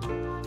Hello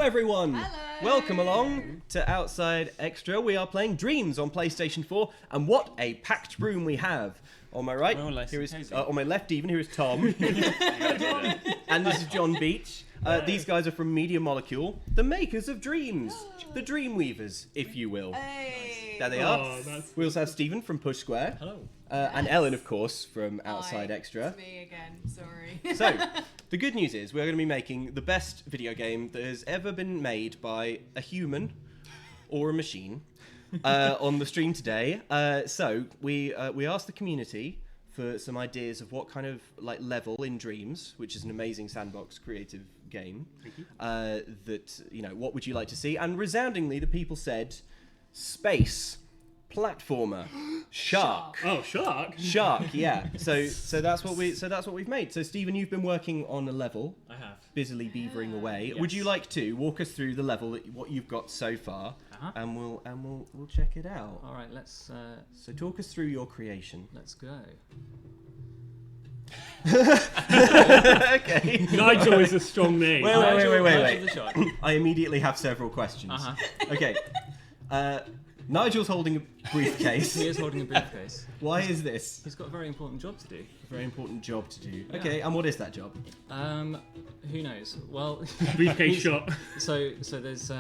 everyone! Hello! Welcome along to Outside Xtra. We are playing Dreams on PlayStation 4, and what a packed room we have. On my right, here is, on my left even, here is Tom. And this is John Beach. These guys are from Media Molecule, the makers of Dreams. The Dreamweavers, if you will. Hey. There they are. We also have Stephen from Push Square. Hello. And Ellen, of course, from Outside Hi, Xtra. It's me again, sorry. So, the good news is we're going to be making the best video game that has ever been made by a human or a machine on the stream today. So we asked the community for some ideas of what kind of level in Dreams, which is an amazing sandbox creative game, that, you know, what would you like to see? And resoundingly, the people said space, platformer, shark. Oh, shark! Shark, yeah. So that's what we've made. So Stephen, you've been working on a level. I have. Busily beavering away. Yes. Would you like to walk us through the level, what you've got so far, and we'll check it out. All right, let's. So talk us through your creation. Let's go. Okay. Nigel is a strong name. Wait. Nigel the shark. I immediately have several questions. Okay. Nigel's holding a briefcase. He is holding a briefcase. Why is this? He's got a very important job to do. A very important job to do. Yeah. Okay, and what is that job? Who knows? Well, Briefcase shot. So there's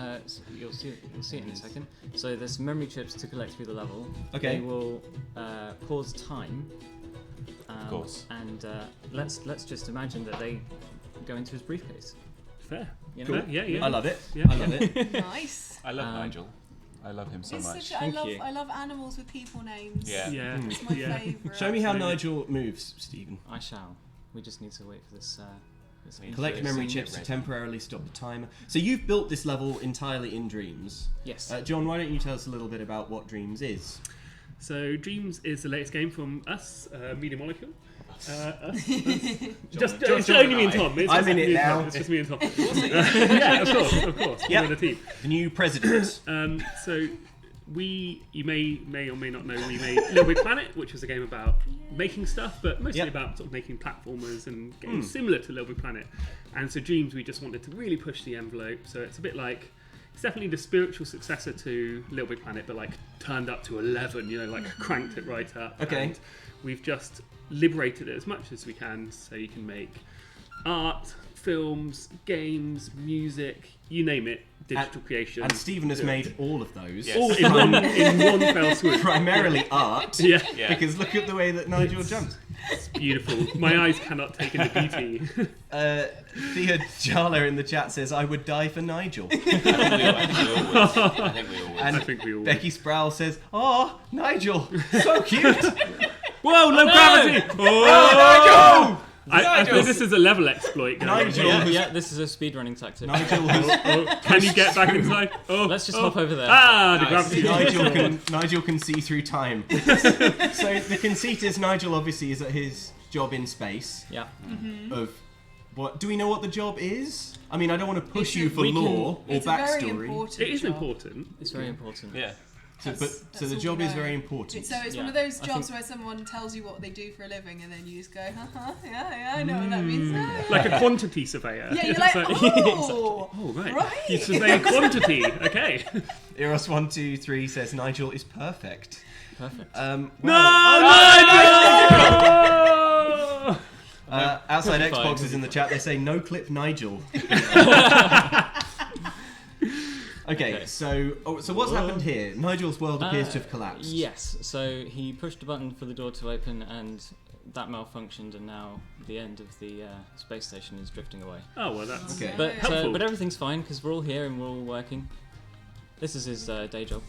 you'll see it in a second. So there's memory chips to collect through the level. Okay. They will pause time. Of course. And let's just imagine that they go into his briefcase. Fair. You know? Cool. Yeah. I love it. Yeah. I love it. Nice. I love Nigel. I love him so It's much. such Thank you. I love animals with people names. Yeah. Yeah. It's my Yeah. favourite. Show me how Absolutely. Nigel moves, Stephen. I shall. We just need to wait for this. Collect So memory sing it chips to ready. temporarily stop the timer. So you've built this level entirely in Dreams. Yes. John, why don't you tell us a little bit about what Dreams is? So Dreams is the latest game from us, Media Molecule. Just John it's only and me and I. Tom. It's I'm just in me it and now. Tom. It's just me and Tom. Yeah, of course. Yeah. We're the team. The new president. So you may or may not know, we made Little Big Planet, which is a game about making stuff, but mostly Yep. about sort of making platformers and games similar to Little Big Planet. And so Dreams, we just wanted to really push the envelope. So it's a bit like, it's definitely the spiritual successor to Little Big Planet, but turned up to 11, cranked it right up. Okay. And we've just liberated it as much as we can, so you can make art, films, games, music, you name it, digital creation. And Stephen has made all of those. Yes. All in one fell swoop. Primarily art. Yeah. Because look at the way that Nigel jumps. It's beautiful. My eyes cannot take in the beauty. Thea Jala in the chat says, I would die for Nigel. I think we all would. And I think we all Becky Sproul says, oh, Nigel, so cute. Whoa, low gravity! Oh, Nigel! I think this is a level exploit. Nigel. Yeah, this is a speedrunning tactic. Nigel has, Can you get back inside? Oh, Let's just hop over there. the gravity. Nigel can see through time. So the conceit is Nigel obviously is at his job in space. Yeah. Of what? Do we know what the job is? I mean, I don't want to push you for we can- lore or It's a very backstory. important It is job. important. It's very important. Yeah. So, That's the all job we is know. very important. So it's Yeah, one of those I jobs think- where someone tells you what they do for a living, and then you just go, yeah, I know what that means. Like a quantity surveyor. Yeah, you're like, So- oh, Oh, right. right. You survey quantity. Okay. Eros123 says Nigel is perfect. Perfect. No! Outside Fine. Xbox is in the chat. They say no clip Nigel. Okay, so what's happened here? Nigel's world appears to have collapsed. Yes. So he pushed a button for the door to open, and that malfunctioned, and now the end of the space station is drifting away. Oh, well, that's... Okay. But Helpful. but everything's fine because we're all here and we're all working. This is his day job.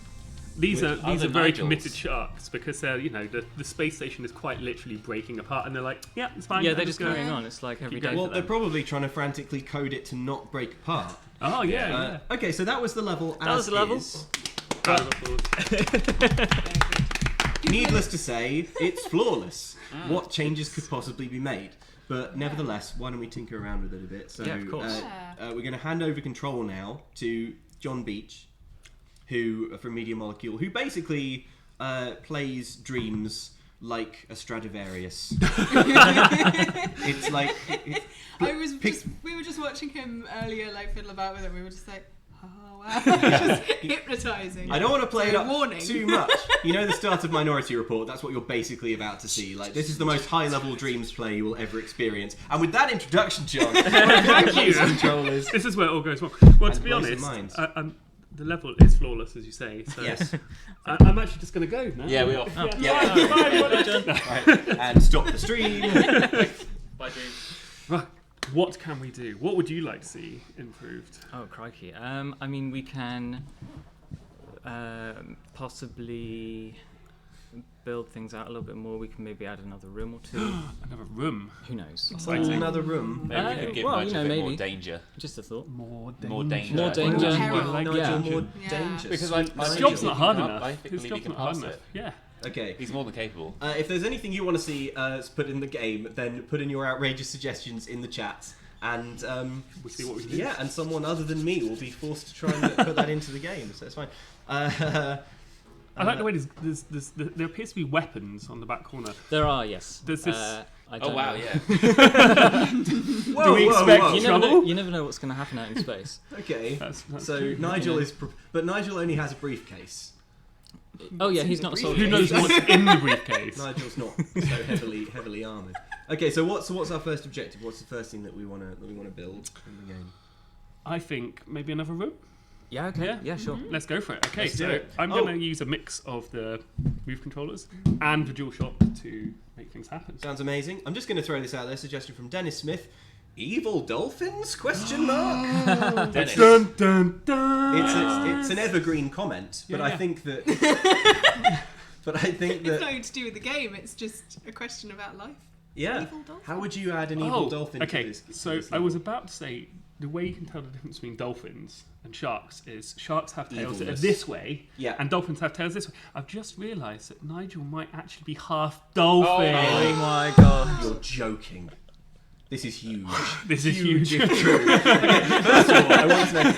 These are other very Nigels. committed sharks because they're, the space station is quite literally breaking apart, and they're like, yeah, it's fine. Yeah, I'm they're just gonna- carrying on. It's like every Keep day. going. Well, for they're them. probably trying to frantically code it to not break apart. Oh, yeah. Okay, so that was the level. That was the level. is. Round of applause. Needless to say, it's flawless. What changes could possibly be made? But nevertheless, why don't we tinker around with it a bit? So Yeah, of course. we're going to hand over control now to John Beach, who from Media Molecule, who basically plays Dreams like a Stradivarius. It's like We were just watching him earlier, like fiddle about with it. We were just like, oh wow, just hypnotising. I don't want to play it up warning. too much. You know the start of Minority Report, that's what you're basically about to see. Like, this is the most high-level Dreams play you will ever experience. And with that introduction, John, Thank you. controllers. This is where it all goes wrong. Well, to And be blows honest, their minds. the level is flawless, as you say. So Yes. I'm actually just going to go now. Yeah, we off. Yeah. Right, and stop the stream. Bye, Dreams. Right. What can we do? What would you like to see improved? Oh crikey! I mean, we can possibly build things out a little bit more. We can maybe add another room or two. Another room. Who knows? Exciting. Another room. Maybe we could give well, Nigel you know, a bit more maybe. danger. Just a thought. More danger. More danger. More danger. Peril. Like Yeah. More Yeah. dangerous. Because I His think job's he not can hard up- enough. I His believe he job's can not hard pass enough. it. Yeah. Okay. He's more than capable. If there's anything you want to see put in the game, then put in your outrageous suggestions in the chat. And We'll see what we can do. yeah, and someone other than me will be forced to try and put that into the game, so it's fine. I like the way there appears to be weapons on the back corner. There are, yes. There's this- I Oh don't wow, know. yeah. Whoa, Do we expect You never trouble? know. You never know what's going to happen out in space. Okay. That's So true. Nigel is, but Nigel only has a briefcase. Oh yeah, he's not a soldier. Who knows what's in the briefcase? Nigel's not so heavily armored. Okay, so what's our first objective? What's the first thing that we want to build in the game? I think maybe another room. Yeah. Okay. Yeah? Yeah. Sure. Let's go for it. Okay, Let's do so it. I'm Oh. going to use a mix of the Move controllers and the DualShock to make things happen. Sounds amazing. I'm just going to throw this out there. Suggestion from Dennis Smith: Evil dolphins? Question mark. Dennis. Dun dun dun. It's an evergreen comment, but Yeah, I yeah. think that. But I think It's that nothing to do with the game. It's just a question about life. yeah. Evil dolphin. How would you add an evil dolphin okay. to this? to So this I was level? about to say the way you can tell the difference between dolphins and sharks is sharks have tails that are Evilness. this way, Yeah. and dolphins have tails this way. I've just realised that Nigel might actually be half dolphin. Oh my god. You're joking. This is huge. This is huge. if true. Okay, first of all, I want to know: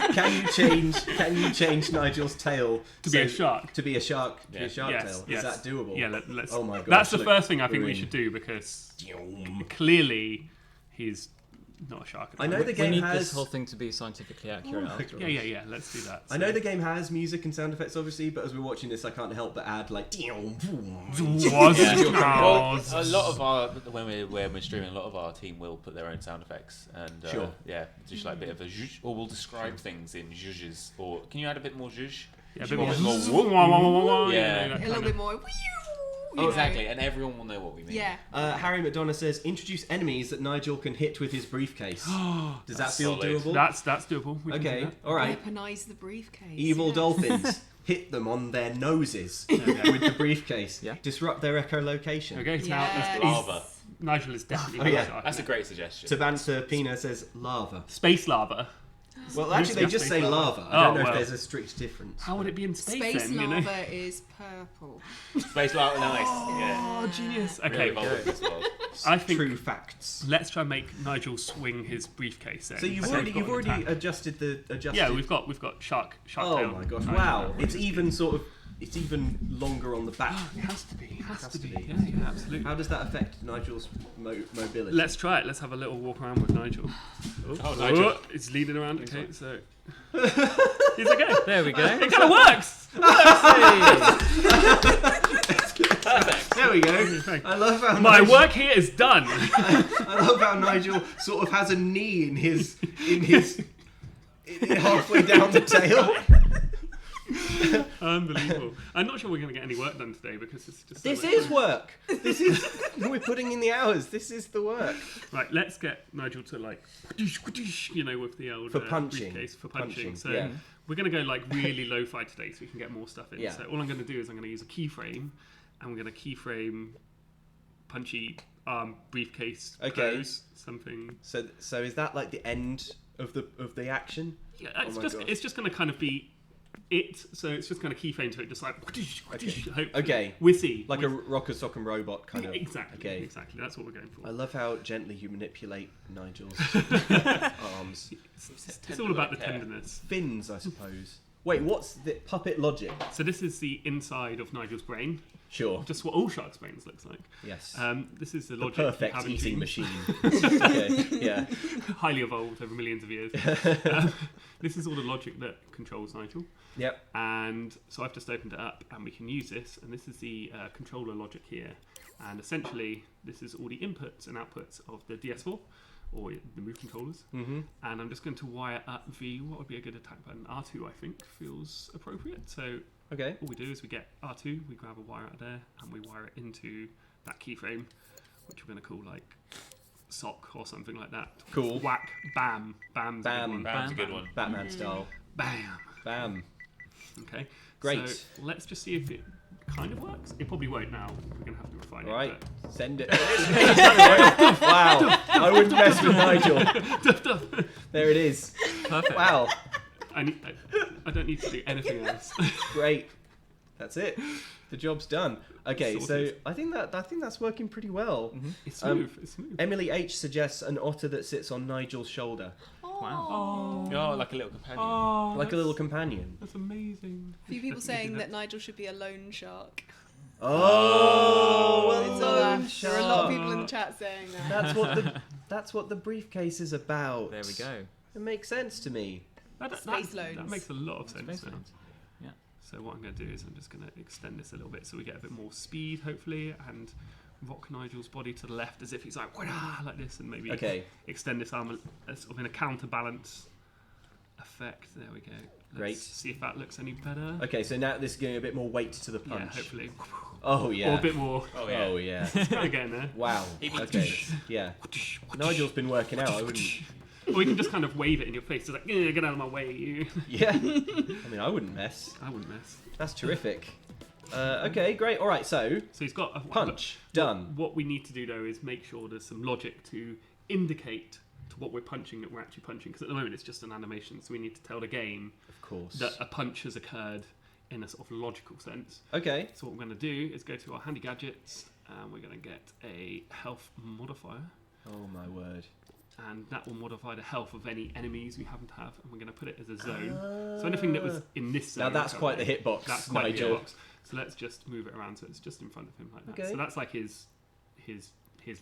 can you change Nigel's tail To be a shark. To be a shark. To be a Yeah. shark Yes, tail. yes. Is that doable? Yeah, let's. Oh my gosh, That's the look, first thing I think we're we in. should do because Yum. clearly he's not a shark. at I know moment. the We game need has. this whole thing to be scientifically accurate. After all. Yeah. Let's do that. I know the game has music and sound effects, obviously, but as we're watching this, I can't help but add like. Was Yeah. it Well, cows? a lot of our when we're streaming, a lot of our team will put their own sound effects and Sure. yeah, just like a bit of a zhuzh, or we'll describe things in zhuzhes. Or can you add a bit more zhuzh? Yeah, a Just bit a more. bit more Wah, wah, wah, wah, wah, Yeah. that A kind little of- bit more. You know. Exactly, and everyone will know what we mean. Yeah. Harry McDonough says, introduce enemies that Nigel can hit with his briefcase. Does that feel solid. doable? That's doable. We can do Okay, that. alright. Weaponize the briefcase. Evil yeah. dolphins. Hit them on their noses Okay. with the briefcase. Yeah. Disrupt their echolocation. Okay, so Yeah. now Lava. Nigel is definitely Oh, not yeah. shark. That's a great suggestion. Tabanta Pina says lava. Space lava. Well, actually, they just say lava. I don't know if there's a strict difference. How would it be in space, Space then? lava is purple. Space lava, nice. Yeah. Oh, genius. Really Okay, evolved as well. I think True facts. let's try and make Nigel swing his briefcase. Then. So you've So we've already got an attack. adjusted the adjusted. Yeah, we've got shark Oh tail. my gosh! Nigel. Wow, it's even sort of it's even longer on the back. It has to be. Has to be. be. Yeah, absolutely. How does that affect Nigel's mobility? Let's try it. Let's have a little walk around with Nigel. Oh, Nigel. Oh, he's leaning around. Okay, so he's okay. There we go. It kind of works. There we go. I love how My Nigel, work here is done. I love how Nigel sort of has a knee in his halfway down the tail. Unbelievable. I'm not sure we're going to get any work done today because it's just. So This much is fun. work. This is we're putting in the hours. This is the work. Right, let's get Nigel to like, with the old For punching. briefcase for punching. So yeah. we're going to go like really lo-fi today so we can get more stuff in. Yeah. So all I'm going to do is I'm going to use a keyframe and we're going to keyframe punchy briefcase Okay. pose, something. So is that like the end of the action? Yeah, Oh it's just going to kind of be it. So it's just going to keyframe to it, just like hopefully. Okay. We'll see. Like a rocker sock and robot kind of. Exactly. Okay. Exactly. That's what we're going for. I love how gently you manipulate Nigel's arms. It's all about the tenderness. Fins, I suppose. Wait, what's the puppet logic? So this is the inside of Nigel's brain, Sure. just what all sharks' brains looks like. Yes. This is the The logic you perfect have in eating genes. machine. Okay. Yeah. Highly evolved over millions of years. This is all the logic that controls Nigel. Yep. And so I've just opened it up and we can use this. And this is the controller logic here. And essentially, this is all the inputs and outputs of the DS4 or the move controllers. Mm-hmm. And I'm just going to wire up what would be a good attack button? R2, I think, feels appropriate. So Okay. all we do is we get R2, we grab a wire out of there, and we wire it into that keyframe, which we're going to call like sock or something like that. Cool. Whack, bam, bam's a good Bam. one. Bam's a good one. Batman style. Bam. Bam. Okay. Great. So let's just see if it kind of works. It probably won't now. We're going to have to refine All right. it. Send it. Wow. I wouldn't mess with Nigel. But There it is. Perfect. Wow. I don't need to do anything else. Great. That's it. The job's done. Okay, so Sorted. I think that's working pretty well. It's smooth. It's smooth. Emily H suggests an otter that sits on Nigel's shoulder, Wow. Oh, like a little companion. Oh, like a little companion. That's amazing. A few people saying that Nigel should be a loan shark. Oh, It's a lone there are a lot of shark. people in the chat saying that. That's what the briefcase is about. There we go. It makes sense to me. Space That loans. makes a lot of sense Space now. loans. Yeah. So what I'm going to do is I'm just going to extend this a little bit so we get a bit more speed, hopefully, and rock Nigel's body to the left as if he's like, "Wah!" like this, and maybe Okay. extend this arm sort of in a counterbalance effect. There we go. Let's Great. see if that looks any better. Okay, so now this is giving a bit more weight to the Yeah, punch. hopefully. Oh Or yeah. a bit more. Oh yeah. Oh yeah. Again there. Wow. Okay. Yeah. Nigel's been working out. I wouldn't. Or we can just kind of wave it in your face. It's like, "Yeah, get out of my way, you." Yeah. I mean, I wouldn't mess. I wouldn't mess. That's terrific. Okay, great. All right, so So he's got a punch done. What we need to do though is make sure there's some logic to indicate to what we're punching that we're actually punching. Because at the moment it's just an animation, so we need to tell the game Of course. that a punch has occurred in a sort of logical sense. Okay. So what we're going to do is go to our handy gadgets and we're going to get a health modifier. Oh my word. And that will modify the health of any enemies we happen to have, and we're going to put it as a zone. So anything that was in this zone. Now that's quite the hitbox, That's quite Nigel. the hitbox. So let's just move it around so it's just in front of him like that. Okay. So that's like his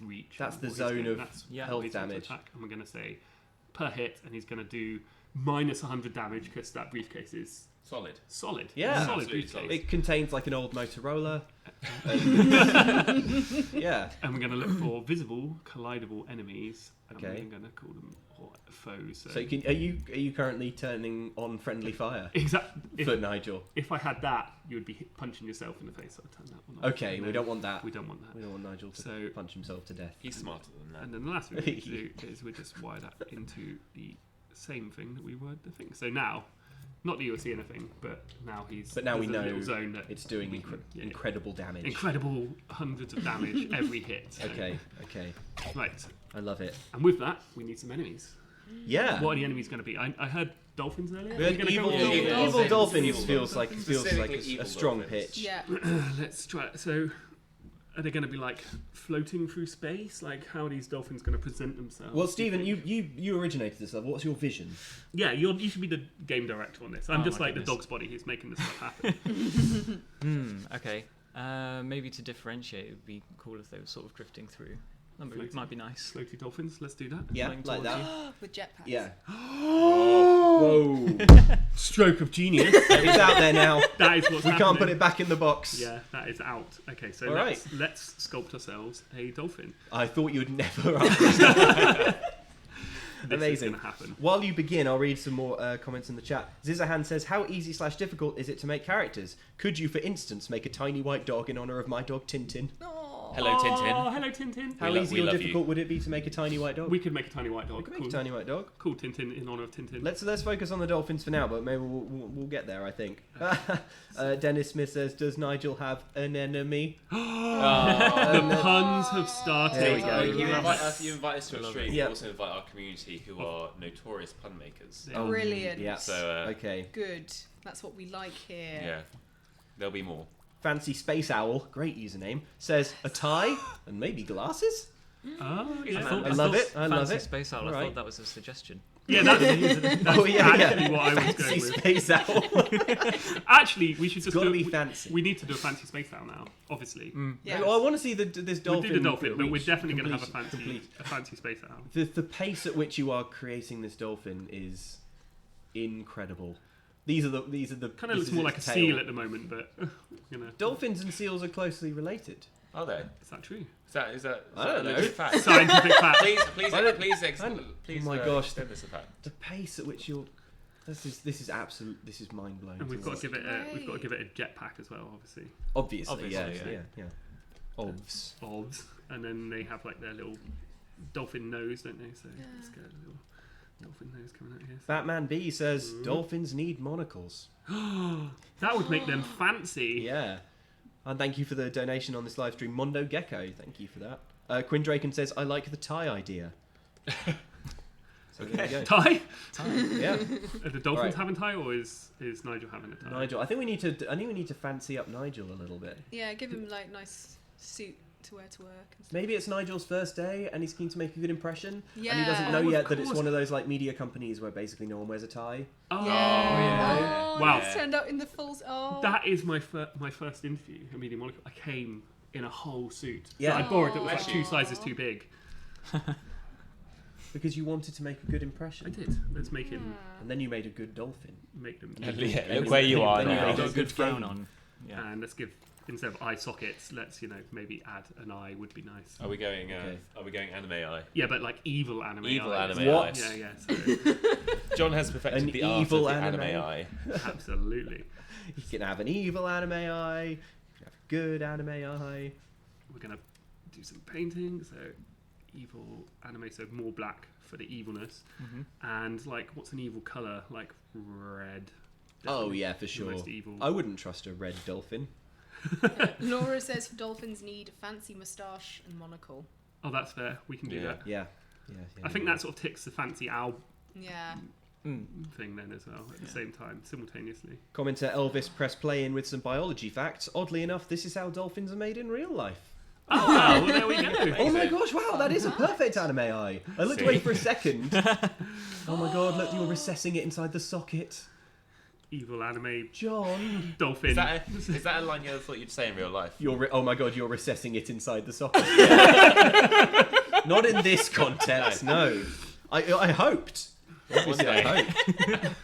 reach. That's and the what he's zone getting. of That's yeah, health what he's going to damage. attack. And we're going to say per hit, and he's going to do minus 100 damage because that briefcase is Solid. solid. Yeah. solid Absolutely briefcase. solid. It contains like an old Motorola. Yeah. And we're going to look for visible, collidable enemies. And Okay. we're going to call them foes. So are you currently turning on friendly fire Exactly. for Nigel? If I had that, you would be punching yourself in the face. So I'd turn that one off. Okay, And we then don't want that. We don't want that. We don't want Nigel to So- punch himself to death. He's smarter than that. And then the last thing we need to do is we just wire that into the same thing that we wired the thing. So now, Not that you'll see anything, but now But now we there's a know little zone that it's doing yeah. incredible damage. incredible hundreds of damage every hit. So. Okay. Right. I love it. And with that, we need some enemies. Yeah. What are the enemies going to be? I heard dolphins earlier. We Are had we gonna evil, go with evil dolphins Evil feels dolphins. like Specifically a evil strong dolphins. pitch. Yeah. Let's try it. So, are they going to be like floating through space? Like, how are these dolphins going to present themselves? Well, Stephen, you originated this level. What's your vision? Yeah, you should be the game director on this. I'm Oh, just my like goodness. the dog's body who's making this stuff happen. Okay. Maybe to differentiate, it would be cool if they were sort of drifting through. That might be nice. Floaty dolphins. Let's do that. Yeah, Flying like towards that. With jetpacks. Yeah. Whoa! Stroke of genius. It's out there now. That is what's We happening. can't put it back in the box. Yeah, that is out. Okay, so All let's sculpt ourselves a dolphin. I thought you'd never ask. This Amazing. is going to happen. While you begin, I'll read some more comments in the chat. Zizahan says, how easy/difficult is it to make characters? Could you, for instance, make a tiny white dog in honour of my dog Tintin? Hello, Oh, Tintin. hello, Tintin. How We easy or love difficult would it be to make a tiny white dog? We could make a tiny white dog. We could make a tiny white dog. Cool Tintin in honour of Tintin. Let's focus on the dolphins for now, but maybe we'll get there, I think. Dennis Smith says, does Nigel have an enemy? The puns have started. There we go. You Yes. invite us to a Love stream. it. You Yep. also invite our community who are notorious pun makers. Yeah. Brilliant. Yeah. So, Okay. Good. That's what we like here. yeah, there'll be more. Fancy Space Owl, great username, says a tie and maybe glasses? Oh, yeah. I love it. I love Fancy it. Space Owl. I Alright. thought that was a suggestion. Yeah, that's Oh, yeah, actually yeah. what I was Fancy going with. Space Owl. Actually, we should just gotta do be fancy. We need to do a fancy space owl now, obviously. Yeah. Well, I want to see this We'll dolphin. do the dolphin, but we're reach definitely going to have complete- a fancy space owl. The pace at which you are creating this dolphin is incredible. These are the Kind of this looks is more its like a tail. seal at the moment, but Dolphins and seals are closely related. Are they? is that true? Is that I don't a know. legit fact? Scientific fact. please, I don't- please. Oh my gosh. extend this a fact. The pace at which you're this is mind blowing. And we've got to give it a jetpack as well, obviously. obviously, yeah. Obviously, yeah. Obvs. Obs. And then they have like their little dolphin nose, don't they? So let's get a little dolphin nose coming out here. Batman B says dolphins need monocles. That would make them fancy. Yeah. And thank you for the donation on this live stream, Mondo Gecko. Thank you for that. Quinn Draken says, I like the tie idea. So there you go. Tie? Yeah. Are the dolphins Right. having tie, or is Nigel having a tie? Nigel. I think we need to fancy up Nigel a little bit. Yeah, give him like nice suit to wear to work. And stuff. Maybe it's Nigel's first day and he's keen to make a good impression. Yeah. And he doesn't know Oh, of yet that it's course. one of those like media companies where basically no one wears a tie. Oh, Yeah. Oh, Wow. he's turned out in the full. Oh. That is my first interview at Media Molecule. I came in a whole suit. Yeah. that I borrowed that was like Actually- 2 sizes too big. Because you wanted to make a good impression. I did. Let's make him And then you made a good dolphin. make them. Yeah, Then look where you are then you now. made Got a a good good frown game. on. Yeah. And let's give, instead of eye sockets, let's maybe add an eye would be nice. Are we going? Okay. Are we going anime eye? Yeah, but like evil anime. Evil eyes. anime What? eyes. Yeah, yeah. So, John has perfected An the art of evil the anime. anime eye. absolutely. You can have an evil anime eye. You can have a good anime eye. We're gonna do some painting. So evil anime, so more black for the evilness, and like what's an evil color? Like red. Oh Definitely yeah, for the sure. most evil. I wouldn't trust a red dolphin. Laura says dolphins need a fancy moustache and monocle. Oh, that's fair. We can do Yeah. that. Yeah. I think that sort of ticks the fancy owl Yeah. thing then as well at the same time, simultaneously. Commenter Elvis press play in with some biology facts. Oddly enough, this is how dolphins are made in real life. Oh, wow, well, there we go. Oh my gosh, wow, that is a perfect anime eye. I looked See? away for a second. Oh my god, look, you're recessing it inside the socket. Evil anime John. dolphin. Is that a line you ever thought you'd say in real life? Oh my god, you're recessing it inside the socket. Not in this context, no. I hoped. Obviously, I hoped.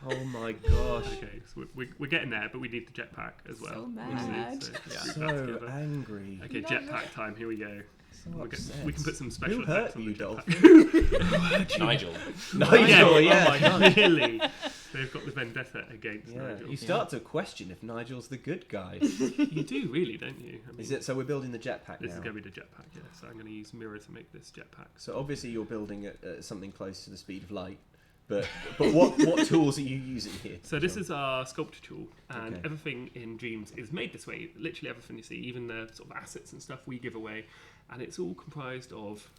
Oh my gosh. Okay, so we're getting there, but we need the jetpack as well. So obviously, mad. so Yeah. group that So together. angry. Okay, jetpack time. Here we go. So We upset. can put some special Who effects hurt on you, the dolphin? jetpack. Nigel. Nigel, yeah. Oh my god, really? They've got the vendetta against Yeah, Nigel. you start to question if Nigel's the good guy. You do really, don't you? I mean, Is it? So we're building the jetpack This now. is going to be the jetpack, yeah. So I'm going to use mirror to make this jetpack. So obviously you're building at something close to the speed of light. But what tools are you using here? So this is our sculpture tool, and Okay. everything in Dreams is made this way. Literally everything you see, even the sort of assets and stuff we give away, and it's all comprised of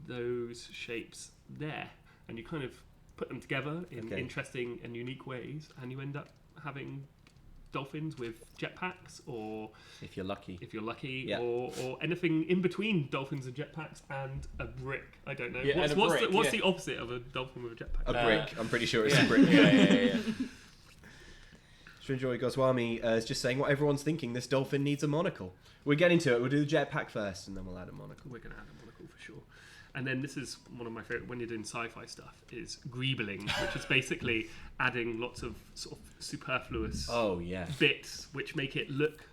those shapes there. And you kind of put them together in interesting and unique ways, and you end up having dolphins with jetpacks, or If you're lucky. Yeah. or anything in between dolphins and jetpacks and a brick. I don't know. Yeah, and a brick, what's the opposite of a dolphin with a jetpack? A brick. I'm pretty sure it's a brick. Yeah. Srinjoy Goswami is just saying what everyone's thinking. This dolphin needs a monocle. We're getting to it. We'll do the jetpack first, and then we'll add a monocle. We're going to add a monocle for sure. And then this is one of my favourite, when you're doing sci-fi stuff, is greebling, which is basically adding lots of sort of superfluous Oh yeah. bits which make it look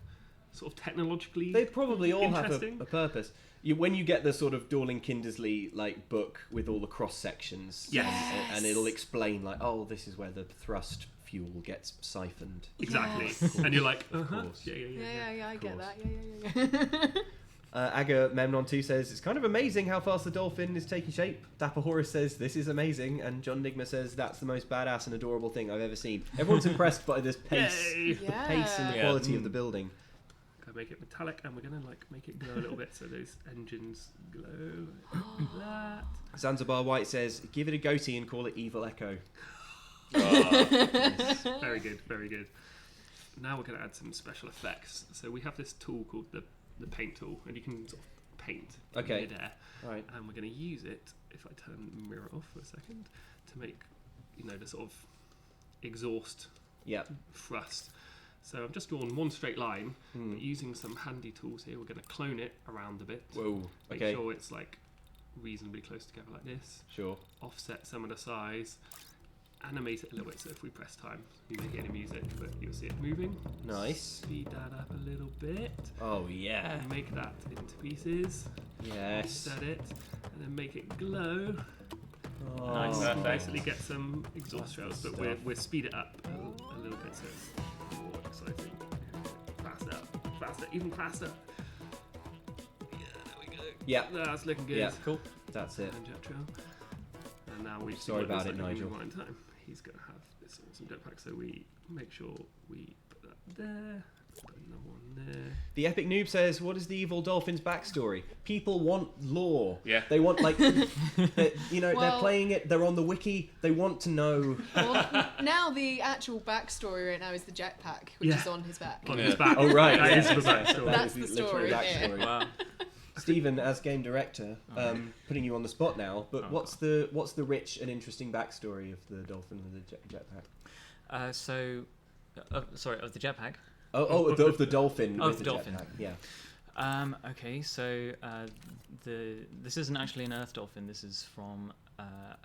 sort of technologically They probably all have interesting. a purpose. When you get the sort of Dorling Kindersley like book with all the cross sections, Yes. and it'll explain like, oh, this is where the thrust fuel gets siphoned. Exactly. Yes. And you're like, Of uh-huh, course. Yeah, I get course. that. Yeah. Aga Memnon 2 says, it's kind of amazing how fast the dolphin is taking shape. Dapper Horus says, this is amazing. And John Nigma says, that's the most badass and adorable thing I've ever seen. Everyone's impressed by this pace. Yay! The pace and the Yeah. quality of the building. Gonna make it metallic, and we're gonna like make it glow a little bit so those engines glow like that. Zanzibar White says, give it a goatee and call it Evil Echo. Very good, very good. Now we're going to add some special effects. So we have this tool called the paint tool, and you can sort of paint in midair. Right. And we're going to use it, if I turn the mirror off for a second, to make, the sort of exhaust Yep. thrust. So I've just drawn one straight line, Hmm. but using some handy tools here, we're going to clone it around a bit. Whoa. Make Okay. sure it's like reasonably close together like this. Sure. Offset some of the size, animate it a little bit, so if we press time, you may get any music, but you'll see it moving. Nice. Speed that up a little bit, Oh, yeah. and make that into pieces, Yes. set it, and then make it glow. Oh. Nice, and Perfect. basically get some exhaust trails, but stuff. we'll speed it up a little bit so it's more exciting. Faster, even faster. Yeah, there we go. Yeah. That's looking good. Yeah. Cool. That's it. And jet trail. And now we've Sorry about it, Nigel. Right in time. He's going to have this awesome jetpack, so we make sure we put that there, put another one there. The Epic Noob says, what is the evil dolphin's backstory? People want lore. Yeah. They want, like, they're Well- playing it, they're on the wiki, they want to know. Well, now the actual backstory right now is the jetpack, which Yeah. is on his back. On Yeah. his back. Oh, right. That is yeah. the backstory. That's That is the literal story, yeah. backstory. Wow. Stephen, as game director, putting you on the spot now, but Oh. what's the rich and interesting backstory of the dolphin with the jetpack? Sorry, of the jetpack. Of the dolphin. Oh, with the the dolphin. jetpack, yeah. Okay, so this isn't actually an Earth dolphin. This is from a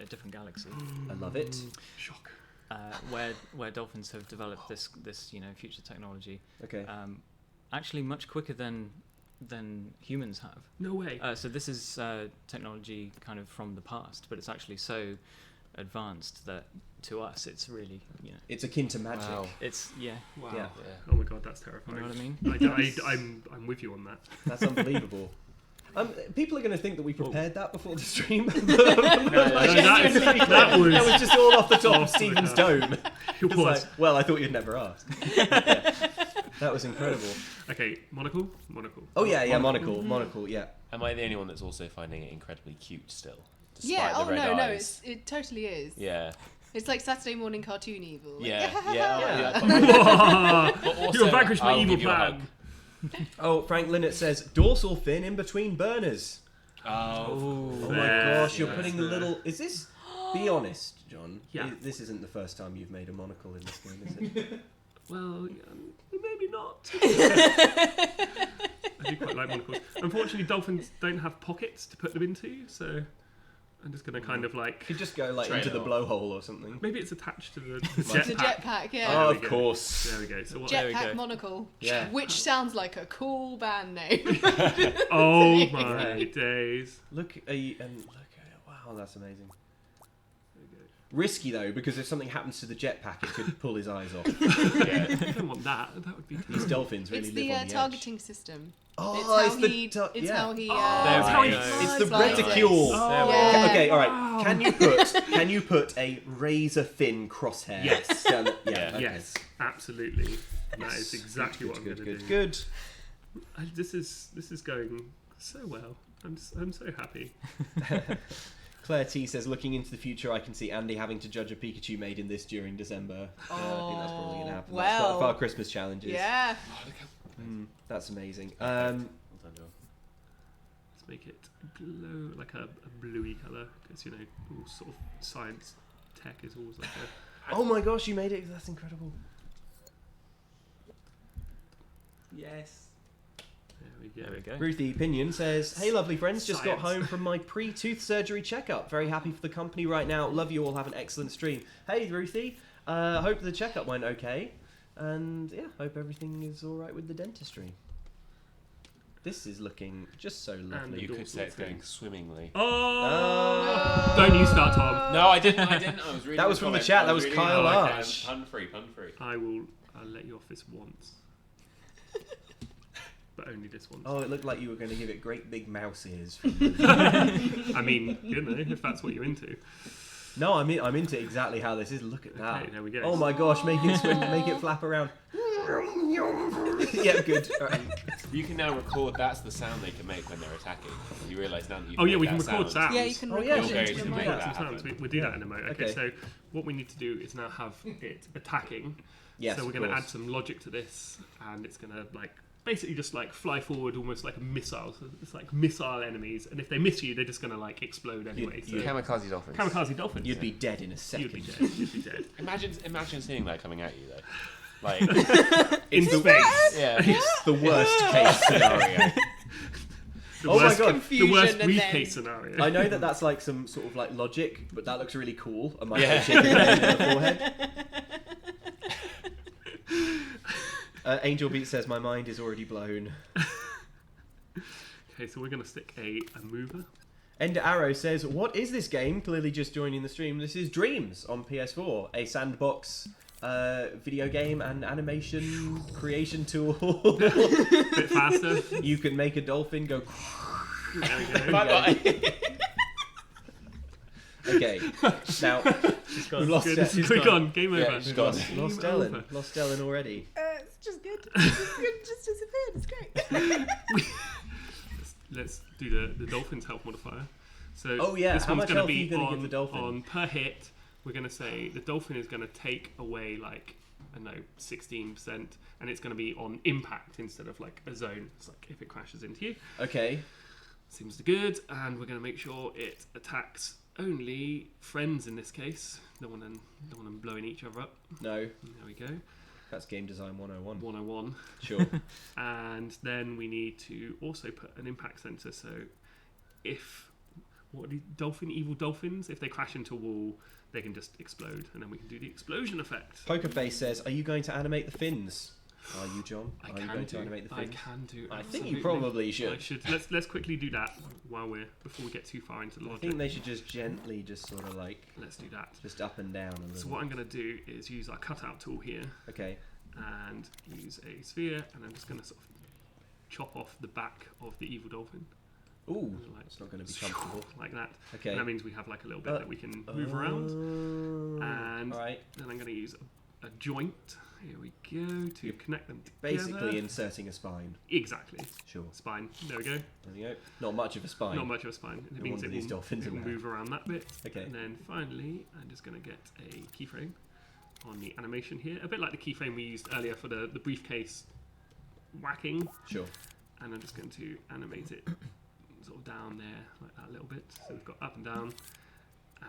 different galaxy, I love it. Shock. where dolphins have developed this future technology. Okay. Actually, much quicker than humans have. No way. So this is technology kind of from the past, but it's actually so advanced that to us it's really It's akin to magic. Wow. it's Wow. yeah. Oh my god, that's you terrifying. know what I mean. I'm with you on that. That's unbelievable. People are going to think that we prepared that before the stream. That was That was just all off the top of Off the Stephen's cuff. dome. It It's was. like, well, I thought you'd never asked. Yeah. That was incredible. Okay, monocle. Oh yeah, monocle, yeah. Am I the only one that's also finding it incredibly cute still? Despite Yeah. the Oh red no, eyes? it totally is. Yeah. It's like Saturday morning cartoon evil. Like, Yeah. But also, You vanquished my I'll evil give you a plan. hug. Oh, Frank Linnett says dorsal fin in between burners. Oh. Oh my Fair. gosh, you're Yeah, putting fair. a little. Is this? Be honest, John. Yeah. This isn't the first time you've made a monocle in this game, is it? Well, maybe not. I do quite like monocles. Unfortunately, dolphins don't have pockets to put them into, so I'm just going to kind of like... You could just go like Trade into the it off. blowhole or something. Maybe it's attached to the It's a jetpack. jetpack, yeah. Oh, There we of go. course. There we go. So what? There we Jetpack go. monocle. Yeah. Which sounds like a cool band name. Oh There you my go. days. Look at wow, that's amazing. Risky though, because if something happens to the jetpack, it could pull his eyes off. Yeah. I don't want that. That would be. These dolphins really It's live the on the targeting system. Oh, It's how he. It's how he. There we go. It's the slides it. reticule. There we Yeah. Okay, all right. Can you put a razor thin crosshair? Yes. down the- Yeah. Okay. Yes, absolutely. That is exactly what I'm going to do. Good. This is going so well. I'm so happy. Claire T says, looking into the future, I can see Andy having to judge a Pikachu made in this during December. I think that's probably going to happen. That's well. one of our Christmas challenges. Yeah. That's amazing. Let's make it glow like a bluey colour, because all sort of science tech is always like a. Oh my gosh, you made it. That's incredible. Yes. There There we go. Ruthie Pinion says, hey lovely friends, just got Science. home from my pre-tooth surgery checkup. Very happy for the company right now. Love you all. Have an excellent stream. Hey Ruthie, hope the checkup went okay. And yeah, hope everything is alright with the dentistry. This is looking just so lovely. You could say it's going swimmingly. Oh! Don't you start, Tom. No, I didn't. I was reading That was the from the comments. chat, I that was reading Kyle it. Arch. Pun free. I'll let you off this once. But only this once. Oh, it looked like you were going to give it great big mouse ears. I mean, if that's what you're into. No, I'm into exactly how this is. Look at that. Okay, there we go. Oh my gosh, make it swim, make it flap around. Yeah, good. All right. You can now record. That's the sound they can make when they're attacking. You realise now that you. Oh yeah, we can record sounds. Yeah, you can Oh, record yeah, it sure. into You the can mic. make that Sounds. happen. We'll do that in a moment. Okay, Okay. so what we need to do is now have it attacking. Yes, so we're of going to course. add some logic to this, and it's going to basically just fly forward almost like a missile. So it's like missile enemies, and if they miss you, they're just going to explode anyway. So Kamikaze dolphins. kamikaze dolphins. You'd be dead in a second. You'd be dead. You'd be dead. Imagine seeing that coming at you though. Like In space. yeah. It's the worst case scenario. The Oh my worst, God. The Confusion worst and briefcase then- scenario. I know that that's like some sort of logic, but that looks really cool. A Yeah. microchip in the forehead. Angel Beat says, my mind is already blown. Okay, so we're going to stick a mover. Ender Arrow says, what is this game? Clearly just joining the stream. This is Dreams on PS4, a sandbox video game and animation creation tool. Bit faster. You can make a dolphin go... There we go. Bye. Okay, now we've lost Good. it. Quick on, game over. Yeah, she's gone. Lost Game Ellen. over. Lost Ellen already. It's just good. It just disappeared. It's great. Let's do the dolphin's health modifier. So Oh, yeah, this how one's much gonna health are be you gonna on, give the dolphin? on per hit. We're going to say the dolphin is going to take away 16%, and it's going to be on impact instead of a zone. It's like if it crashes into you. Okay. Seems good, and we're going to make sure it attacks only friends in this case. Don't want them blowing each other up. No, There we go. that's game design 101. 101. Sure. And then we need to also put an impact sensor. So if evil dolphins, if they crash into a wall, they can just explode, and then we can do the explosion effect. Pokerface says, are you going to animate the fins? Are you, John? Are you going to animate the I fins? can do. I think you absolutely. probably I should. should. Let's quickly do that before we get too far into the I logic. think they should just gently just sort of Let's do that. just up and down a little. So what I'm going to do is use our cutout tool here Okay. and use a sphere, and I'm just going to sort of chop off the back of the evil dolphin. Ooh, Like- it's not going to be comfortable. Like that. Okay. And that means we have a little bit that we can move around. And all right. then I'm going to use a joint. Here we go to connect them together. Basically inserting a spine. Exactly. Sure. Spine. There we go. There you go. Not much of a spine. Not much of a spine. It No means wonder it these will, dolphins it are will mad. move around that bit. Okay. And then finally, I'm just going to get a keyframe on the animation here. A bit like the keyframe we used earlier for the briefcase whacking. Sure. And I'm just going to animate it sort of down there, like that a little bit. So we've got up and down.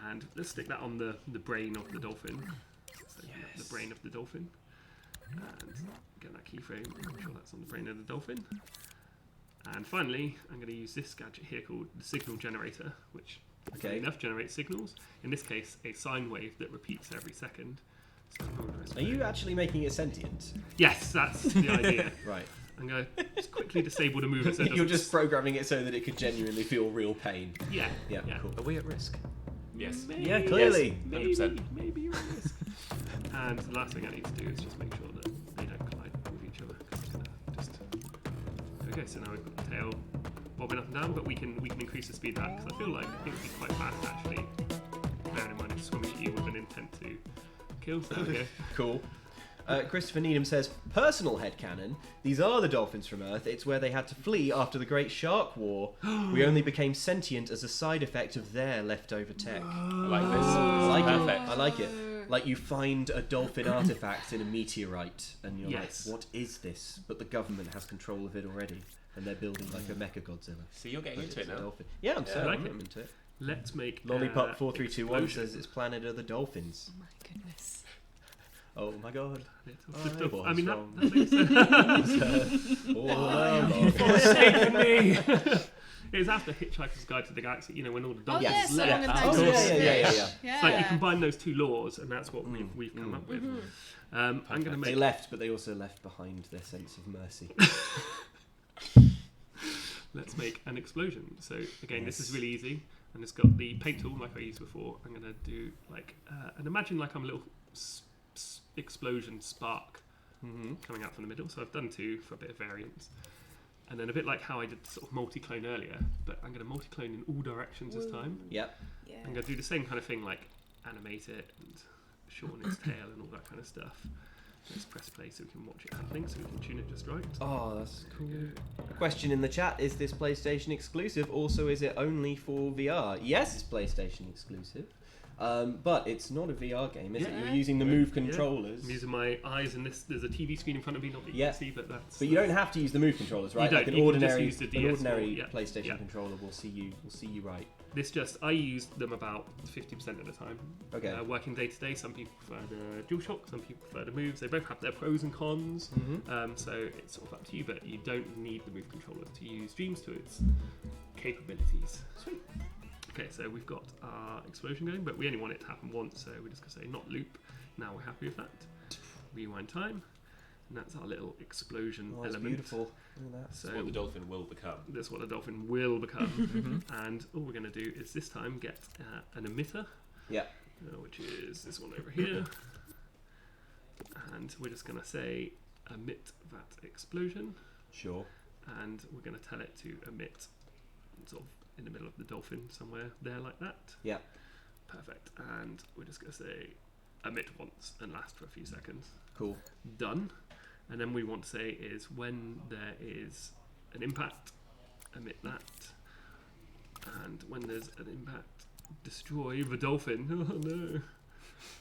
And let's stick that on the brain of the dolphin. So Yes. the brain of the dolphin. And get that keyframe, make sure that's on the brain of the dolphin. And finally, I'm going to use this gadget here called the signal generator, which Okay. enough generates signals. In this case, a sine wave that repeats every second. So Are you actually making it sentient? Yes, that's the idea. Right. I'm going to just quickly disable the mover. So it You're doesn't just programming it so that it could genuinely feel real pain. Yeah. Yeah, cool. Are we at risk? Yes. Yeah, clearly. Maybe, 100%. maybe you're at risk. And the last thing I need to do is just make sure that they don't collide with each other. 'Cause it's gonna just... Okay, so now we've got the tail bobbing up and down, but we can increase the speed of that, because I feel like it would be quite fast actually. Bearing in mind it's swimming at you with an intent to kill. So there we go. Cool. Christopher Needham says, personal headcanon, these are the dolphins from Earth. It's where they had to flee after the Great Shark War. We only became sentient as a side effect of their leftover tech. I like this. I like Perfect. it. I like it. Like you find a dolphin artifact in a meteorite and you're Yes. like, what is this? But the government has control of it already. And they're building like a mecha Godzilla. So you're getting But into it's it a now. dolphin. Yeah, I'm Yeah. so I like I'm it. into it. Let's make Lollipop 4321 explosion. says it's Planet of the Dolphins. Oh my goodness. Oh my god. Little- was I mean, wrong. that makes sense. Oh, Forsaken me. It was after Hitchhiker's Guide to the Galaxy, you know, when all the Oh dolphins Yes. yes, so Yeah. long and Oh, thanks yeah, for yeah, the yeah, fish. yeah. Yeah. It's like you combine those two laws, and that's what Mm, we've come up with. Mhm. I'm going to They make. left, but they also left behind their sense of mercy. Let's make an explosion. So again, this is Yes. really easy, and it's got the paint tool like I used before. I'm going to do like, and imagine like I'm a little explosion spark Mm-hmm. coming out from the middle. So I've done two for a bit of variance. And then a bit like how I did sort of multi-clone earlier, but I'm going to multi-clone in all directions this time. Yep. Yeah. I'm going to do the same kind of thing, like animate it and shorten its tail and all that kind of stuff. Let's press play so we can watch it happening, so we can tune it just right. Oh, that's cool. There we go. A question in the chat, is this PlayStation exclusive? Also, is it only for VR? Yes, it's PlayStation exclusive. But it's not a VR game, is it? Yeah. You're using the Move controllers. I'm using my eyes, and there's a TV screen in front of me, not that you Yeah. can see, but that's... But you don't have to use the Move controllers, right? You Like don't, an you can just ordinary, use the an DS ordinary yeah. PlayStation Yeah. controller will see you right. This just, I used them about 50% of the time. Okay. Working day to day, some people prefer the DualShock, some people prefer the moves. They both have their pros and cons. Mm-hmm. So it's sort of up to you, but you don't need the move controller to use Dreams to its capabilities. Sweet. Okay, so we've got our explosion going, but we only want it to happen once, so we're just going to say not loop. Now we're happy with that. Rewind time, and that's our little explosion Oh, that's element. beautiful. Look at that. So That's what the dolphin will become. that's what the dolphin will become. Mm-hmm. And all we're going to do is this time get an emitter, Yeah. which is this one over here. And we're just going to say emit that explosion, Sure. and we're going to tell it to emit sort of in the middle of the dolphin somewhere there like that. Yeah. Perfect. And we're just going to say emit once and last for a few seconds. Cool. Done. And then we want to say is when there is an impact, emit that. And when there's an impact, destroy the dolphin. Oh no.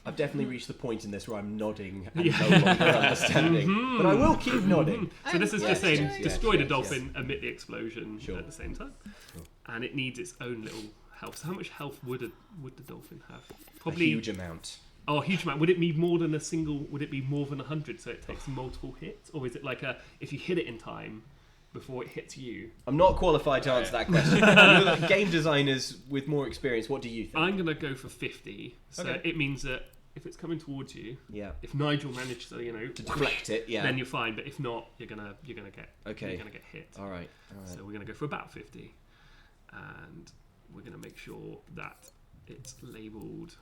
I've definitely reached the point in this where I'm nodding and Yeah. no longer understanding. But I will keep nodding. So this is Yes, just saying yes, yes, destroy the yes, dolphin, emit the explosion Sure. at the same time. Sure. And it needs its own little health. So how much health would the dolphin have? A Probably huge amount. Oh, a huge amount. Would it be more than a single? Would it be more than 100? So it takes multiple hits, or is it like if you hit it in time before it hits you? I'm not qualified to answer that question. Game designers with more experience, what do you think? I'm gonna go for 50. So Okay. it means that if it's coming towards you, Yeah. if Nigel manages to To deflect it, yeah. then you're fine. But if not, you're gonna get Okay. you're gonna get hit. All right. So we're gonna go for about 50, and we're gonna make sure that it's labelled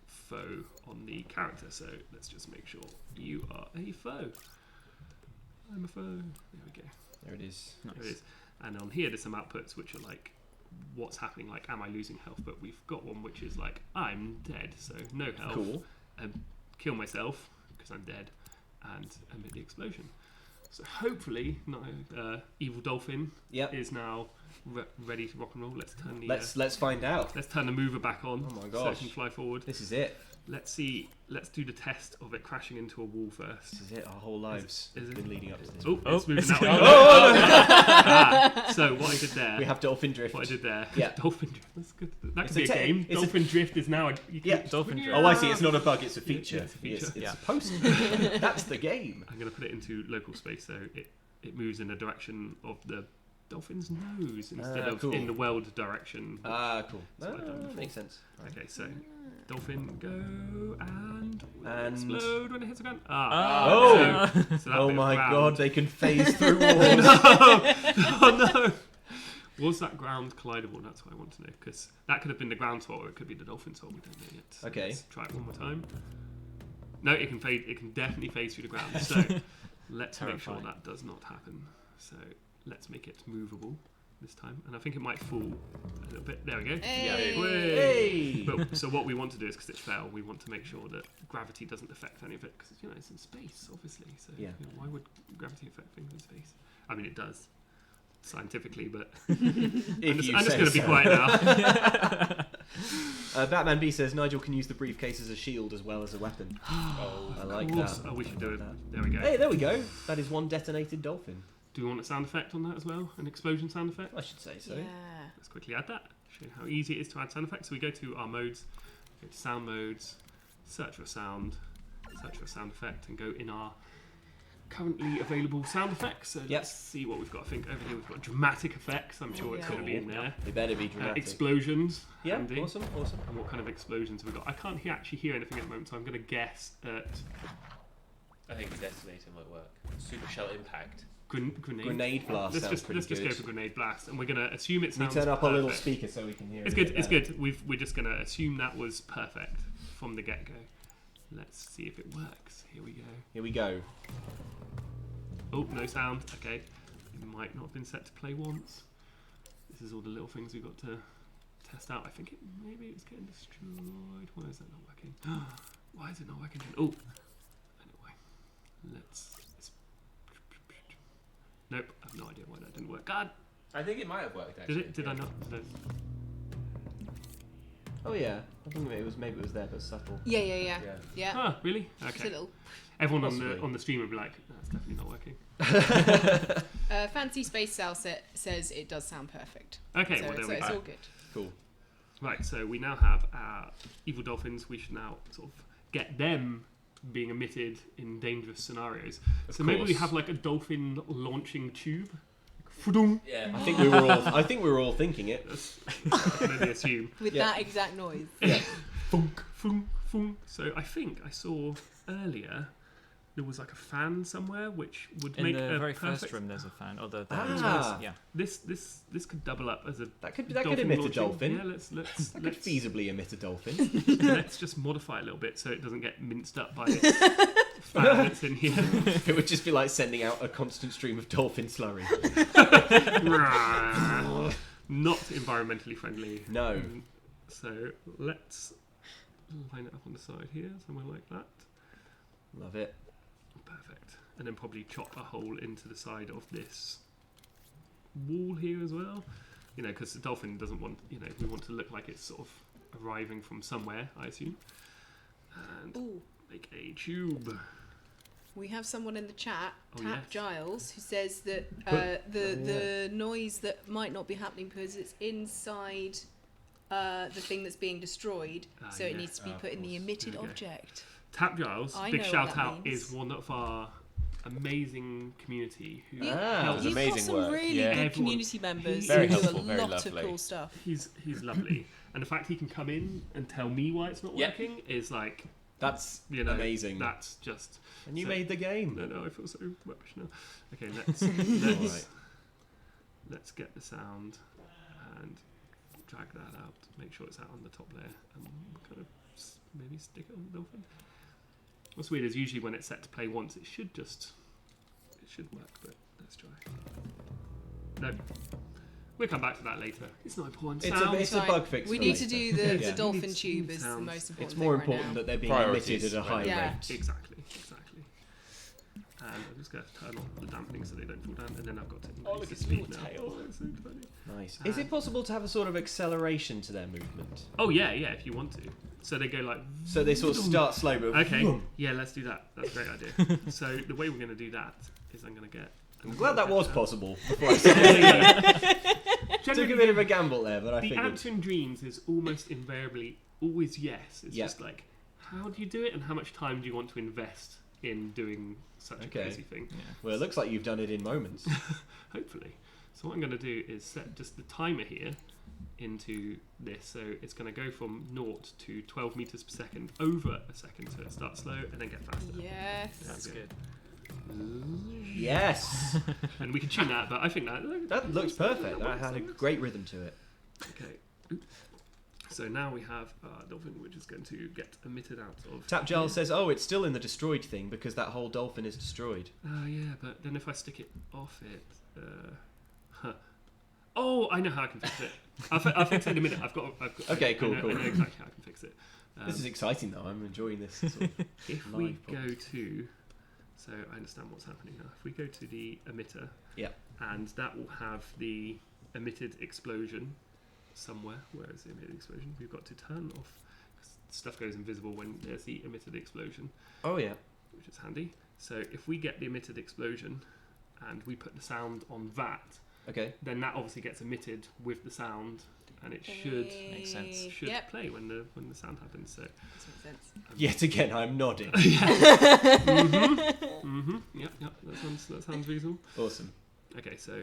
foe on the character. So let's just make sure you are a foe. I'm a foe. There we go. There it is. There it is. And on here, there's some outputs which are like, what's happening? Like, am I losing health? But we've got one which is like, I'm dead, so no health. Cool. And kill myself because I'm dead, and emit the explosion. So hopefully, evil dolphin Yep. is now ready to rock and roll. Let's turn the Let's find out. let's turn the mover back on. Oh my So gosh. it can fly forward. This is it. Let's see. Let's do the test of it crashing into a wall first. This is it. Our whole lives is have it- been leading up to this. Oh, it's moving that way. Oh, So what I did there. we have dolphin drift. What I did there. Yeah. Dolphin drift. That's good. That It's could be a a te- game. it's a- Dolphin drift is now. You can Yeah. Dolphin drift. Oh, I see. It's not a bug. It's a feature. Yeah, it's a feature. It's Yeah. supposed to be. That's the game. I'm going to put it into local space so it moves in the direction of the dolphin's nose instead of cool. in the world direction. Ah, cool. That's what I've done before. Makes sense. Okay, so dolphin go and And- explode when it hits the ground. Oh. So that Oh bit of my ground- god, they can phase through walls. Oh no! Was that ground collidable? That's what I want to know, because that could have been the ground swirl, or it could be the dolphin swirl. We don't know yet. So Okay. Let's try it one more time. No, it can fade. It can definitely phase through the ground. So let's make sure Terrifying. that does not happen. So let's make it movable this time, and I think it might fall a little bit. There we go. Hey. Way. But, so what we want to do is, because it fell, we want to make sure that gravity doesn't affect any of it, because it's in space, obviously. So why would gravity affect things in space? I mean, it does scientifically, but I'm just going to be quiet now. Batman B says Nigel can use the briefcase as a shield as well as a weapon. I like that. Oh, we should do it. That. There we go. Hey, there we go. That is one detonated dolphin. Do we want a sound effect on that as well? An explosion sound effect? I should say so. Yeah. Let's quickly add that. Show you how easy it is to add sound effects. So we go to our modes, go to sound modes, search for sound effect, and go in our currently available sound effects. So let's see what we've got. I think over here we've got dramatic effects. I'm sure it's going to be in there. They better be dramatic. Explosions. Yeah, handy. awesome. And what kind of explosions have we got? I can't actually hear anything at the moment, so I'm going to guess at I think detonator might work. Super shell impact. Grenade blast Let's sounds just pretty go good. for grenade blast, and we're going to assume it We sounds turn up our little perfect. speaker so we can hear It's it. good. It's good. We're just going to assume that was perfect from the get-go. Let's see if it works. Here we go. Here we go. Oh, no sound. Okay. It might not have been set to play once. This is all the little things we've got to test out. I think maybe it's getting destroyed. Why is that not working? Why is it not working? Oh. Anyway. Let's... Nope. I have no idea why that didn't work. God! I think it might have worked actually. Did it? Did I not? Oh yeah, I think maybe it was there, but subtle. Yeah. Huh, really? Just a Okay. little. Everyone Possibly. on the stream would be like, that's definitely not working. Fancy Space Cell says it does sound perfect. Okay, So well, there it's we it's go. all good. Cool. Right, so we now have our evil dolphins. We should now sort of get them being emitted in dangerous scenarios. So maybe we course. have like a dolphin launching tube. Yeah. I think we were all thinking it. I can only assume. With Yeah. that exact noise. Yeah. Funk, funk, funk. So I think I saw earlier there was like a fan somewhere which would In make the a very perfect... first room, there's a fan. Oh, the Ah. yeah. This could double up as a That could dolphin emit a launching. dolphin. Yeah, let's That could feasibly emit a dolphin. let's just modify it a little bit so it doesn't get minced up by its fan that's in here. It would just be like sending out a constant stream of dolphin slurry. Not environmentally friendly. No. So let's line it up on the side here, somewhere like that. Love it. Perfect. And then probably chop a hole into the side of this wall here as well. You know, because the dolphin doesn't want, we want to look like it's sort of arriving from somewhere, I assume. And Ooh. make a tube. We have someone in the chat, Oh, Tap yes. Giles, who says that the noise that might not be happening because it's inside the thing that's being destroyed, so it yes. needs to be Of put in the course. emitted There we go. object. Tap Giles, I big know what shout that out, means. is one of our amazing community who You- Ah, You've amazing got some work. really Yeah. good Everyone- community members Very who do helpful, a very lot of lovely. cool stuff. he's lovely. And the fact he can come in and tell me why it's not Yeah. working is like, That's amazing. amazing. That's just And you so- made the game. no, I feel so rubbish now. Okay, Alright. let's get the sound and drag that out. Make sure it's out on the top layer, and kind of maybe stick it on the dolphin. What's weird is usually when it's set to play once, it should work, but let's try. No. We'll come back to that later. It's not important. It's a Fine. bug fix. We for need to later. do the Yeah. dolphin Needs- tube needs is the sounds. most important It's thing more right important now. that they're being Priorities emitted at a high right now. rate. Exactly. And I'm just going to turn on the dampening so they don't fall down, and then I've got to increase Oh, look, the it's speed little now. tail. Oh, it's so funny. Nice. Is it possible to have a sort of acceleration to their movement? Oh yeah, if you want to. So they go like. So they sort of start slow, but Okay. vroom. Yeah, let's do that. That's a great idea. So the way we're going to do that is I'm going to get. I'm glad that was possible. Before I said took a Generally, bit of a gamble there, but I the figured. answer in dreams is almost invariably always yes. It's Yeah. just like, how do you do it, and how much time do you want to invest in doing such a Okay. crazy thing? Well, it looks like you've done it in moments. Hopefully. So what I'm going to do is set just the timer here into this. So it's going to go from 0 to 12 meters per second over a second. So it starts slow and then get faster. Yes. There That's we go. good. Yes. And we can tune that, but I think That looks perfect. That had a great rhythm to it. Okay. Oops. So now we have a dolphin which is going to get emitted out of... Tapjal says, oh, it's still in the destroyed thing because that whole dolphin is destroyed. Yeah, but then if I stick it off it... Oh, I know how I can fix it. I'll fix it in a minute. Okay, cool, I cool. know exactly how I can fix it. This is exciting, though. I'm enjoying this. Sort of If we live go to... So I understand what's happening now. If we go to the emitter, Yeah. and that will have the emitted explosion somewhere. Where is the emitted explosion? We've got to turn off, 'cause stuff goes invisible when there's the emitted explosion, Oh, yeah. which is handy. So if we get the emitted explosion and we put the sound on that, Okay. then that obviously gets emitted with the sound, and it should Makes sense. Yep. play when the sound happens. So That makes sense. Yet again, I'm nodding. Yep. That sounds reasonable. Awesome. Okay, so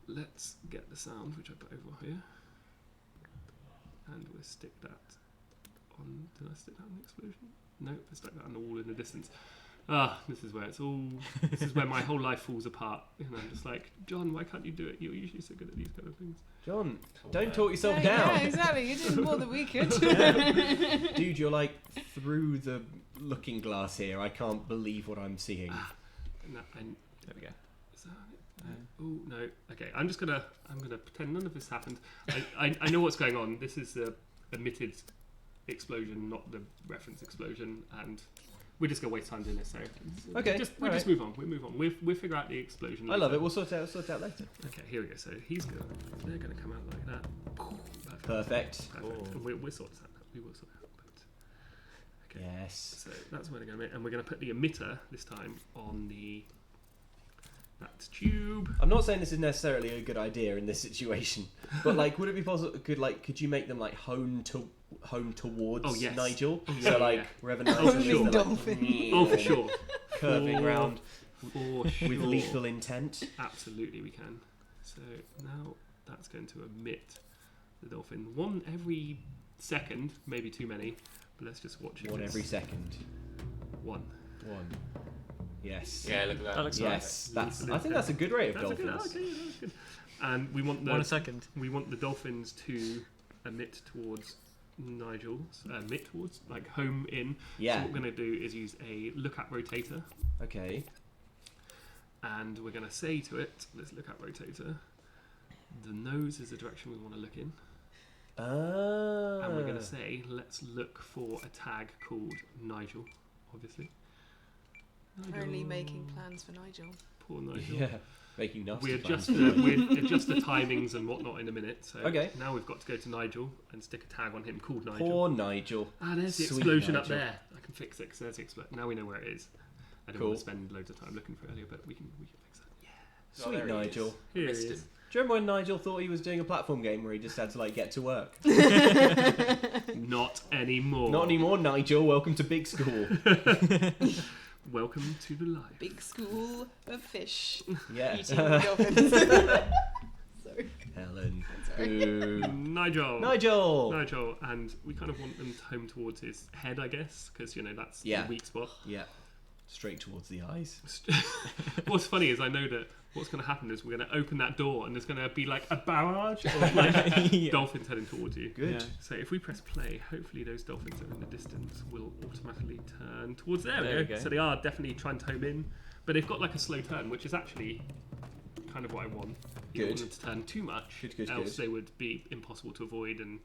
let's get the sound, which I put over here, and we'll stick that on. Did I stick that on the explosion? No, I stuck that on the wall in the distance. This is where it's all. This is where my whole life falls apart. And I'm just like, John, why can't you do it? You're usually so good at these kind of things. John, don't talk yourself Yeah, down. exactly. You did more than we could. Dude, you're like through the looking glass here. I can't believe what I'm seeing. There we go. Is that it? Oh no. Okay, I'm gonna pretend none of this happened. I know what's going on. This is the emitted explosion, not the reference explosion, and we're just gonna waste time doing this. So Okay, we'll just move on. We'll move on. We'll figure out the explosion. I love later. it. We'll sort it out later. Okay, here we go. So they're gonna come out like that. Perfect. Perfect. And we'll sort this out. We will sort it out. But, okay. Yes. So that's where they're going to emit, and we're going to put the emitter this time on that tube. I'm not saying this is necessarily a good idea in this situation, but like, would it be possible? Could you make them like hone towards Oh, yes. Nigel? Oh, So yeah, like yeah. wherever for Nigel sure. is, they're like, Oh, for sure. curving For- round For sure. with lethal intent. Absolutely, we can. So now that's going to emit the dolphin. One every second, maybe too many, but let's just watch it. One every second. One. Yes. Yeah, look at that. That looks Yes. nice. I think that's a good rate of That's a good. dolphins. Okay, that's good. And we want One a second. we want the dolphins to emit towards Nigel's, emit towards like home in. Yeah. So what we're going to do is use a look-at rotator, Okay. and we're going to say to it, this look-at rotator, the nose is the direction we want to look in, and we're going to say, let's look for a tag called Nigel, obviously. Nigel. Only making plans for Nigel. Poor Nigel. Yeah. Making nasty We plans. adjust the timings and whatnot in a minute. So Okay. now we've got to go to Nigel and stick a tag on him called Nigel. Poor Nigel. There's the Sweet explosion up Nigel. there. I can fix it because there's the explosion. Now we know where it is. I didn't Cool. want to spend loads of time looking for it earlier, but we can fix that. Yeah. Oh, Sweet there he is. Nigel. Here Missed it him. is. Do you remember when Nigel thought he was doing a platform game where he just had to like get to work? Not anymore. Not anymore, Nigel. Welcome to big school. Welcome to the life. Big school of fish Yeah. eating dolphins. Sorry. Helen. Sorry. Boo. Nigel. Nigel. And we kind of want them to home towards his head, I guess, because that's Yeah. the weak spot. Yeah. Straight towards the eyes. What's funny is I know that what's going to happen is we're going to open that door and there's going to be like a barrage of like dolphins heading towards you. Good. Yeah. So if we press play, hopefully those dolphins that are in the distance will automatically turn towards there. There we we go. go. So they are definitely trying to home in, but they've got like a slow turn, which is actually kind of what I want. You don't Good. want them to turn too much, Good, else good. they would be impossible to avoid, and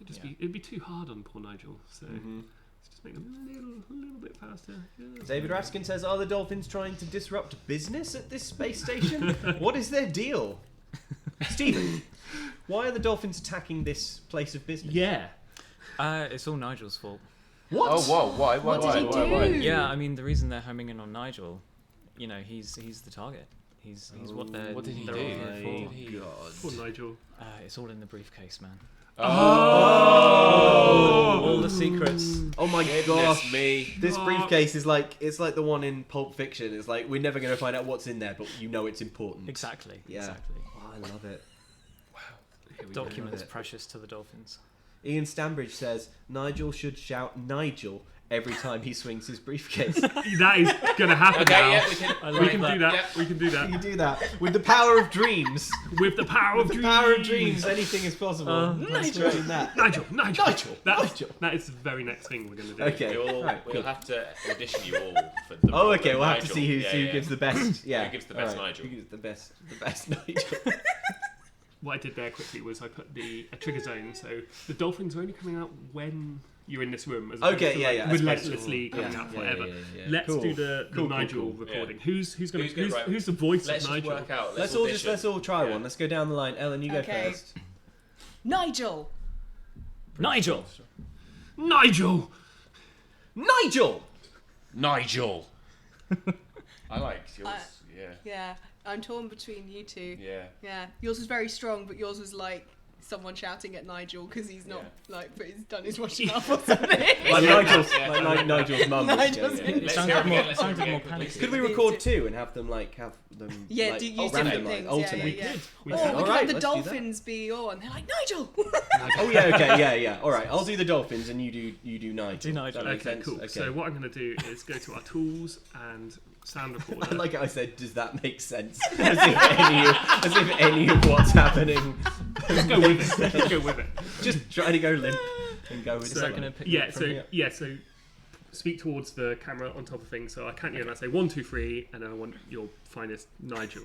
it'd be too hard on poor Nigel. So let's just make them a little bit faster. Yeah, David Raskin says, are the dolphins trying to disrupt business at this space station? What is their deal? Stephen, why are the dolphins attacking this place of business? Yeah. It's all Nigel's fault. What? Oh, whoa, why? What did he do? Yeah, I mean the reason they're homing in on Nigel, he's the target. He's what they're. What did he they're do? all here What for. did he- Poor Nigel. It's all in the briefcase, man. Oh! All the secrets. Oh my Goodness gosh. me. This briefcase is like, it's like the one in Pulp Fiction. It's like, we're never going to find out what's in there, but you know it's important. Exactly. Yeah. Exactly. Oh, I love it. Here we go. Documents it. precious to the dolphins. Ian Stambridge says, Nigel should shout Nigel every time he swings his briefcase. That is gonna happen Okay, now. yeah, We can do that. Yeah. We can do that. You do that with the power of dreams. With the power of The dreams. power of dreams, anything is possible. Let's Nigel. do that. Nigel. Nigel. That is the very next thing we're gonna do. Okay. We'll Cool. have to audition you all for the Oh, role okay. of We'll have to Nigel. see who Yeah. gives the best. Yeah. Who gives the best Alright, Nigel. Who gives the best Nigel? What I did there quickly was I put a trigger zone, so the dolphins are only coming out when you're in this room, as opposed Okay, to, yeah, like, yeah, relentlessly yeah, coming out yeah, forever. yeah. Let's Cool. do the Cool, Nigel cool. recording. Yeah. Who's Who's the voice Let's of just Nigel? work out. Let's audition. all try Yeah. one. Let's go down the line. Ellen, you go Okay. first. Nigel. Nigel! Nigel. Nigel. I like yours. Yeah. Yeah, I'm torn between you two. Yeah. Yeah, yours was very strong, but yours was like someone shouting at Nigel because he's not but he's done his washing up or something. Like Nigel's mum. Nigel's Yeah. in- Let's Sounded hear it more- again, let's hear it sounded again. more Please panicky. do. Could we record two and have them Yeah, like, do use random, different like, things. alternate? Yeah. We Or can. we could Alright, have the let's do that. dolphins be on. They're like Nigel. Oh yeah, okay, yeah. All right, I'll do the dolphins and you do Nigel. Do Nigel. That makes Okay, sense? cool. Okay. So what I'm going to do is go to our tools and sound I recorder. like how I said, does that make sense? As if any of what's happening. Let's go with it. Let's go with it. Just try to go limp and go with So- Is that it. going to pick Yeah. up from So here? yeah. So speak towards the camera on top of things. So I count you and I say 1, 2, 3, and then I want your finest Nigel.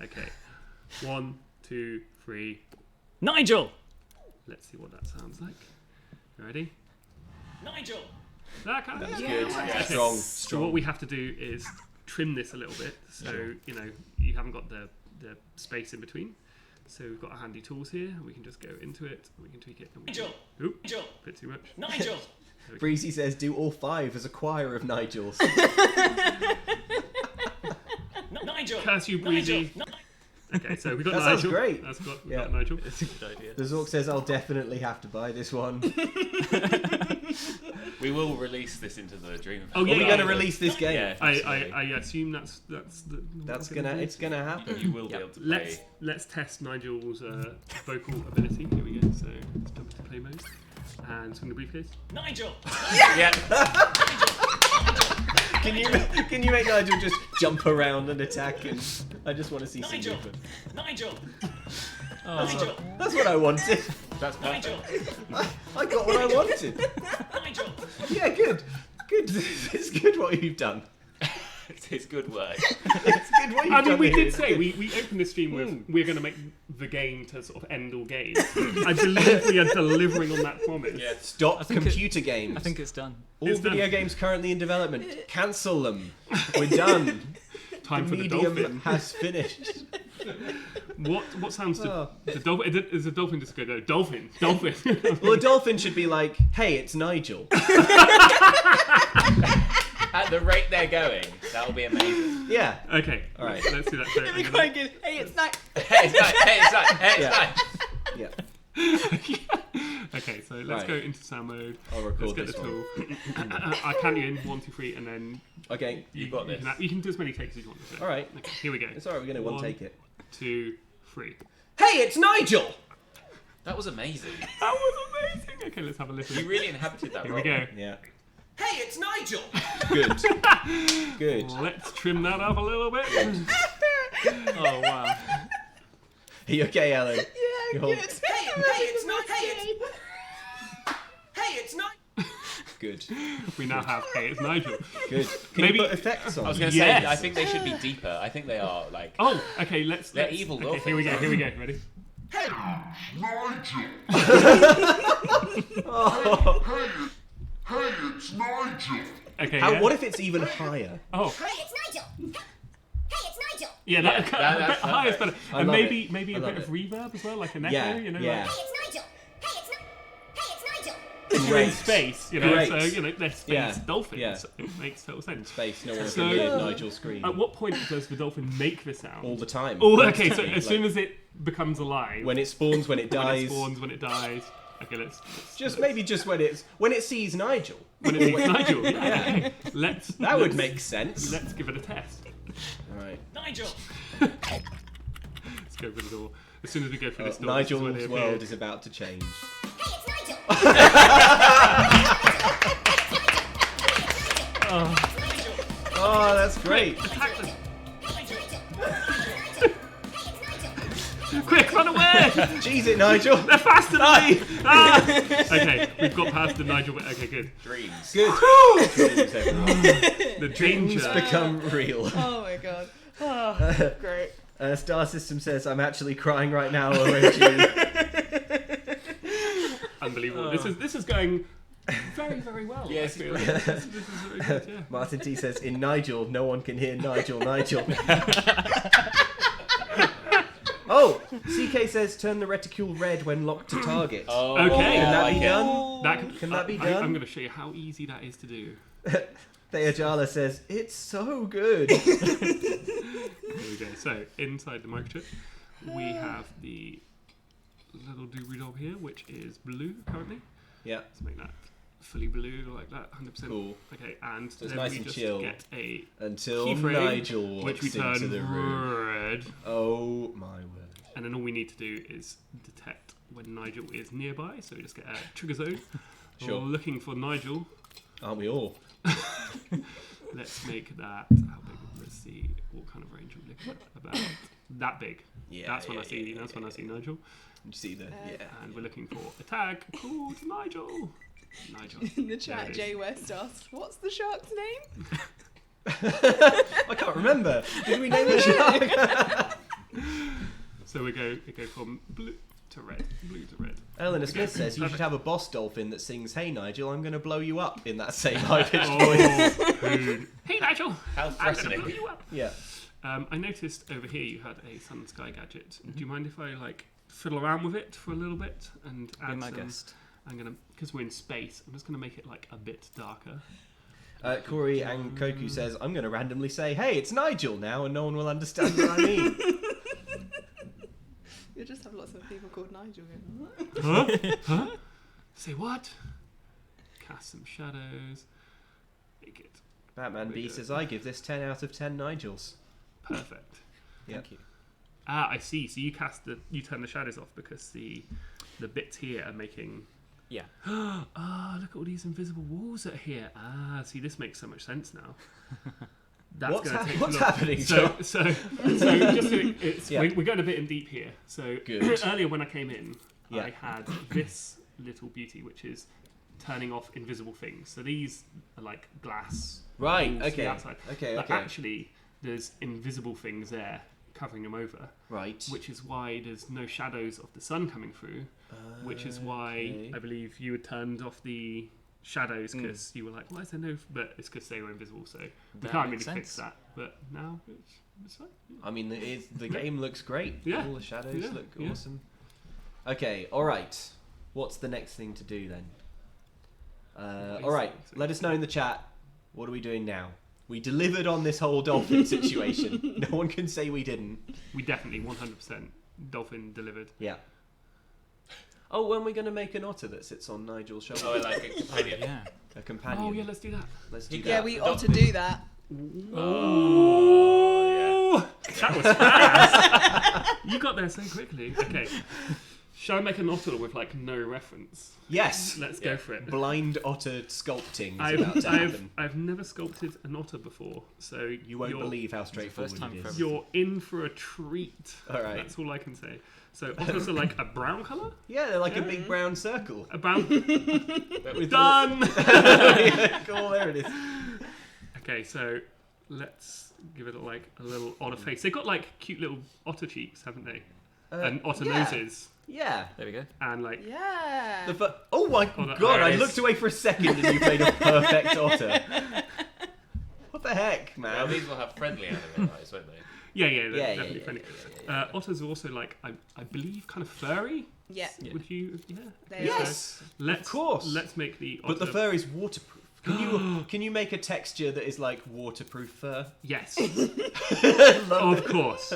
Okay. 1, 2, 3. Nigel! Let's see what that sounds like. You ready? Nigel! That kind of That's Yeah. good. Yes. Strong. So what we have to do is trim this a little bit, so you haven't got the space in between. So we've got our handy tools here. We can just go into it. We can tweak it. And we can, Nigel! oop, Nigel! bit too much. Nigel! Breezy says, do all 5 as a choir of Nigels. Nigel! Curse you, Breezy. Nigel! Okay, so we've got That Nigel. sounds great. We've Yeah. got Nigel. It's a good idea. The Zork says, I'll definitely have to buy this one. We will release this into the Dream. Oh, yeah, Are we yeah, going to yeah. release this game? Yeah. I assume that's the. It's gonna happen. You will be able to play. Let's test Nigel's vocal ability. Here we go. So let's jump into play mode and swing the briefcase. Nigel! Yeah. Can you make Nigel just jump around and attack? And I just want to see some Nigel! movement. Nigel! Oh. Nigel! That's what I wanted. That's Nigel! I got what I wanted. Nigel! Yeah, good. It's good what you've done. It's good work. It's good what you've I done. mean, we here. did It's say good. we opened the stream with we're going to make the game to sort of end all games. I believe we are delivering on that promise. Yeah. Stop think computer games. I think it's done. All it's video done. games currently in development. Cancel them. We're done. Time for the medium dolphin. has finished. What sounds Oh. the dolphin? Is a dolphin just go no dolphin? Well, a dolphin should be like, "Hey, it's Nigel." At the rate they're going, that'll be amazing. Yeah. Okay, All right. let's do that. So It'd be I'm quite good. Hey, it's night. Hey, it's nice. Hey, it's nice. Hey, it's Yeah. nice. Yeah. okay, so let's Right. go into sound mode. I'll Let's record get the this tool. one. I count you in 1, 2, 3, and then Okay. You got this. You can do as many takes as you want. So. All right. Okay, here we go. It's alright. We're gonna one 1, take it. 2, 3. Hey, it's Nigel. That was amazing. That was amazing. Okay, let's have a listen. You really inhabited that Here role. we go. Yeah. Hey, it's Nigel. Good. Good. Let's trim that up a little bit. Oh, wow. Are you okay, Ellen? Yeah, You're- good. Hey, it's not. Hey, it's not. Good. We now have Hey, it's Nigel. Good. Can Maybe- you put effects on? I was going to Yes. say, I think they should be deeper. I think they are like. Oh, okay. Let's. They're evil Okay, dolphins. here we go. Here we go. Ready? Hey, it's Nigel. Okay. How, yeah. what if it's even higher? Oh, Hey, it's Nigel. Hey, it's Nigel. yeah. Yeah, That, that's high is better. I And love maybe it. maybe I a bit love of reverb as well, like an echo. Yeah, You know, yeah. Hey, it's Nigel. Hey, it's Nigel. like you're in Great. space. You know, Great. so you know they're space Yeah, dolphins. yeah. So it makes total sense. Space. No one So- can hear Nigel scream At what point does the dolphin make the sound? all the time. Oh, okay. So Like, as soon as it becomes alive, when it spawns, when it when dies, it spawns, when it dies. Okay, let's just maybe just when it sees Nigel. when it meets Nigel. Yeah. Okay. Let's. That would let's- make sense. Let's give it a test. All right. Nigel! Let's go for the door. As soon as we go through this door, this is Nigel's where they world appear. is about to change. Hey, it's Nigel. Oh, that's great. Attack them. Quick, run away! Jeez it, Nigel. They're faster than me! Ah! Okay, we've got past the Nigel bit. Okay, good. Dreams. Good. Dreams, everyone. The Dreams danger. become real. Oh my god. Oh, great. Star System says, I'm actually crying right now, OMG. Unbelievable. This is going very, very well. Yes, I feel. This is very good, yeah. Martin T says, in Nigel, no one can hear Nigel. Oh, CK says, turn the reticule red when locked to target. Oh, Okay. Can that be like it. done? Can that be done? I'm going to show you how easy that is to do. Theajala says, it's so good. There we go. So, inside the microchip, we have the little doobie-dob here, which is blue currently. Yeah, Let's make that fully blue like that, 100%. cool. Okay, and So it's then nice we and just chill. get a Until keyframe, Nigel which we walks into turn the room. red. Oh my word. And then all we need to do is detect when Nigel is nearby. So we just get a trigger zone. Sure. We're looking for Nigel. Aren't we all? Let's make that, how big? Let's see what kind of range we're looking at. About that big. Yeah. That's when yeah, I see. yeah, That's yeah, when I see Nigel. You see the yeah. And we're looking for a tag called Nigel. Nigel. In the There chat, it is. Jay West asked, what's the shark's name? I can't remember. Did we name the shark? So we go from blue to red. Blue to red. Eleanor Smith says you should Perfect. have a boss dolphin that sings, "Hey Nigel, I'm going to blow you up" in that same high-pitched voice. Oh, dude. Hey Nigel! How I'm gonna threatening. blow you up. Yeah. I noticed over here you had a Sun Sky gadget. Do you mind if I fiddle around with it for a little bit and Be add my some? guest. I'm gonna, because we're in space. I'm just gonna make it a bit darker. Corey and Koku says, I'm going to randomly say, "Hey, it's Nigel" now, and no one will understand what I mean. You'll just have lots of people called Nigel going, Huh? Say what? Cast some shadows. Make it Batman B says, I give this 10 out of 10 Nigels. perfect. Yep. Thank you. Ah, I see. So you turn the shadows off because the bits here are making. Yeah. Ah, look at all these invisible walls that are here. Ah, see, this makes so much sense now. That's What's, gonna take what's look. happening, So, John? so just so Yeah. we're going a bit in deep here. So Good. earlier when I came in, Yeah. I had this little beauty, which is turning off invisible things. So these are like glass. Right, walls to the okay. outside. Okay, But okay. actually, there's invisible things there covering them over, Right. which is why there's no shadows of the sun coming through. Which is why Okay. I believe you had turned off the shadows because you were like, "Why is there no?" But it's because they were invisible, so we That can't really makes fix sense. that. But now it's fine. I mean, the game looks great. Yeah. All the shadows Yeah, look yeah. awesome. Okay, alright. What's the next thing to do then? Alright, let us know in the chat. What are we doing now? We delivered on this whole dolphin situation. No one can say we didn't. We definitely 100% dolphin delivered. Yeah. Oh, when are we going to make an otter that sits on Nigel's shoulder? Oh, like a companion. Yeah. A companion. Oh yeah, let's do that. Let's do yeah, that. we The ought to dolphin. do that. Oh, that was fast. You got there so quickly. Okay, shall I make an otter with no reference? Yes! Let's go for it. Blind otter sculpting is about to happen. I've never sculpted an otter before, so You won't believe how straightforward first time it for is. you're in for a treat. Alright. That's all I can say. So otters are like a brown colour? Yeah, they're like a big brown circle. A brown... With Done! Cool, there it is. Okay, so let's give it a little otter face. They've got cute little otter cheeks, haven't they? And otter yeah. noses. Yeah. There we go. And Yeah. Oh my Oh, that- god, there I it is. looked away for a second and you made a perfect otter. What the heck, Now man? these will have friendly anime eyes, won't they? yeah, Yeah, they're yeah, definitely yeah, funny. yeah, Otters are also I believe kind of furry. Yeah. Would you? Yeah. They Okay, are. so Yes, let's, course. Let's make the otter. but the fur is waterproof. Can you make a texture that is like waterproof fur? Yes. Of course.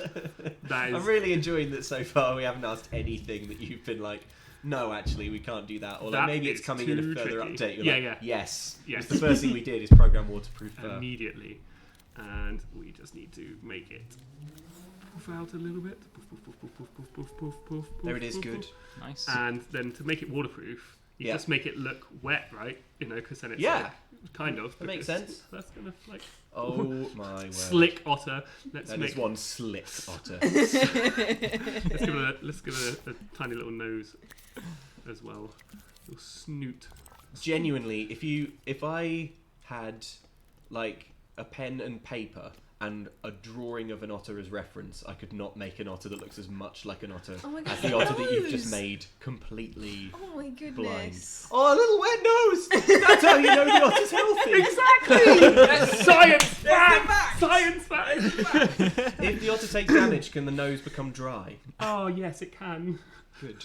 That is. I'm really enjoying that so far. We haven't asked anything that you've been like, no, actually, we can't do that, or That maybe it's is coming in a too further tricky. update. You're Yeah, like, yeah. Yes. Yes. The first thing we did is program waterproof fur. Immediately, and we just need to make it poof out a little bit. Poof, poof, poof, poof, poof, poof, poof, poof, poof, There it is. poof, Good. poof. Nice. And then to make it waterproof, You just make it look wet, right? You know, because then it's Yeah. like, kind of. That makes because sense. That's gonna like Oh my word. slick otter. Let's That make is one slick otter. let's give it a tiny little nose as well. Little snoot. Genuinely, if I had like a pen and paper and a drawing of an otter as reference, I could not make an otter that looks as much like an otter Oh my God, as the otter that you've nose. just made completely Oh my blind. goodness. Oh, a little wet nose! That's how you know the otter's healthy! Exactly. Science fact. Science fact. If the otter takes damage, can the nose become dry? Oh yes, it can. Good.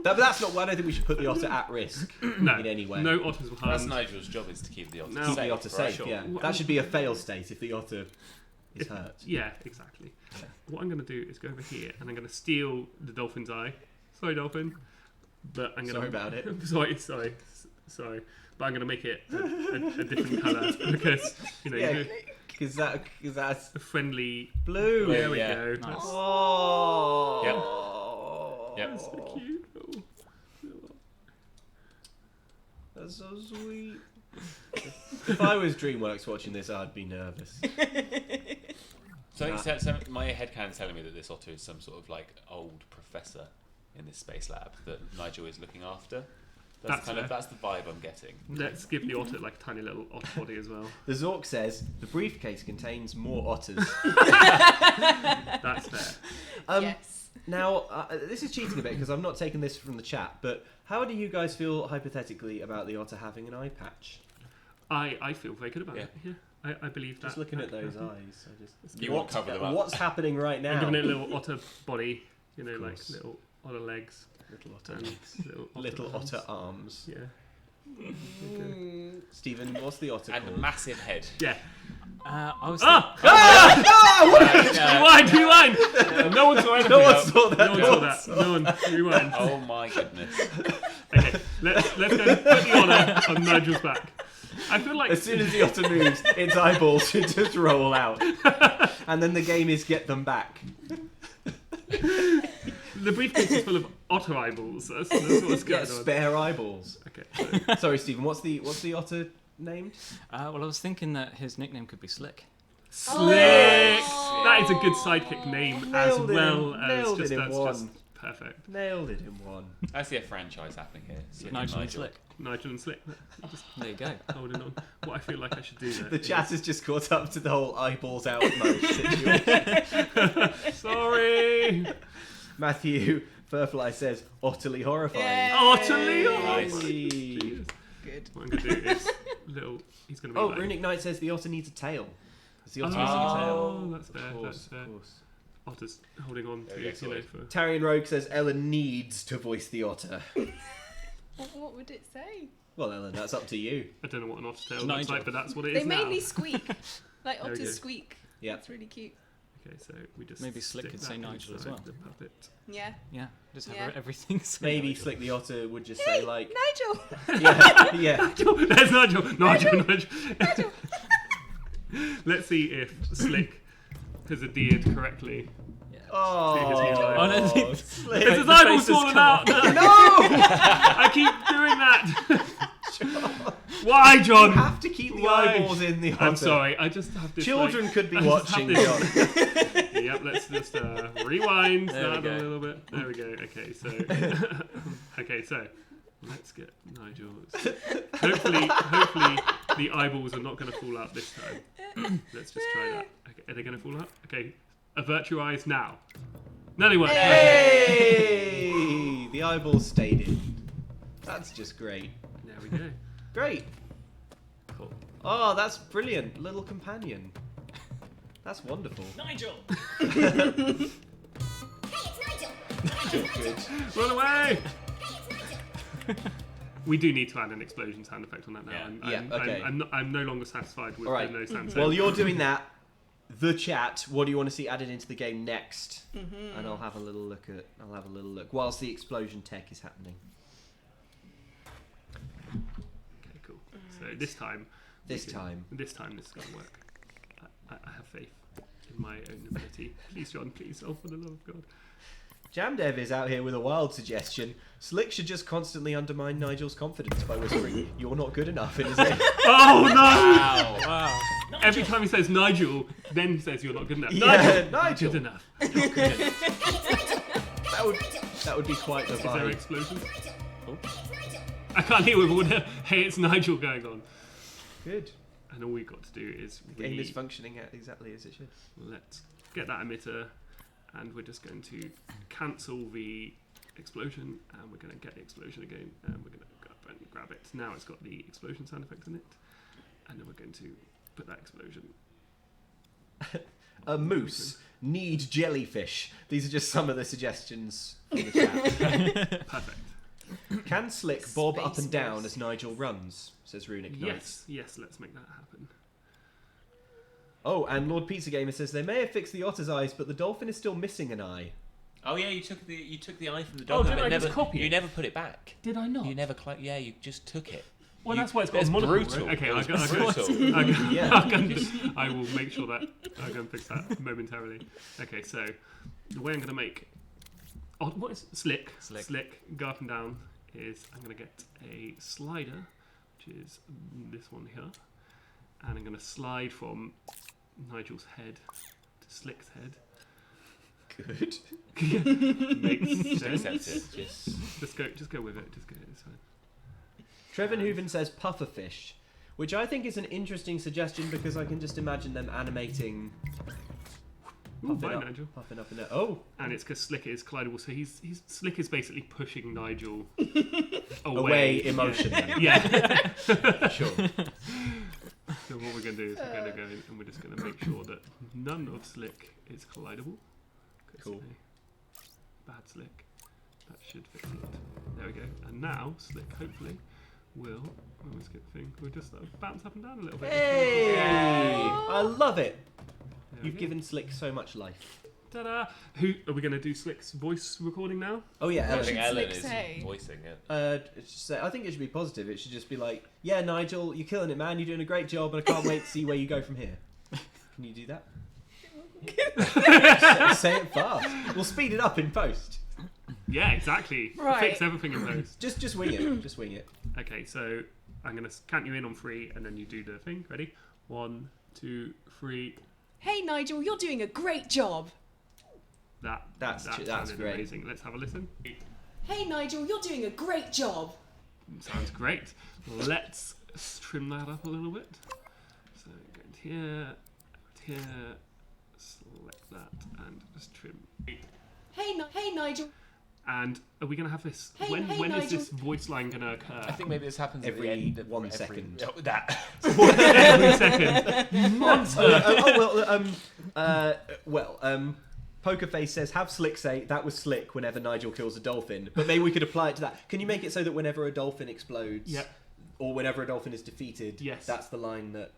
But that's not. I don't think we should put the otter at risk No, in any way. no otters will harm. That's Nigel's job, is to keep the otter No. safe. Keep the otter for safe. sure. Yeah, that should be a fail state if the otter is hurt. Yeah, exactly. What I'm going to do is go over here and I'm going to steal the dolphin's eye. Sorry, dolphin. But I'm going Sorry about it. sorry. But I'm going to make it a different colour because, you know, Yeah, because that's a friendly. blue. There we yeah. go. Nice. Oh. Yep. That's so cute. Oh. That's so sweet. If I was DreamWorks watching this, I'd be nervous. So my headcanon's telling me that this otter is some sort of like old professor in this space lab that Nigel is looking after. That's That's fair. that's the vibe I'm getting. Let's give the otter like a tiny little otter body as well. The Zork says the briefcase contains more otters. That's fair. Yes. Now, this is cheating a bit because I've not taken this from the chat, but how do you guys feel hypothetically about the otter having an eye patch? I feel very good about Yeah. it. Yeah, I believe that. Just looking at that those can happen. eyes, I just You won't cover them up. What's happening right now? I'm giving it a little otter body, you know, Of like course. little otter legs Little otter and legs. little Little arms. otter arms. Yeah. Stephen, what's the otter And a called? massive head. Yeah. I was Rewind! No one saw anything. No one saw that. No one saw that. No one. Rewind. Oh my goodness. Okay, let's go and put the otter on Nigel's back. I feel like As soon as the otter moves, its eyeballs should just roll out. And then the game is get them back. the briefcase is full of otter eyeballs. That's what's going Get on. spare eyeballs. Okay. Sorry, Stephen, what's the otter named? well, I was thinking that his nickname could be Slick. Slick. That is a good sidekick name as Nailed it well in- as nailed just it in that's one. just perfect. Nailed it in one. I see a franchise happening here. Slick Nigel and Slick. Nigel and Slick. Just There you go. holding on. What I feel like I should do there. The chat has just caught up to the whole eyeballs out mode situation. Sorry. Matthew Furfly says, utterly horrifying. Yay. Utterly Nice. horrifying. Good. What I'm going to do is little. He's going to be Oh, like. Runic Knight says the otter needs a tail. Is the otter missing a tail? Oh, that's fair. Of course, That's fair. of course. Otter's holding on There to we go, you know sorry. for. Tarian Rogue says Ellen needs to voice the otter. What would it say? Well, Ellen, that's up to you. I don't know what an otter tail looks Nigel. like, but that's what it They is now. mainly squeak. Like There we go. otters squeak. Yeah. It's really cute. Okay, so we just Maybe Slick stick could that say Nigel as inside well. The puppet. Yeah. Yeah, just have Yeah. everything. say Maybe Nigel. Slick the otter would just Hey, say like, Nigel! yeah. There's Nigel. Nigel. Let's see if Slick has adhered correctly. Yeah. Oh, Oh, no, Slick. Has his the eyeballs face has fallen come out? No! I keep doing that. Why, John? You have to keep the Why? eyeballs in the otter. I'm sorry. I just have this. Children like, could be I just have watching, John. this- Yep. Let's just rewind There we that go. a little bit. There we go. Okay. So. Okay. So. Let's get Nigel. Hopefully, the eyeballs are not going to fall out this time. Let's just try that. Okay, are they going to fall out? Okay. Avert your eyes now. No, they weren't. Hey! The eyeballs stayed in. That's just great. There we go. Great. Cool. Oh, that's brilliant. Little companion. That's wonderful. Nigel! Hey, it's Nigel. Good. Run away! Hey, it's Nigel. We do need to add an explosion sound effect on that now. Yeah. Okay. I'm no longer satisfied with All right. the no sound. Well, you're doing that. The chat. What do you want to see added into the game next? And I'll have a little look whilst the explosion tech is happening. Okay, cool. So this time This this time. is going to work. I have faith in my own ability. Please, John, please. Oh, for the love of God. Jamdev is out here with a wild suggestion. Slick should just constantly undermine Nigel's confidence by whispering, "You're not good enough," in his ear. Oh no! Wow. Every time he says Nigel, then says you're not good enough. Yeah, Nigel! Nigel. Good enough. That would be quite the Is there vibe. explosion? Oh. I can't hear with all the "Hey, it's Nigel" going on. Good. And all we've got to do is The game is functioning exactly as it should. let's get that emitter, and we're just going to cancel the explosion, and we're going to get the explosion again, and we're going to go up and grab it. Now it's got the explosion sound effect in it, and then we're going to put that explosion. A moose. Need jellyfish. These are just some of the suggestions from the chat. Perfect. Can Slick bob up Space and down moose. as Nigel runs? Says Runic Knight. Yes, let's make that happen. Oh, and Lord Pizza Gamer says they may have fixed the otter's eyes, but the dolphin is still missing an eye. Oh yeah, you took the eye from the Oh, dog. did but I never, just copy You it? never put it back. Did I not? You never. Yeah, you just took it. Well, You- that's why it's got a that's monocle. brutal. Right? Okay, It was I'll brutal. Yeah. I will make sure that I'll go and fix that momentarily. Okay, so the way I'm going to make what is Slick? Go up and down is I'm going to get a slider, which is this one here, and I'm going to slide from Nigel's head to Slick's head. Good. Makes Just sense. accept it. Just go with it. Just go. It's fine. Trevin Hooven says pufferfish, which I think is an interesting suggestion because I can just imagine them animating Ooh, bye, Nigel. puffing up in there. Oh, And it's because Slick is collidable, so he's Slick is basically pushing Nigel away emotionally. Yeah. Sure. So what we're going to do is we're going to go in and we're just going to make sure that none of Slick is collidable. 'Cause Cool. Bad Slick. That should fix it. There we go. And now Slick hopefully will. When we skip the thing, we'll just bounce up and down a little bit. Hey! I love it. There we You've go. given Slick so much life. Ta-da! Who are we going to do Slick's voice recording now? Oh yeah, I Ellen. think should Ellen Slick is say? voicing it. It's just I think it should be positive. It should just be like, "Yeah, Nigel, you're killing it, man. You're doing a great job, and I can't wait to see where you go from here." Can you do that? Say it fast. We'll speed it up in post. Yeah, exactly. Right. Fix everything in post. Just wing it. Just wing it. Okay, so I'm going to count you in on 3, and then you do the thing. Ready? 1, 2, 3. Hey Nigel, you're doing a great job. That's sounded great. amazing. Let's have a listen. Hey Nigel, you're doing a great job. Sounds great. Let's trim that up a little bit. So go into here, here, select that, and just trim. Hey Nigel. And are we going to have this? Hey, when hey, is Nigel. this voice line going to occur? I think maybe this happens Every at the end of 1 every- second. Oh, that. Every second. Monster. Pokerface says, "Have Slick say that was Slick whenever Nigel kills a dolphin." But maybe we could apply it to that. Can you make it so that whenever a dolphin explodes, Yeah. or whenever a dolphin is defeated, Yes. that's the line that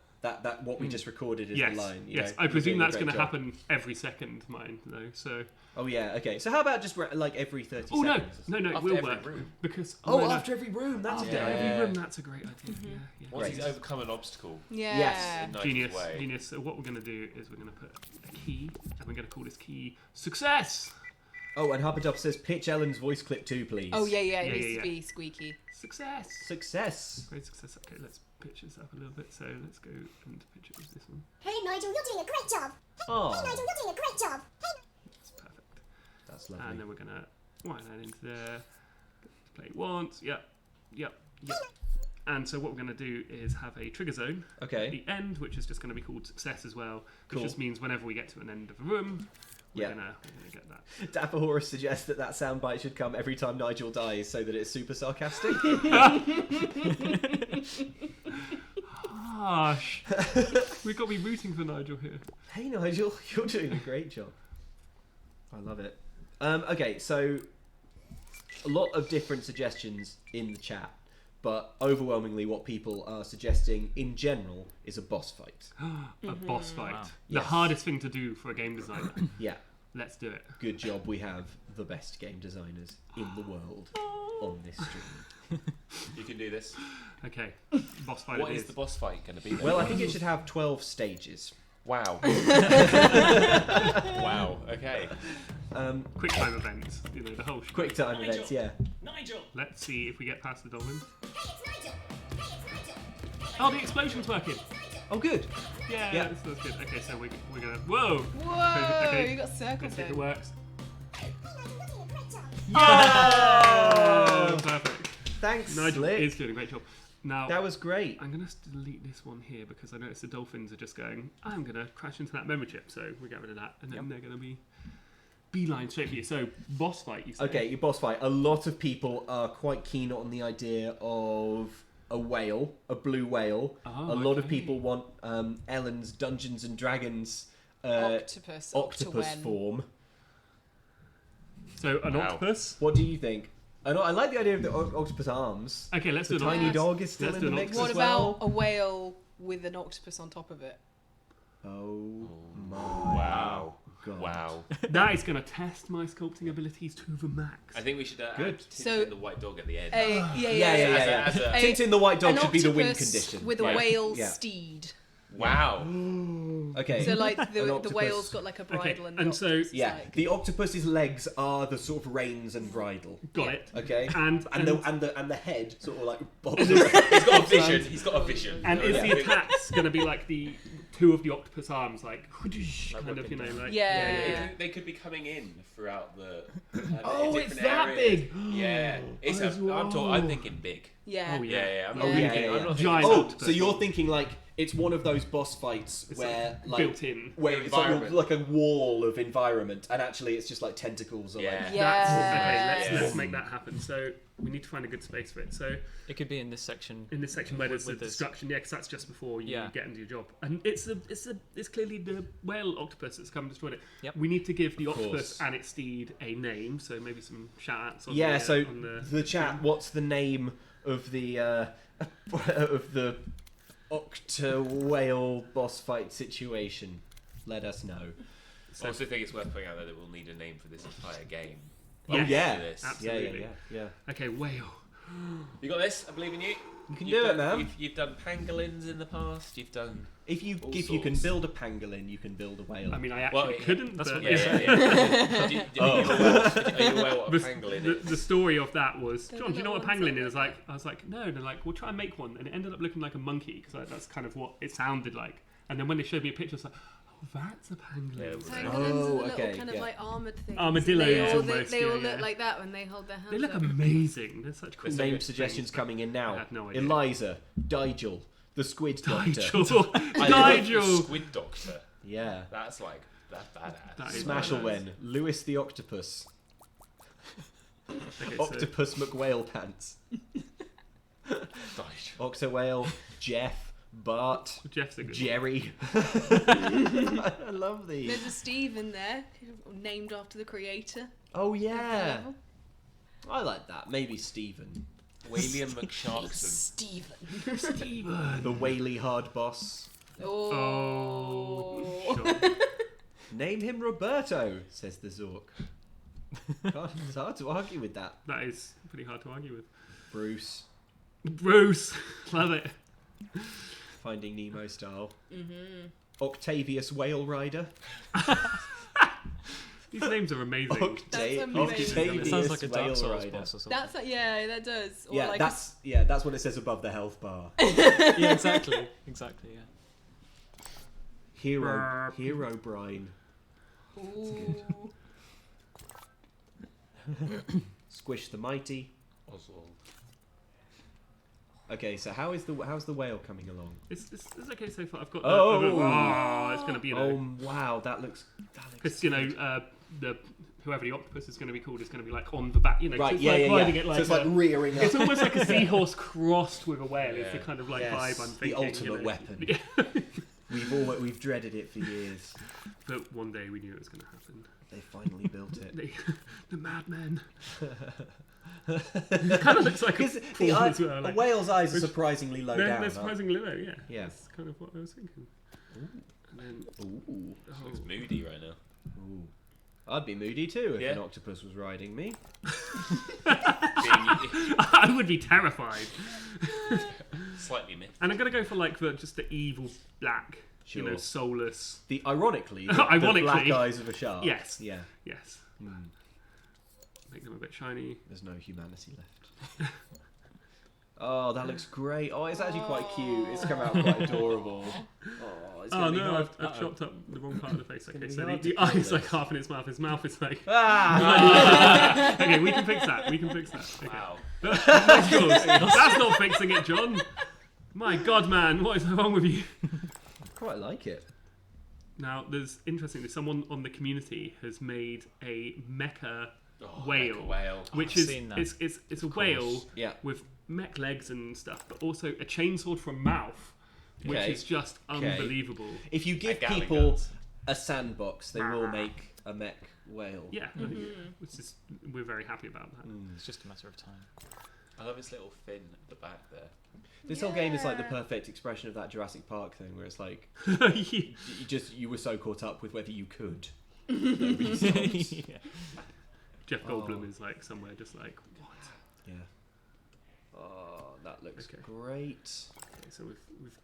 what we just recorded is Yes. the line. you Yes. know? I You're presume doing a that's great going to job. happen every second, mine though. So. Oh yeah, okay. So how about just like every 30 Oh no, seconds? no, it After will every work room. because. Oh, no, no. after every room. That's After a good every idea. room, that's a great idea. Yeah. Once he's Great. overcome an obstacle Yeah. Yes. in Nigel's Genius, way. genius. So what we're going to do is we're going to put a key, and we're going to call this key success. Oh, and Hubbardub says, "Pitch Ellen's voice clip too, please." Oh yeah, Yeah, it needs yeah, to yeah. be squeaky. Success. Success. Great success. Okay, let's pitch this up a little bit. So let's go and pitch it with this one. Hey Nigel, you're doing a great job. Hey Oh, Nigel, you're doing a great job. Hey, That's perfect. that's And lovely. then we're going to wire that into there. Play it once. Yep. And so what we're going to do is have a trigger zone at Okay. the end, which is just going to be called success as well, which Cool. just means whenever we get to an end of a room, we're Yeah. gonna get that. Dapper Horus suggests that soundbite should come every time Nigel dies, so that it's super sarcastic. Gosh, we've got to be rooting for Nigel here. Hey Nigel, you're doing a great job. I love it. Okay, so a lot of different suggestions in the chat, but overwhelmingly what people are suggesting in general is a boss fight. A boss fight, Wow. the Yes. hardest thing to do for a game designer. Yeah, Let's do it. good job. We have the best game designers in the world on this stream. You can do this. Okay, boss fight. What it is the boss fight going to be? Then? Well, I think it should have 12 stages. Wow. Wow. Okay. Quick time events, you know, the whole shit. Quick time events, yeah. Nigel! Let's see if we get past the dolphins. Hey, it's Nigel. Hey, it's Nigel. Oh, the explosion's working. Oh, good. Yeah, Yeah. that's good. Okay, so we're gonna. Whoa! Whoa! Okay. You got circles Let's see if then. it works. Hey, Nigel, you're doing a great job. Oh, perfect. Thanks, Nigel Slick. is doing a great job. Now, That was great. I'm going to delete this one here because I noticed the dolphins are just going, I'm going to crash into that memory chip, so we get rid of that, and then they're going to be beeline straight for you. So, boss fight, you say? Okay, your boss fight. A lot of people are quite keen on the idea of a whale, a blue whale. Oh, A lot of okay. people want Ellen's Dungeons and Dragons Octopus. octopus Octowen. form. So, an Wow. octopus. What do you think? I like the idea of the octopus arms. Okay, let's do The an tiny octopus. dog is still Let's in do the an mix octopus. What as well. about a whale with an octopus on top of it? Oh my Wow. god! Wow. That is going to test my sculpting abilities to the max. I think we should Good. add So- Tintin the white dog at the end. Yeah. Yeah. As a- A- Tintin the white dog An should be the win octopus condition. with a Yeah. whale Yeah. steed. Wow. Okay. So like An the octopus. whale's got like a bridle and the and so- octopus is Yeah, like, the octopus's legs are the sort of reins and bridle. Got Yeah. it. Okay. And the head sort of like bobs He's around. got a vision. He's got a vision. And is Yeah. the attacks going to be like the two of the octopus arms, like kind of, you know, like Yeah. They could be coming in throughout the. Oh, different it's that areas. big. Yeah, it's Oh, I'm thinking big. yeah. Oh, Yeah. I'm Yeah. not Yeah, thinking. I'm not Giant thinking. Oh, octopus. so you're thinking like it's one of those boss fights It's where like built in. where it's like Environment. like a wall of environment, and actually it's just like tentacles or Yeah. like. Yeah. Okay, Yeah. let's make that happen. So we need to find a good space for it. So It could be in this section. in this section where there's the With this- destruction, yeah, because that's just before you Yeah. get into your job, and it's clearly the whale octopus that's come and destroyed it. Yep. We need to give the Of octopus course. and its steed a name, so maybe some shout-outs on Yeah. the, So on the chat, what's the name of the of the octo whale boss fight situation? Let us know. I also think it's worth pointing out that we'll need a name for this entire game. Yes. After Yeah. this. Absolutely. Yeah. Okay, whale. You got this. I believe in you. You can You've do it, done- man. You've done pangolins in the past. You've done. If you All can sorts. build a pangolin, you can build a whale. I mean, I actually Well, couldn't. that's but what- Yeah. Are you aware what The, a pangolin the, is? the story of that was, They're John, do you know what a little ones pangolin that is? I was like, no. And they're like, we'll try and make one. And it ended up looking like a monkey because that's kind of what it sounded like. And then when they showed me a picture, I was like, oh, that's a pangolin. Yeah, Pangolins Oh, are the little okay, kind of yeah. like armored things. Armadillos They all, almost, they all yeah, look yeah. like that when they hold their hands They look up. amazing. They're such cool. Name good suggestions things. coming in now. I have no idea. Eliza, Digel, the Squid Doctor. Nigel. I love Nigel. the Squid Doctor. Yeah. That's badass. That is Smashelwen, Lewis the Octopus, Okay, so- Octopus McWhale Pants, Octo Whale, Jeff, Bart, Jeff's a good one. Jerry. I love these. There's a Steve in there, named after the creator. Oh yeah, I like that. Maybe Stephen, William McSharkson. Steven. Steven. the Whaley hard boss. Oh. Oh. Sure. Name him Roberto, says the Zork. It's hard to argue with that. That is pretty hard to argue with. Bruce, Bruce. Love it. Finding Nemo style. Octavius Whale Rider. These names are amazing. amazing. Octavius It sounds like a Whale Dark Souls Rider. boss or something. That's yeah, that does. Or Yeah, like that's what it says above the health bar. Yeah, exactly. Exactly, yeah. Hero Brine. Ooh. Squish the Mighty. Oswald. Okay, so how's the whale coming along? It's okay so far. I've got. Oh. It's going to be. Oh wow, that looks. Because whoever the octopus is going to be called is going to be like on the back. You know, Right, so it's yeah, like yeah, riding yeah. it like So it's like rearing up. it's almost like a seahorse crossed with a whale. It's the Yeah. kind of like Yes, vibe I'm the thinking. ultimate weapon. We've dreaded it for years. But one day we knew it was going to happen. They finally built it. The madmen. It kind of looks like a Because prawn as well. a Like, whale's eyes are surprisingly low down. they're aren't surprisingly low, yeah. Yeah. That's kind of what I was thinking. And then, Ooh. Looks moody right now. Ooh. I'd be moody too if Yeah. an octopus was riding me. I would be terrified. Slightly myth. And I'm gonna go for like just the evil black you know, soulless. Ironically, Ironically. the black eyes of a shark. Yes. Yeah. Yes. Make them a bit shiny. There's no humanity left. Oh, that looks great. Oh, it's actually quite cute. It's come out quite adorable. Oh, it's Oh gonna be no, hard. I've chopped up the wrong part of the face. Okay, gonna be so hard the to eye kill is like this. half in his mouth. His mouth is like. Ah! Okay, we can fix that. Okay. Wow. That's not fixing it, John. My God, man, what is wrong with you? Quite like it. Now, interestingly, someone on the community has made a mecha Oh, whale, like a whale. which I've is seen that. it's a whale Yeah. with mech legs and stuff, but also a chainsword from mouth, which Okay. is just unbelievable. If you give Gatling people guns. a sandbox, they will make a mech whale. Yeah, which is, we're very happy about that. It's just a matter of time. I love his little fin at the back there. This whole game is like the Yeah. perfect expression of that Jurassic Park thing, where it's like Yeah. you were so caught up with whether you could. Yeah. Jeff Goldblum Oh. is like somewhere just like, what? Yeah. Oh, that looks Okay. great. Okay, so we've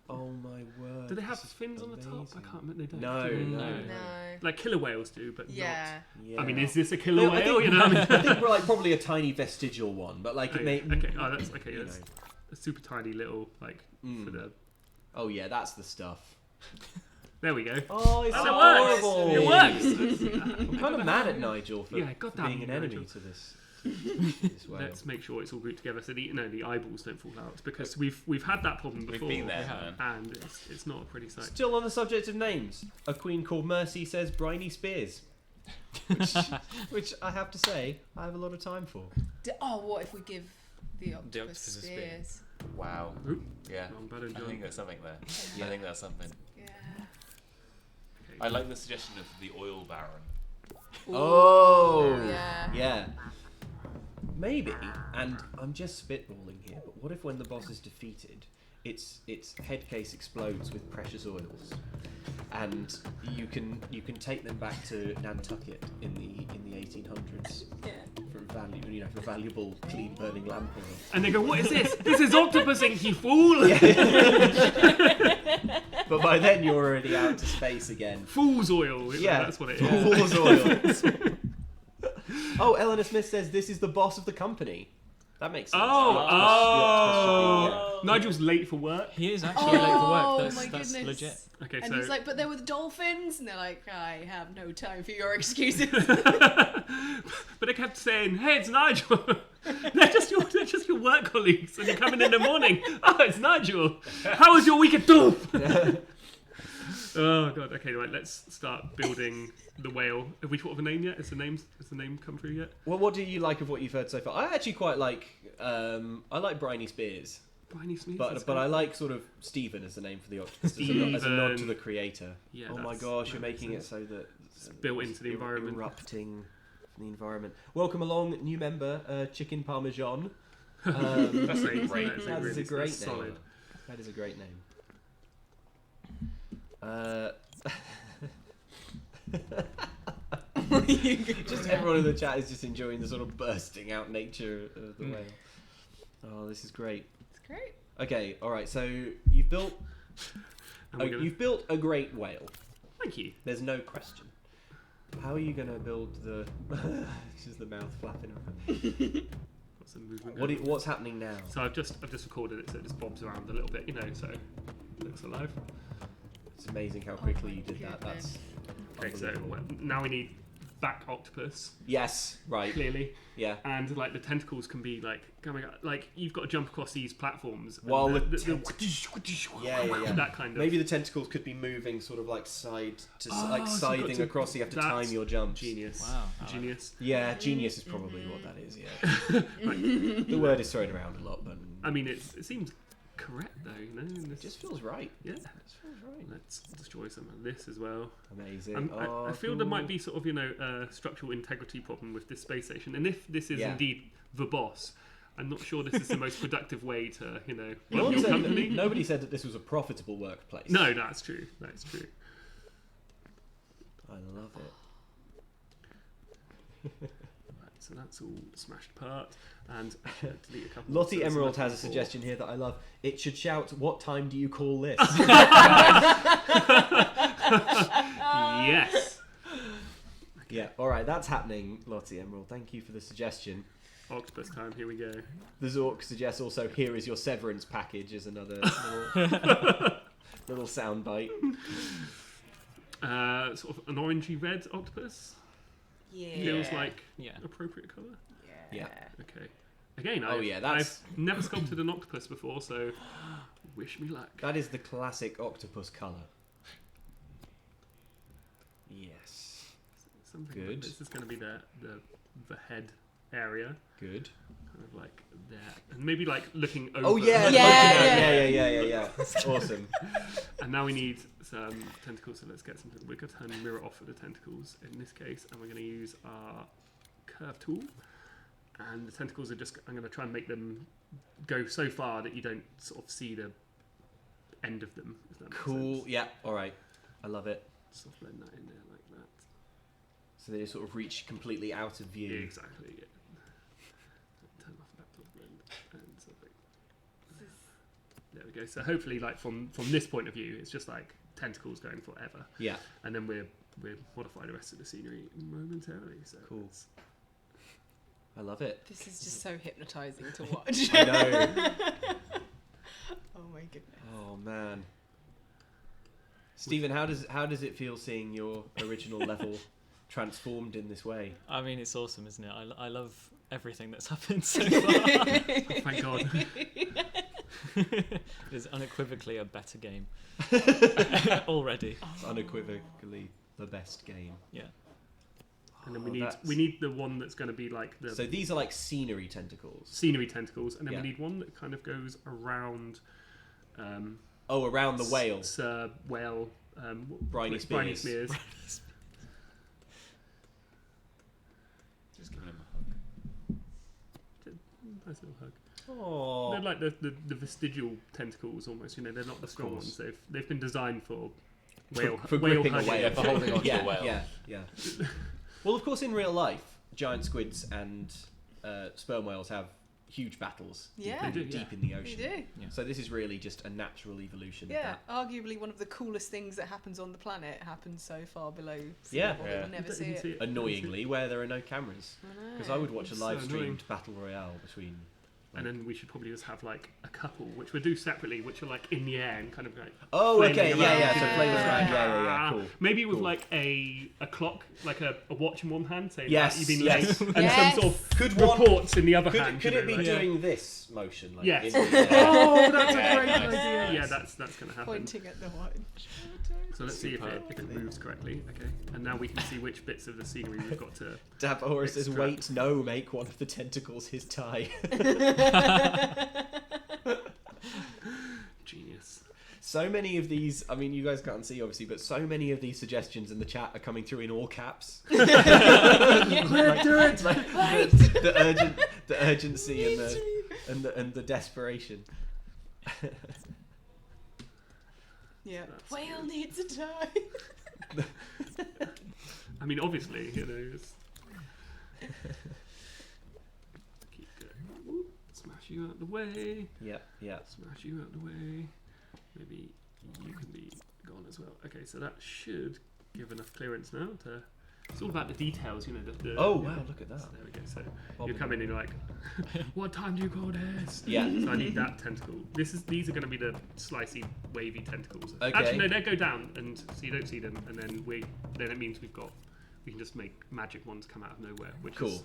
Oh my word. do they have this is fins on the top? I amazing. can't remember. They don't. No, do they? no. No. Like killer whales do, but Yeah. Yeah. not. I mean, is this a killer No, I whale? think- You know. What I I mean? think we're like probably a tiny vestigial one, but like it may. Okay. Oh, that's okay. you That's know. a super tiny little like for the. Oh yeah, that's the stuff. There we go. Oh, it's Oh, so it works. horrible. It works. I'm kind of mad at Nigel for Yeah, goddamn being an enemy Nigel. to this. This whale. Let's make sure it's all grouped together so the eyeballs don't fall out, because we've had that problem We've before, been there, man. and it's not a pretty sight. Still on the subject of names, a queen called Mercy says Briny Spears, which I have to say I have a lot of time for. What if we give the octopus octopus a spear. spears? Wow. Oop. Yeah. Wrong button, I John. think there's something there. Yeah. I think there's something. Yeah. Okay. I like the suggestion of the oil baron. Oh, Yeah. yeah. Maybe, and I'm just spitballing here, but what if when the boss is defeated, its head case explodes with precious oils, and you can take them back to Nantucket in the 1800s Yeah. for valuable clean burning lamp oil. And they go, what is this? This is octopus ink, you fool! But by then you're already out to space again. Fool's oil. Yeah, That's what it is. Fool's oil. Oh, Eleanor Smith says this is the boss of the company. That makes sense. Oh, The octopus should be, Nigel's late for work. He is actually late for work. Oh That's my that's goodness. legit. Okay, And so he's like, but they're with dolphins, and they're like, I have no time for your excuses. but they kept saying, "Hey, it's Nigel." they're just your work colleagues, and you come in the morning. Oh, it's Nigel. How was your week at Doof? Oh god. Okay, right. Let's start building the whale. Have we thought of a name yet? Has the name come through yet? Well, what do you like of what you've heard so far? I actually quite like. I like Briny Spears, Briny Smith. but I like sort of Stephen as the name for the octopus as a nod to Stephen. the creator. Yeah, Oh my that's- gosh, you're that makes making it sense. so that It's built into the environment. erupting the environment. Welcome along, new member, Chicken Parmesan. That's a great. That is a great name. Solid. That is a great name. Just everyone in the chat is just enjoying the sort of bursting out nature of the whale. Oh, this is great. It's great. Okay, all right. So you've built And we're gonna- you've built a great whale. Thank you. There's no question. How are you going to build the just the mouth flapping around? Got some movement. What going on. what's happening now? So I've just recorded it, so it just bobs around a little bit, you know, so it looks alive. It's amazing how quickly my you did that. goodness. That's Okay, so unbelievable. now we need back octopus, Yes, right. clearly, Yeah. and like the tentacles can be like coming up, like you've got to jump across these platforms. and While the Yeah. that kind of. Maybe the tentacles could be moving sort of like side to like Oh, so you've got scything to- across. So you have to that's time your jumps. Genius. Wow. I like Genius. Yeah, genius is probably what that is. Yeah. The word is thrown around a lot, but I mean, it seems correct though, you know. and it this- just feels right. yeah. It just feels right. Let's destroy some of this as well. Amazing. I feel there might be sort of, you know, a structural integrity problem with this space station. And if this is Yeah. indeed the boss, I'm not sure this is the most productive way to, you know, No run one your said company. nobody said that this was a profitable workplace. No, that's true. That's true. I love it. Right, so that's all smashed apart. And delete a couple. Lottie so Emerald it's has a left for- suggestion here that I love. It should shout, "What time do you call this?" right, that's happening, Lottie Emerald. Thank you for the suggestion. Octopus time. Here we go. The Zork suggests also, here is your severance package, is another little sound bite. Sort of an orangey red octopus. Yeah. Feels like Yeah. appropriate colour. Yeah. Okay. Again, Oh, yeah, that's- I've never sculpted an octopus before, so wish me luck. That is the classic octopus colour. Yes. Something Good. Like this is going to be the head area, Good. kind of like there, and maybe like looking over. Oh yeah, Yeah. Awesome. And now we need some tentacles, so let's get some. We're going to turn the mirror off for the tentacles in this case, and we're going to use our curve tool. And the tentacles are just. I'm going to try and make them go so far that you don't sort of see the end of them. If that makes Cool. sense. Yeah. All right. I love it. Sort of blend that in there like that. So they sort of reach completely out of Yeah, view. exactly. Yeah. Turn off that top blend and something. There we go. So hopefully, like from this point of view, it's just like tentacles going forever, Yeah. and then we'll modify the rest of the scenery momentarily. So Cool. it's- I love it. This is just so hypnotising to watch. I know. Oh my goodness. Oh man. Stephen, how does it feel seeing your original level transformed in this way? I mean, it's awesome, isn't it? I love everything that's happened so far. Thank God. It's unequivocally a better game already. It's unequivocally the best game. Yeah. And then Oh, we need the one that's going to be like the So these are like scenery tentacles. scenery tentacles, and then Yeah. we need one that kind of goes around. Oh, around the whale. Whale. Briny Briny Spears. Spears. Just giving him a hug. Nice little hug. Oh. They're like the vestigial tentacles almost. You know, they're not the Of strong course. ones. They've been designed for whale For whale gripping a hugging. whale. Yeah, for holding on to yeah, a whale. Yeah. Well, of course, in real life, giant squids and sperm whales have huge battles Yeah. They do, deep yeah. in the You ocean. do. So this is really just a natural evolution. Yeah, Of arguably one of the coolest things that happens on the planet happens so far below sea Yeah. level that Yeah. you'll never You see can it. that. Annoyingly, where there are no cameras, because I would watch a It's so live annoying. streamed battle royale between. And then we should probably just have like a couple, which we'll do separately, which are like in the air and kind of like. Oh, flaming okay, around. yeah. So flaming Yeah. around, yeah. Cool. Maybe with Cool. like a clock, like a watch in one hand, saying Yes, that you've been yes. late, and Yes. some sort of Could one? reports in the other hand. Could you it be know, like- doing this motion? Like, Yes. in the air? Oh, that's Yeah, a great nice, idea. nice. Yeah, that's going to happen. Pointing at the watch. So let's see if Superb. it moves correctly. Okay, and now we can see which bits of the scenery we've got to. Dabahora says, Xtra. "Wait, no, make one of the tentacles his tie." Genius. So many of these, I mean, you guys can't see obviously, but so many of these suggestions in the chat are coming through in all caps. Do it. Like, the urgency and the desperation. Yeah. That's Whale good. needs a tie. I mean, obviously, you know. It's... Keep going. Whoop. Smash you out the way. Yeah. Smash you out the way. Maybe you can be gone as well. Okay, so that should give enough clearance now to. It's all about the details, you know. Oh wow, look at that. So there we go. So Bobbing. you come in and you're like, what time do you call this? Yeah. So I need that tentacle. These are going to be the slicey, wavy tentacles. Okay. Actually, no, they go down, and so you don't see them, and then it means we can just make magic ones come out of nowhere, which Cool. is,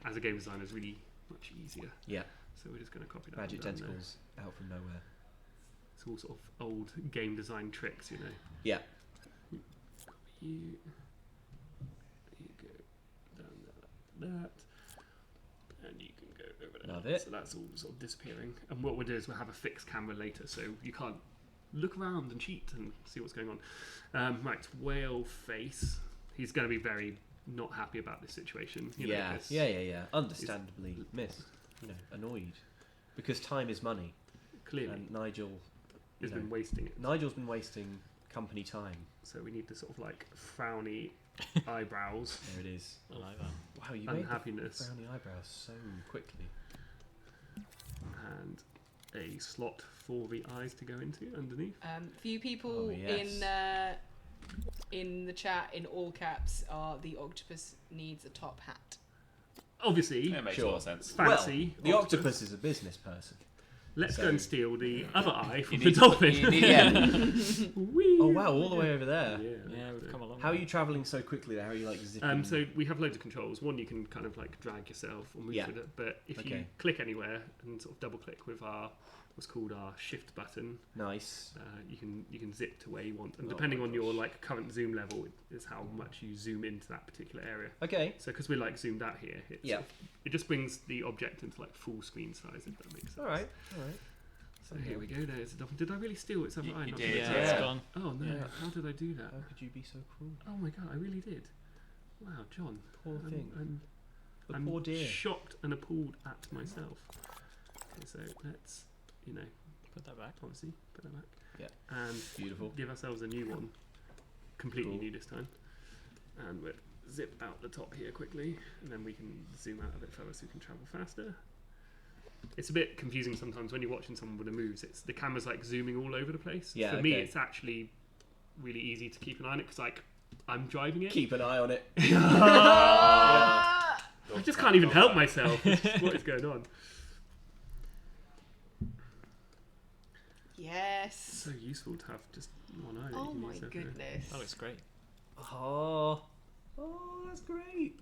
as a game designer, is really much easier. Yeah. So we're just going to copy that. Magic down there. tentacles out from nowhere. It's all sort of old game design tricks, you know. Yeah. You go down there like that, and you can go over there. Love it. So that's all sort of disappearing. And what we'll do is we'll have a fixed camera later, so you can't look around and cheat and see what's going on. Right, whale face. He's going to be very not happy about this situation. You know, this- Yeah. Understandably annoyed, because time is money, Clearly, and Nigel has you know, been wasting it. Nigel's been wasting company time. So we need the sort of like frowny eyebrows, There it is. I like that. Wow, you made the unhappiness, frowny eyebrows so quickly. and a slot for the eyes to go into underneath. Few people Oh, yes. in in the chat in all caps are the octopus needs a top hat. Obviously, Yeah, it makes a Sure. lot of sense. fancy. Well, the octopus is a business person. Let's go and steal the other eye from You the need to- dolphin. you need- yeah. Whee! Oh wow, all the way over there. Yeah, we've come along. How are you travelling so quickly there? How are you like zipping? So we have loads of controls. One, you can kind of like drag yourself or move Yeah. with it, but if you Okay. click anywhere and sort of double click with our what's called our shift button, Nice. you can zip to where you want, and Oh depending my on your gosh. like current zoom level is how much you zoom into that particular area. Okay. So because we're like zoomed out here, Yeah. it just brings the object into like full screen size, if that makes sense. All right. So here we go. There's a dolphin. Did I really steal its other You- eye? you Not did, sure. Yeah, Yeah. it's gone. Oh no! Yeah. How did I do that? How could you be so cruel? Oh my god! I really did. Wow, John. Poor thing. The I'm poor dear. shocked and appalled at myself. Okay, so let's, Put that back. obviously put that back. Yeah. And Beautiful. give ourselves a new one. Completely Cool. new this time. And we'll zip out the top here quickly, and then we can zoom out a bit further so we can travel faster. It's a bit confusing sometimes when you're watching someone with the moves. It's the camera's like zooming all over the place. Yeah, For me, okay. it's actually really easy to keep an eye on it because like I'm driving it. Keep an eye on it. Ah! I just can't even help myself. What is going on? Yes. So useful to have just one eye. that you Oh can my use everywhere. goodness. Oh, it's great. Oh, that's great.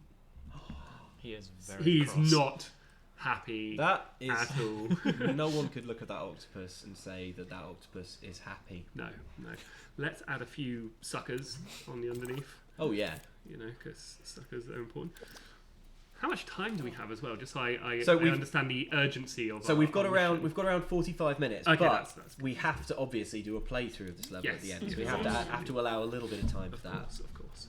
He is very He's cross. not happy That is. at all. No one could look at that octopus and say that octopus is happy. No. Let's add a few suckers on the underneath, Oh yeah. because suckers are important. How much time do we have as well? Just so I So I we've- understand the urgency of. So our- we've got our around mission. 45 minutes, Okay, but that's we have to obviously do a playthrough of this level at Yes, the end. So yes, we of have to allow a little bit of time for Of that. course, of course.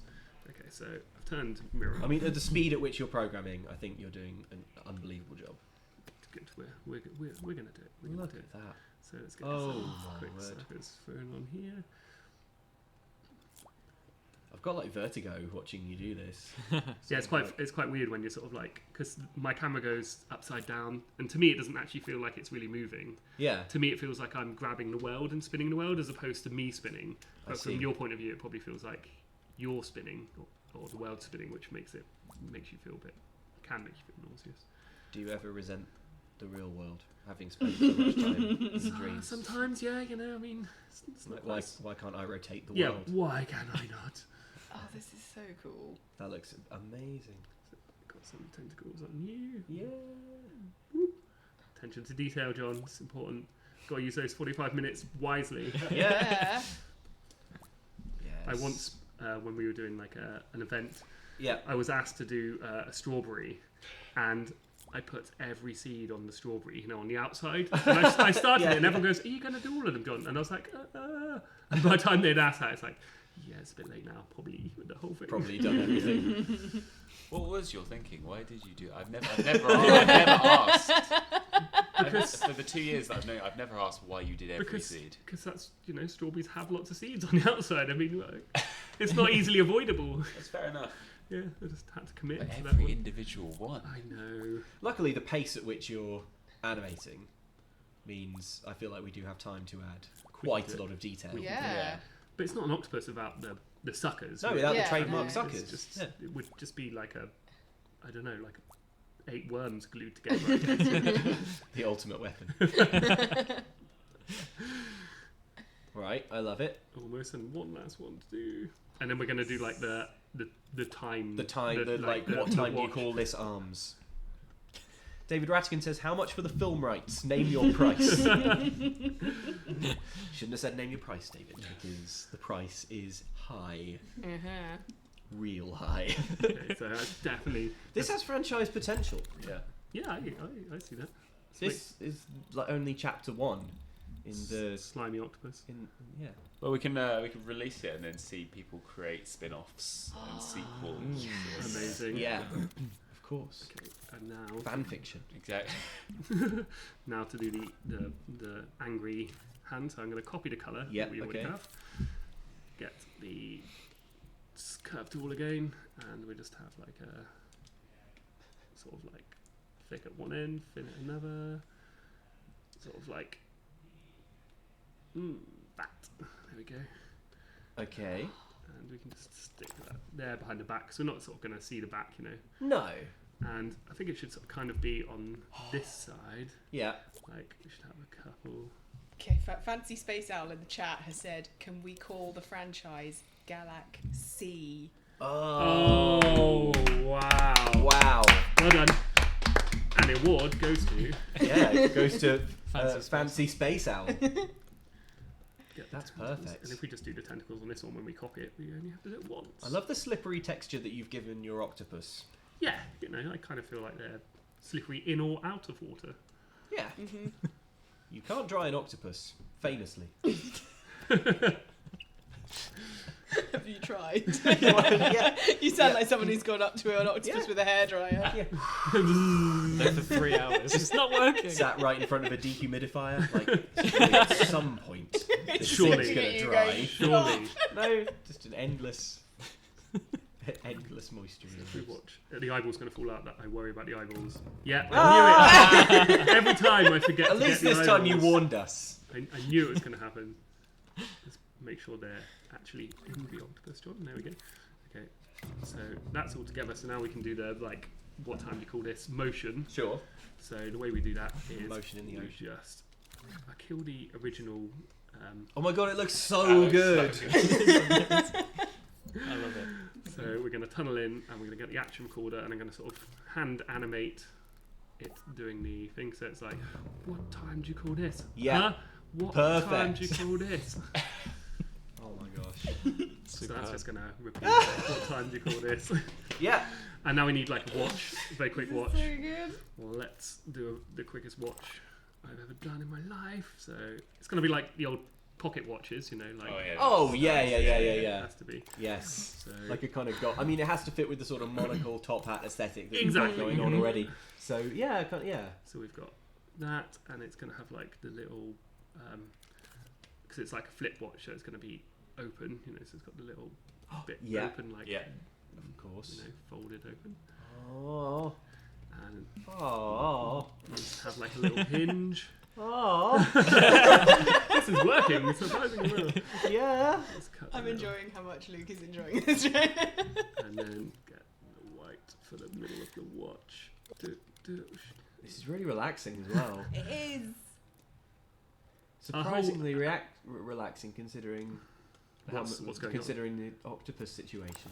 Okay, so I've turned mirror. I mean, at the speed at which you're programming, I think you're doing an unbelievable job. good. We're gonna do it. We're gonna Look do it. at that. So let's get Oh, some my quick word. suckers thrown on here. I've got like vertigo watching you do this. Yeah, it's quite weird when you're sort of like, because my camera goes upside down, and to me it doesn't actually feel like it's really moving. Yeah. To me it feels like I'm grabbing the world and spinning the world as opposed to me spinning. I But see. from your point of view, it probably feels like you're spinning or the world's spinning, which makes you feel a bit, can make you feel nauseous. Do you ever resent the real world, having spent so much time in dreams? Sometimes, yeah, I mean, it's not Like, nice. why can't I rotate the Yeah, world? why can I not? Oh, this is so cool. That looks amazing. Got some tentacles on you. Yeah. Attention to detail, John. It's important. Got to use those 45 minutes wisely. Yeah. Yes. I once, when we were doing like an event, Yeah. I was asked to do a strawberry, and I put every seed on the strawberry, on the outside. And I started it, and everyone goes, "Are you going to do all of them, John?" And I was like, And by the time they'd asked that, it's like, yeah, it's a bit late now. Probably with the whole thing. Probably done everything. What was your thinking? Why did you do? I've never asked. Because- For the 2 years that I've known, I've never asked why you did every seed. Because that's strawberries have lots of seeds on the outside. I mean, like, it's not easily avoidable. That's fair enough. Yeah, I just had to commit But to that every one. individual one. I know. Luckily, the pace at which you're animating means I feel like we do have time to add quite a lot of detail. Yeah. But it's not an octopus without the suckers. No, without Yeah, the trademark no. suckers. It's just, Yeah. It would just be like I don't know, like 8 worms glued together. I guess. The ultimate weapon. Right, I love it. Almost, and one last one to do. And then we're going to do like the time. The time, what the time do you watch. call this arms? David Rattigan says, how much for the film rights? Name your price. Shouldn't have said name your price, David, because the price is high. Uh-huh. Real high. Okay, so that's definitely. This has franchise potential. Yeah. Yeah, I see that. This is like only chapter 1 in the... Slimy octopus. Yeah. Well, we can release it and then see people create spin-offs and sequels. Amazing. Yeah, of course. Okay, and now Fan fiction. Exactly. now to do the angry hand. So I'm going to copy the colour Yeah, that we already okay. have. Get the curve tool again, and we just have like a sort of like thick at one end, thin at another. Sort of like that. There we go. Okay. and we can just stick that there behind the back, so we're not sort of going to see the back, you know. No. And I think it should sort of kind of be on this side. Yeah. Like we should have a couple. Okay, Fancy Space Owl in the chat has said, can we call the franchise Galaxy? Oh, wow. Wow. Well done. And the award goes to... Yeah, it goes to Fancy Fancy Space Owl. Get That's the tentacles. perfect. And if we just do the tentacles on this one when we copy it, we only have to do it once. I love the slippery texture that you've given your octopus. Yeah, you know, I kind of feel like they're slippery in or out of water. Yeah. You can't dry an octopus, famously. Have you tried? Yeah. You sound like someone who's gone up to an octopus with a hairdryer. There for 3 hours. It's not working. Sat right in front of a dehumidifier. Like, surely at some point, this Surely. thing's going to You dry. going, Surely. No, just an endless moisture. If we watch, the eyeball's going to fall out. That I worry about the eyeballs. Yeah, Ah! I knew it. Every time I forget. At to least get the this time you eyeballs. warned us. I knew it was going to happen. Let's make sure they're actually in the octopus, John. There we go. Okay, so that's all together. So now we can do the what time do you call this? Motion. Sure. So the way we do that is Motion in the we ocean. just I kill the original. Oh my god, it looks so That looks good. so good. I love it. So we're going to tunnel in and we're going to get the action recorder and I'm going to sort of hand animate it doing the thing. So it's like, what time do you call this? Yeah. Huh? What Perfect. time do you call this? Oh my gosh. So that's just going to repeat. What time do you call this? Yeah. And now we need like a watch, a very quick watch. So good. Well, let's do the quickest watch I've ever done in my life. So it's going to be like the old pocket watches, you know, like Oh yeah. Oh yeah. it Yeah. has to be. Yes. So Like a kind of I mean, it has to fit with the sort of monocle top hat aesthetic that Exactly. you've got going on already. So yeah, yeah. So we've got that, and it's going to have like the little, because it's like a flip watch, so it's going to be open, you know, so it's got the little bit Yeah. open, like, Yeah. Of you course. know, folded open, Oh. and Oh. we have like a little hinge. Oh. This is working surprisingly well. Yeah. Let's cut I'm the enjoying how much Luke is enjoying this. middle, and then get the white for the middle of the watch. This is really relaxing as well. It is. Surprisingly relaxing considering What's going on? considering the octopus situation.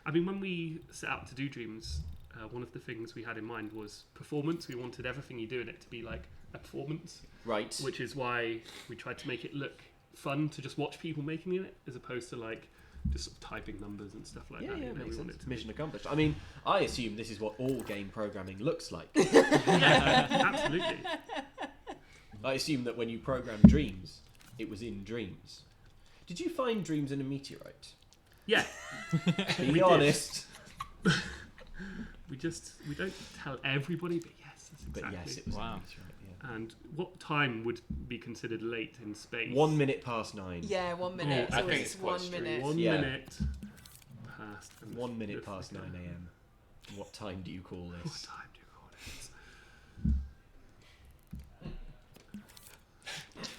I mean, when we set out to do Dreams, one of the things we had in mind was performance. We wanted everything you do in it to be like a performance, Right. which is why we tried to make it look fun to just watch people making it, as opposed to like just sort of typing numbers and stuff like Yeah, that. yeah, you know, makes we want sense. it to Mission accomplished. I mean, I assume this is what all game programming looks like. be, yeah, absolutely. I assume that when you programmed Dreams, it was in Dreams. Did you find Dreams in a meteorite? Yeah, Be did. honest. we don't tell everybody, but yes, that's But exactly. yes, it was Wow. in a meteorite. Yeah. And what time would be considered late in space? 1 minute past 9. Yeah, 1 minute. Oh, I so think it's it's quite 1 strict. minute. 1 Yeah. minute past. And 1 minute the past 9 flicker. a.m. What time do you call What this? time do you call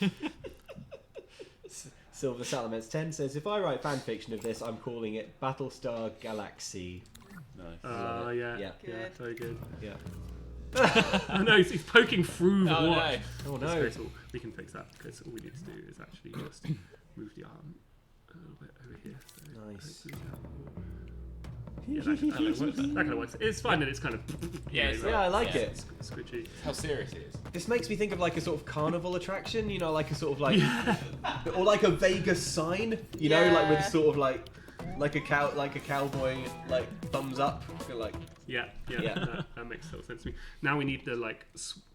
it? Silver Salamence 10 says, if I write fan fiction of this, I'm calling it Battlestar Galaxy. Nice. Love it. Yeah. Yeah. Yeah, Good. very good. Yeah. Oh no, he's poking through the Oh watch. no. Oh It's no. very cool. We can fix that because all we need to do is actually just move the arm a little bit over here. So Nice. hopefully yeah, that kind of works. That kind of works. It's fine that it's kind of Yeah, it's Yeah, I like Yeah. it. squidgy. How serious it is. This makes me think of like a sort of carnival attraction, you know, like a sort of like, or like a Vegas sign, you know, like with Yeah. sort of like a cowboy, like thumbs up, like. Yeah. Yeah. That makes total sense to me. Now we need the like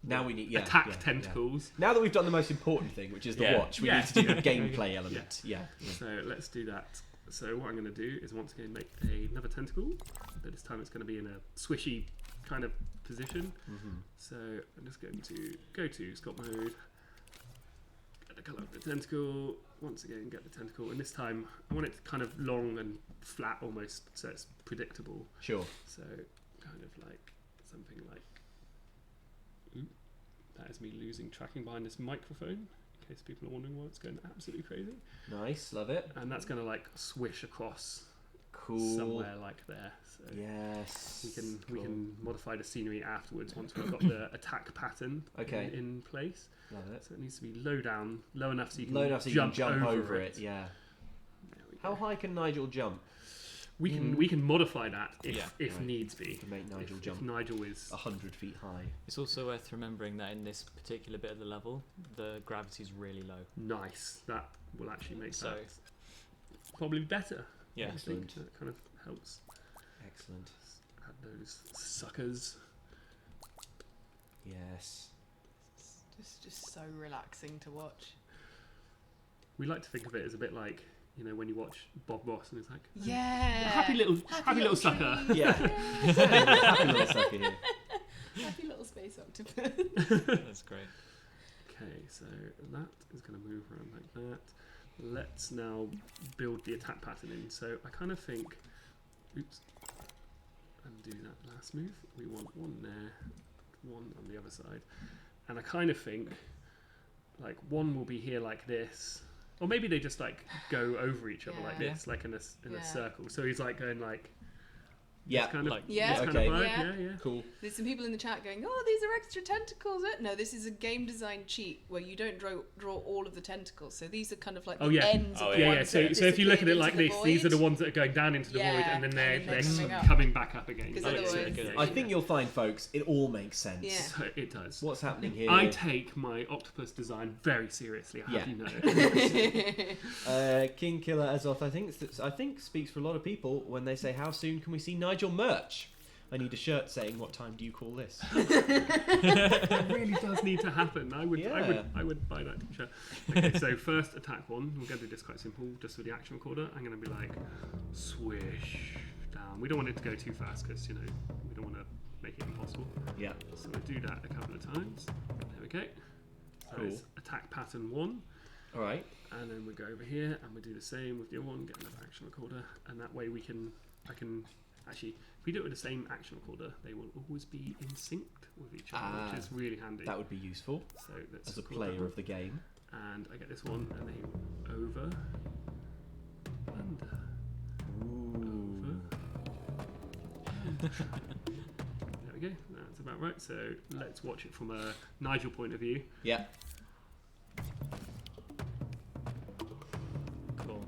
Now we need attack yeah. tentacles. Now that we've done the most important thing, which is the Yeah. watch, we Yeah. need to do the Yeah. gameplay element. Yeah. So let's do that. So what I'm going to do is once again make another tentacle, but this time it's going to be in a swishy kind of position. Mm-hmm. So I'm just going to go to sculpt mode, get the colour of the tentacle, once again get the tentacle, and this time I want it kind of long and flat almost, so it's predictable. Sure. So kind of like something like, oop, that is me losing tracking behind this microphone. In in case people are wondering why it's going absolutely crazy. Nice, love it. And that's going to like swish across Cool. somewhere like there. So Yes. we can modify the scenery afterwards once we've got the attack pattern in place. Love it. So it needs to be low enough so you can jump over it. Yeah. How high can Nigel jump? We can modify that if Right. needs be. To make Nigel jump. If Nigel is 100 feet high. It's also worth remembering that in this particular bit of the level, the gravity's really low. nice, that will actually make So- that probably better. Yeah. I think Excellent. that kind of helps. Excellent. Add those suckers. Yes. It's just so relaxing to watch. We like to think of it as a bit like, you know, when you watch Bob Ross and it's like, Yeah. happy little sucker. tree. Yeah. Happy little sucker here. Happy little space octopus. That's great. Okay, so that is going to move around like that. Let's now build the attack pattern in. So I kind of think, undo that last move. We want one there, one on the other side. And I kind of think, like, one will be here like this. Or maybe they just, like, go over each other like Yeah. this, like in a Yeah. circle. So he's, like, going, like, Yeah. this kind of, Like- Yeah. this kind Okay. of vibe. Yeah. Yeah. Cool. There's some people in the chat going, "Oh, these are extra tentacles." No, this is a game design cheat where you don't draw all of the tentacles. So these are kind of like Oh, the yeah. ends Oh, of the yeah. Yeah, ones so that if you look at it disappeared like into this, the these are the void. ones that are going down into the void, Yeah, and then they're and then they're coming up. coming back up again. Because So otherwise- it's really good. I think you'll find, folks, it all makes sense. Yeah. So it does. What's happening here? I take my octopus design very seriously. I have Yeah. you know. King Killer Azoth, I think speaks for a lot of people when they say, "How soon can we see Nigel merch?" I need a shirt saying, "What time do you call this?" It really does need to happen. I would buy that t-shirt. Okay, so first attack one. We're going to do this quite simple, just with the action recorder. I'm going to be like, swish down. We don't want it to go too fast because we don't want to make it impossible. Yeah. So we do that a couple of times. There we go. So Cool. it's attack pattern 1. All right. And then we go over here and we do the same with the other one, get another action recorder, and that way I can actually, if we do it with the same action recorder, they will always be in sync with each other, which is really handy. That would be useful So let's as a record that player one. of the game. And I get this one, and then over, under, Ooh. there we go, that's about right. So let's watch it from a Nigel point of view. Yeah. Cool.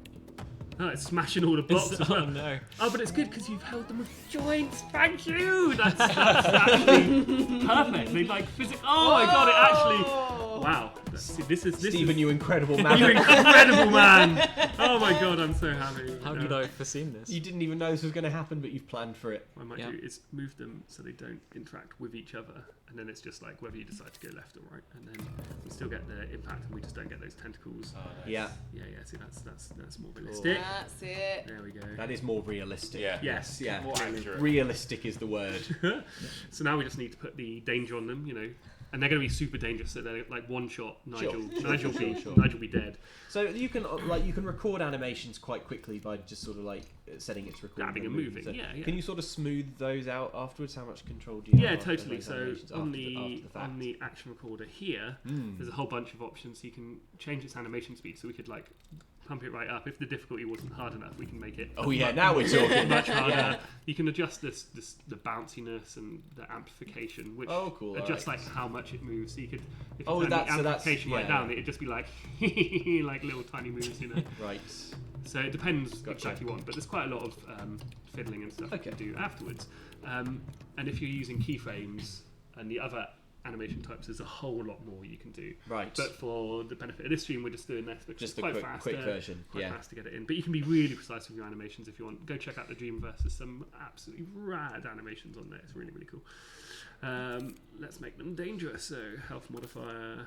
Oh, it's smashing all the blocks as Oh well. no. Oh, but it's good because you've held them with joints. Thank you. That's actually perfect. They like physics. Oh my god! It actually. Wow. See, this is Stephen, you incredible man. you incredible man. Oh my god! I'm so happy. How did I have foreseen this? You didn't even know this was going to happen, but you've planned for it. What I might Yeah. do is move them so they don't interact with each other, and then it's just like whether you decide to go left or right, and then we still get the impact, and we just don't get those tentacles. Oh, nice. Yeah. Yeah. See, that's more realistic. That's it. There we go. That is more realistic. Yeah. Yes. Yeah. More accurate. Realistic is the word. So now we just need to put the danger on them, and they're going to be super dangerous. So they're like one shot. Nigel will be dead. So you can record animations quite quickly by just sort of like setting it to record. Grabbing and moving, So yeah. Can you sort of smooth those out afterwards? How much control do you Yeah, have? after totally. those So animations on after the fact? on the action recorder here, there's a whole bunch of options. So you can change its animation speed. So we could like pump it right up. If the difficulty wasn't hard enough, we can make it. Oh yeah, now we're talking. Much harder. Yeah. You can adjust the bounciness and the amplification, which Oh, cool, adjusts alright. like how much it moves. So you could, if you Oh, turn the that's- so that's- amplification right yeah. down, it'd just be like like little tiny moves, Right. So it depends Gotcha. exactly what, but there's quite a lot of fiddling and stuff Okay. you can do afterwards. And if you're using keyframes and the other animation types, there's a whole lot more you can do. Right. But for the benefit of this stream, we're just doing this because Just it's the quite quick- fast. quick version, Quite yeah. fast to get it in. But you can be really precise with your animations if you want. Go check out the Dreamverse. There's some absolutely rad animations on there. It's really, really cool. Let's make them dangerous. So health modifier,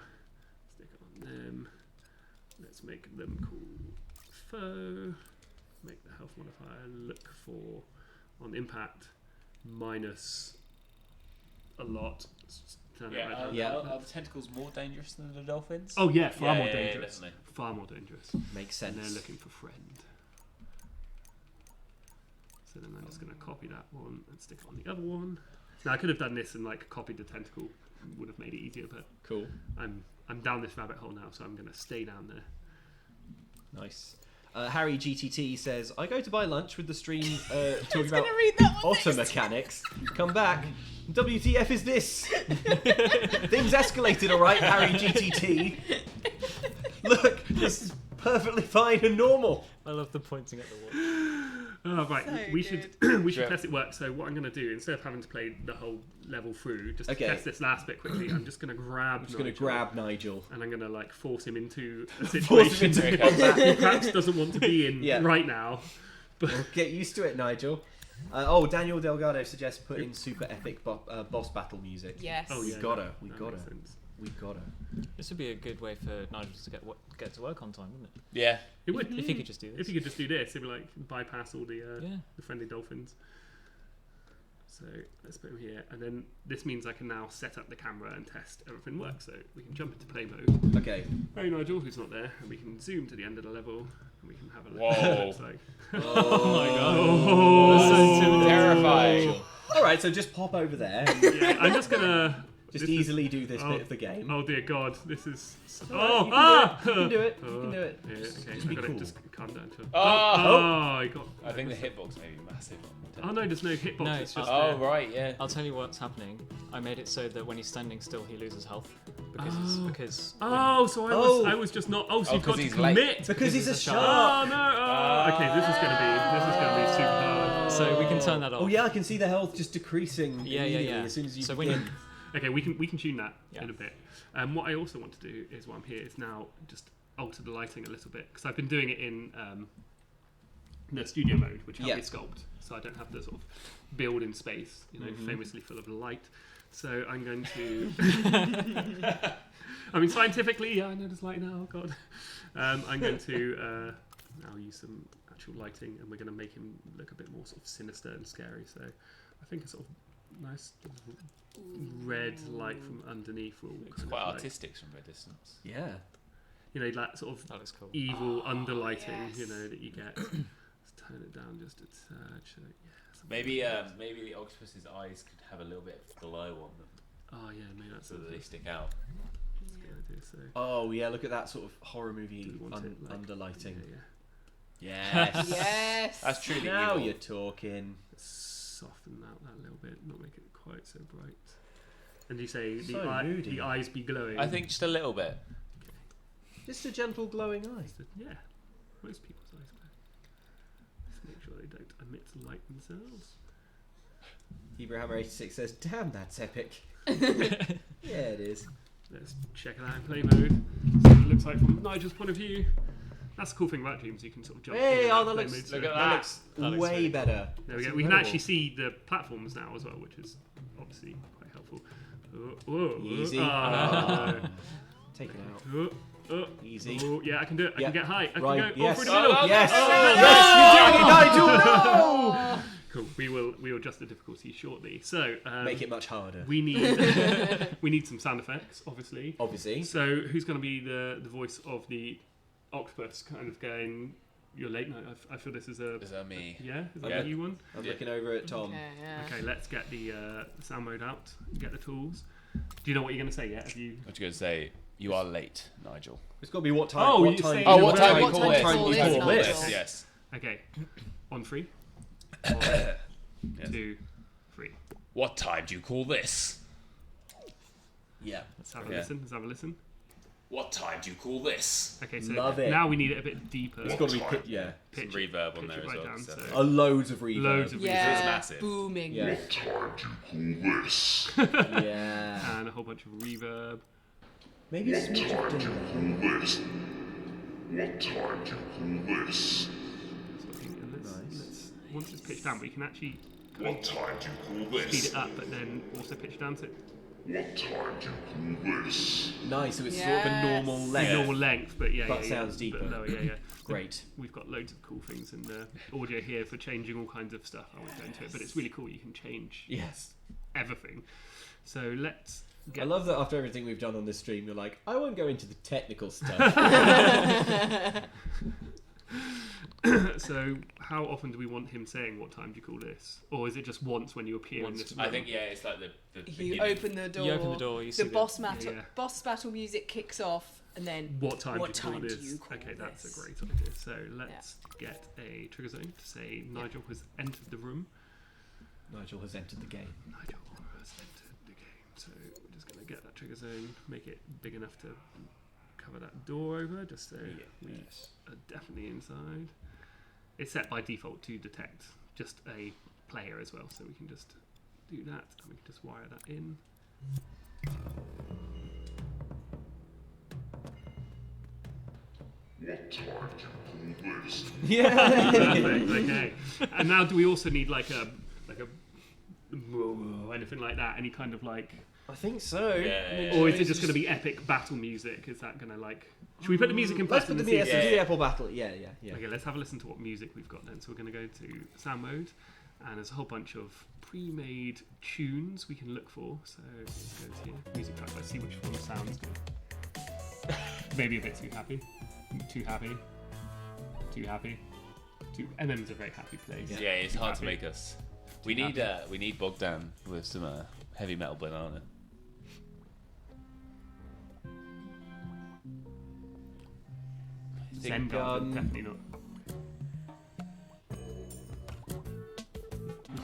stick it on them. Let's make them cool. Foe. Make the health modifier look for on impact minus a lot. Turn it Yeah, right down. Yeah. Are the tentacles more dangerous than the dolphins? Oh yeah, far more Yeah, dangerous. definitely. Far more dangerous. Makes And sense. they're looking for friend. So then I'm just going to copy that one and stick it on the other one. Now I could have done this and like copied the tentacle, would have made it easier, but Cool. I'm I'm down this rabbit hole now, so I'm going to stay down there. Nice. Harry GTT says, I go to buy lunch with the stream talking about gonna read that one otter next. mechanics. Come back. WTF is this? Things escalated, all right, Harry GTT. Look, this is perfectly fine and normal. I love the pointing at the watch. Oh, right, So we should we should Sure. test it works. So what I'm going to do, instead of having to play the whole level through, just Okay. to test this last bit quickly, I'm just going to grab. I'm just going to Nigel, grab Nigel. and I'm going to like force him into a Force him situation into combat. he perhaps doesn't want to be in Yeah. right now. Well, get used to it, Nigel. Daniel Delgado suggests put in super epic boss battle music. Yes. Oh We yeah, gotta, that- we that gotta. makes sense. We gotta. This would be a good way for Nigel to get to work on time, wouldn't it? Yeah. It would. If he could just do this. If you could just do this, it'd be like bypass all the Yeah. the friendly dolphins. So let's put him here, and then this means I can now set up the camera and test everything works. So we can jump into play mode. Okay. Hey Nigel, who's not there, and we can zoom to the end of the level, and we can have a look. Whoa. It's like, Oh my God. oh, That's so intimidating. Terrifying. All right, so just pop over there. yeah, I'm just gonna Just this is- easily do this oh. bit of the game. Oh dear God, this is. You Oh, can ah! do it. You can do it. You can do it. Yeah, okay, Just be I got cool. it. Just calm down. To Oh! I got. I think the hitbox may be massive. Oh no, there's no hitbox. No, it's just. Oh, right, yeah. I'll tell you what's happening. I made it so that when he's standing still, he loses health because Oh. because Oh, so I was just not. Oh, so Oh, you've got 'cause to he's late. commit. Because he's a he's a shark. Oh no! Oh, okay, this is gonna be super hard. so we can turn that off. Oh yeah, I can see the health just decreasing. Yeah, immediately yeah. As soon as you So when begin. you Okay, we can tune that Yeah. in a bit. What I also want to do is while I'm here is now just alter the lighting a little bit because I've been doing it in the studio mode, which helps Yeah. me sculpt, so I don't have to sort of build in space, famously full of light. So I'm going to. I mean, scientifically, yeah, I know there's light now. God, I'm going to now use some actual lighting, and we're going to make him look a bit more sort of sinister and scary. So I think a sort of nice red light from underneath will It's kind quite of like, artistic from a distance. Yeah. you know, that sort of that looks cool. evil underlighting, yes. you know, that you get. Let's turn it down just a touch. So, yeah, something Maybe like that. maybe the octopus's eyes could have a little bit of glow on them Oh yeah, maybe that's so that a they stick out. good idea. So Oh yeah, look at that sort of horror movie Do we want it, like- underlighting. yeah. Yes. Yes. That's truly Now evil. you're talking. Soften out that a little bit, not make it quite so bright. And you say So the eyes be glowing. I think just a little bit. Just a gentle glowing eye. Yeah, most people's eyes glow. Just make sure they don't emit light themselves. Hebraham86 says, "Damn, that's epic." Yeah, it is. Let's check it out in play mode. See what it looks like from Nigel's point of view. That's the cool thing about Dreams. You can sort of jump. in Hey, and oh, out that play looks, mode, so- look at that that. looks That looks way really better. There we That's go. We can incredible. actually see the platforms now as well, which is obviously quite helpful. Whoa, Easy. Oh, Take it out. no. Easy. Oh, yeah, I can do it. I Yeah. can get high. I Right, can go yes. all through the middle. Oh, Yes. no, Yes, you're doing it, Nigel. No. Cool. We will adjust the difficulty shortly. So Make it much harder. we need we need some sound effects, obviously. Obviously. So who's going to be the voice of the octopus? Kind of going. You're late night. I feel this is a. Is that me? Yeah, is that Yeah. a new one? I'm Yeah. looking over at Tom. Okay, yeah. Okay, let's get the sound mode out. Get the tools. Do you know what you're going to say yet? Have you? What you going to say? You are late, Nigel. It's got to be what time. Oh, what you time? say- Oh, Yeah, what time what you call time this? you call What this, time you call Nigel? this? Yes. Okay. On 3. Yes. 2, 3. What time do you call this? Yeah. Let's have a Yeah. listen. Let's have a listen. What time do you call this? Okay, so Love it. now we need it a bit deeper. It's got to be yeah. Some Pitch- reverb on pitch there it as right well. down, so- so- Loads of reverb. Loads of Yeah, It's massive. booming. Yeah. This. Yeah. and a whole bunch of reverb. Maybe a smidge of delay. This. What time do you call this? So I think, and let's, Nice. once it's pitched down, we can actually What time do you call speed this? it up, but then also pitch down to What time do you call this? Nice. So it's sort of a Yes. normal the length. normal length, but yeah, But yeah, sounds yeah, deeper. But lower, yeah, yeah. Great. We've got loads of cool things in the audio here for changing all kinds of stuff. I won't go into it, but it's really cool. You can change Yes. everything. So let's get. I love that after everything we've done on this stream, you're like, I won't go into the technical stuff. So how often do we want him saying what time do you call this? Or is it just once when you appear in this room? I think, yeah, it's like the You beginning. open the door. You open the door, you see the the- boss battle music kicks off, and then What time What do you time call do this? you call Okay, that's this? a great idea. So let's get a trigger zone to say Nigel has entered the room. Nigel has entered the game. Nigel has entered the game. So we're just going to get that trigger zone, make it big enough to cover that door over, just so we are definitely inside. It's set by default to detect just a player as well, so we can just do that, and we can just wire that in. What time do you call this? Yeah. Perfect. Okay. And now, do we also need like a anything like that? Any kind of like, I think so. Yeah. or is it just going to be epic battle music? Is that going to like? Should we put the music in Let's first? put and the see yes, if- do the Apple battle. Yeah. Okay, let's have a listen to what music we've got then. So we're going to go to sound mode, and there's a whole bunch of pre-made tunes we can look for. So let's go to here, music track. Let's see which one sounds good. Maybe a bit too happy. Too happy. Too happy. MM's a very happy place. Yeah, it's Too hard to happy. make us. We need Bogdan with some heavy metal banana. Zen Garden, definitely not.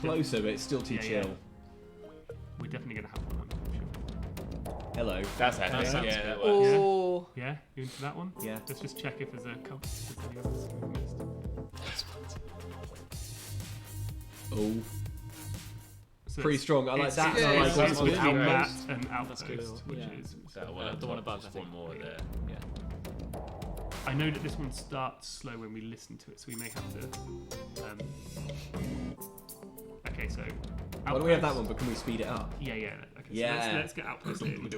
Closer, but it's still too Yeah, chill. yeah. We're definitely going to have one. I'm sure. Hello. That's epic. That sounds Yeah, good. that works. oh, Yeah, you into that one? Yeah. Let's just check if there's a couple. If there's any others we missed. Oh, So pretty it's- strong. I like it's- that. it's- I like it's- that. It's good. between that Outpost. and That's Outpost, good. which Yeah. is. That one, The one above, I just think. one more there. Yeah. I know that this one starts slow when we listen to it, so we may have to. Okay, so. Why do we have that Outpost- one? But can we speed it up? Yeah, yeah. Okay, Yeah. so let's get Outpost in. Yeah. What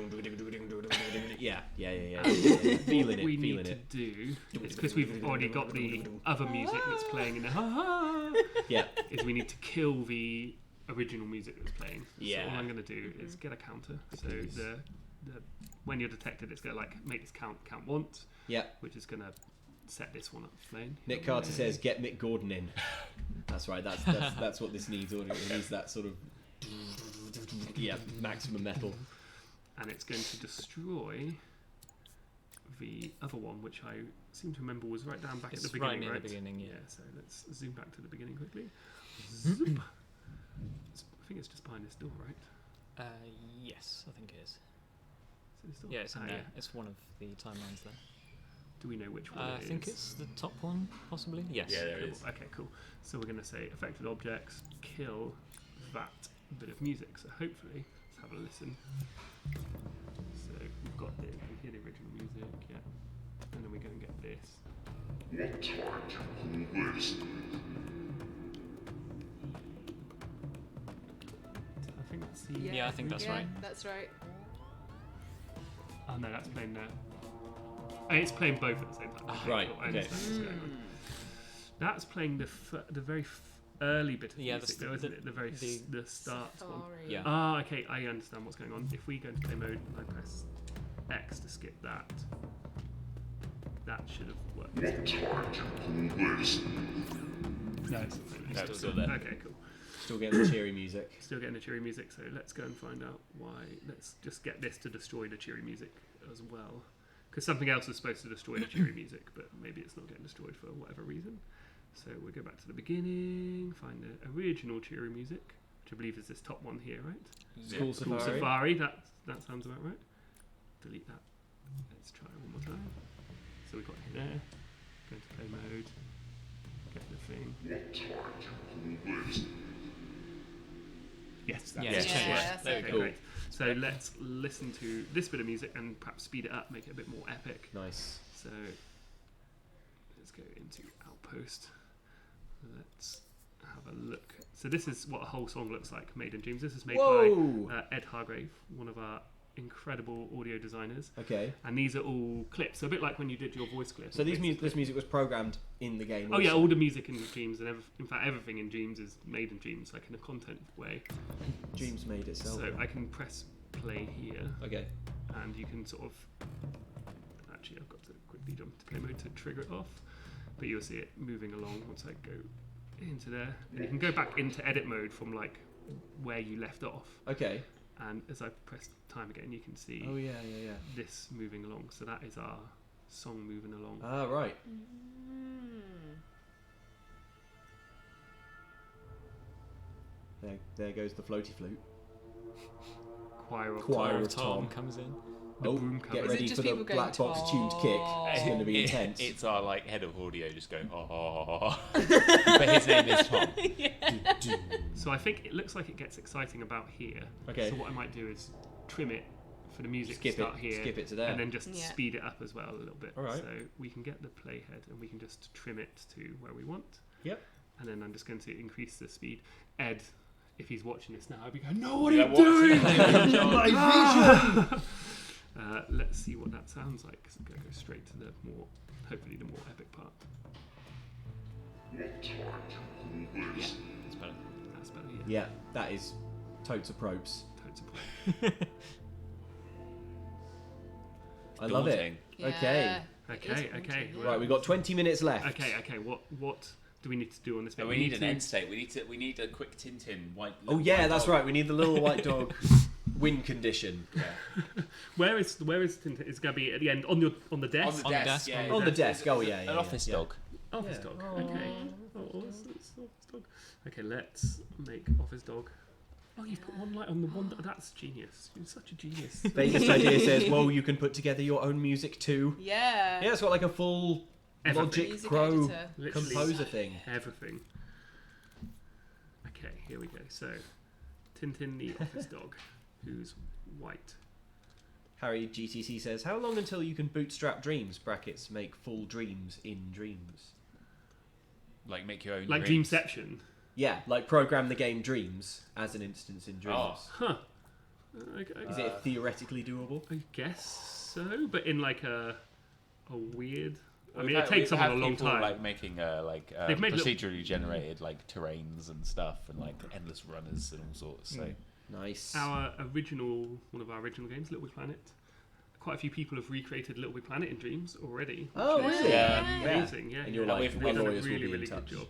Feeling we it. need Feeling to it. do is because we've already got the other music that's playing in the Yeah. is we need to kill the original music that's playing. Yeah. So all I'm going to do is get a counter. So Please. the when you're detected, it's going to like make this count once, Yeah. which is going to set this one up playing. Nick Carter says, "Get Mick Gordon in." That's right. That's what this needs. It needs that sort of maximum metal. And it's going to destroy the other one, which I seem to remember was right down back It's at the beginning, right near right? the beginning, yeah. So let's zoom back to the beginning quickly. Zoop. I think it's just behind this door, right? Yes, I think it is. Is it this door? Yeah, it's in Ah, there. It's one of the timelines there. Do we know which one I it think is? it's the top one, possibly. Yes. Yeah, there it Cool. is. Okay, cool. So we're going to say affected objects, kill that bit of music. So hopefully, let's have a listen. So we've got we hear the original music, yeah. And then we go and get this. What time do you call this? I think that's the... Yeah, I think that's right. That's right. Oh no, that's playing there. Oh, it's playing both at the same time. Okay, Right, cool. I okay. understand what's going on. That's playing the very early bit of Yeah, music, though, isn't it? The start one. Safari. Yeah. Ah, okay, I understand what's going on. If we go into play mode and I press X to skip that, that should have worked. What time do you call this? No, it's not playing. No, it's still there. Okay, cool. Still getting the cheery music. Still getting the cheery music, so let's go and find out why. Let's just get this to destroy the cheery music as well. Because something else is supposed to destroy the cheery music, but maybe it's not getting destroyed for whatever reason. So we'll go back to the beginning, find the original cheery music, which I believe is this top one here, right? School Cool Safari. Safari, that sounds about right. Delete that. Let's try it one more time. So we've got it there. Go into play mode. Get the thing. What time do you call this? Yes, that's Yeah, it. it's changed. that's There we okay. go. Great. So let's listen to this bit of music and perhaps speed it up, make it a bit more epic. Nice. So let's go into Outpost. Let's have a look. So this is what a whole song looks like, Made in Dreams. This is made Whoa. by Ed Hargrave, one of our incredible audio designers. Okay. And these are all clips, so a bit like when you did your voice clip. So this music was programmed in the game. Oh yeah, also. all the music in Dreams, and in fact everything in Dreams is made in Dreams, like in a content way. Dreams made itself. So I can press play here, Okay. and you can sort of. Actually, I've got to quickly jump to play mode to trigger it off. but you'll see it moving along once I go into there. And you can go back into edit mode from like where you left off. Okay. And as I press time again, you can see Oh yeah. this moving along. So that is our song moving along. Ah, right. There goes the floaty flute. Choir of Choir Tom. of Tom. comes in. The broom Get comes. Is it ready just for the people going, black box tuned kick. It's going to be intense. It's our like head of audio just going, but his name is Tom. So I think it looks like it gets exciting about here. Okay. So what I might do is trim it for the music Skip to start it. here. Skip it to there. And then just Yeah. speed it up as well a little bit. All right. So we can get the playhead and we can just trim it to where we want. Yep. And then I'm just going to increase the speed. Ed, if he's watching this now, I'd be going, no, what are Yeah, you what's doing? My vision! Let's see what that sounds like. So I'm going to go straight to the hopefully the more epic part. What time you call this? It's better. That's better, yeah. Yeah, that is totes of probes. Totes of play. I love it. Daunting. Okay. Okay. Right, we've got 20 minutes left. Okay. What do we need to do on this bit? No, we need an end state. We need a quick Tintin white. Oh yeah, white that's dog. right. We need the little white dog win condition. Yeah. Where is Tintin? It's gonna be at the end on the desk. On the On the desk. desk, Yeah, On the desk. Oh yeah. An office dog. Office Yeah. dog. Okay. Oh, it's office dog. Okay, let's make office dog. Oh, you've put one light on the one. That's genius. You're such a genius. Vegas idea says, well, you can put together your own music too. Yeah. Yeah, it's got like a full Everything. Logic Music Pro editor. Literally composer thing. everything. Okay, here we go. So, Tintin the office dog, who's white. Harry GTC says, how long until you can bootstrap dreams? Brackets make full dreams in dreams. Like make your own. Like dreams. Dreamception. Yeah, like program the game Dreams as an instance in Dreams. Oh. Huh. Is it theoretically doable? I guess so, but in like a weird. I We've mean, had- it takes we've someone a had long people, time. Like making They've made procedurally generated like terrains and stuff, and like endless runners and all sorts. So Nice. One of our original games, Little Big Planet. Quite a few people have recreated Little Big Planet in Dreams already. which Oh, is really? Yeah. Amazing, yeah. And you're yeah. like, They've my done a lawyers will really, be in really touch. good job.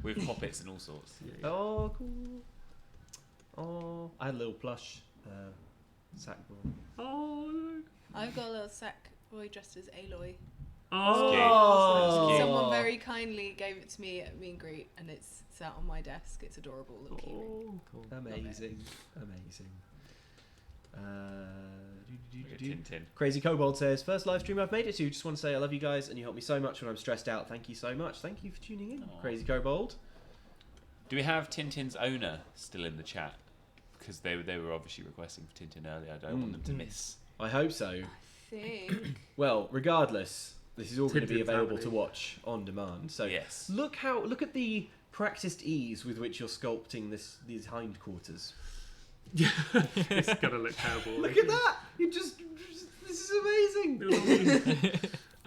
with puppets and all sorts. Yeah, yeah. Oh, cool. Oh, I had a little plush sack boy. Oh, I've got a little sack boy dressed as Aloy. Oh. Cute. Someone very kindly gave it to me at meet and greet, and it's sat on my desk. It's adorable. Little cutie. Amazing. Tintin. Crazy Kobold says, first live stream I've made it to. Just want to say I love you guys and you help me so much when I'm stressed out. Thank you so much. Thank you for tuning in. Aw. Crazy Kobold. Do we have Tintin's owner still in the chat? Because they were obviously requesting for Tintin earlier. I don't want them to miss. I hope so. I think. Well, regardless, this is all going to be Tintin available family. to watch on demand. So Yes. look at the practiced ease with which you're sculpting these hindquarters. It's gonna look terrible. Look at that! This is amazing.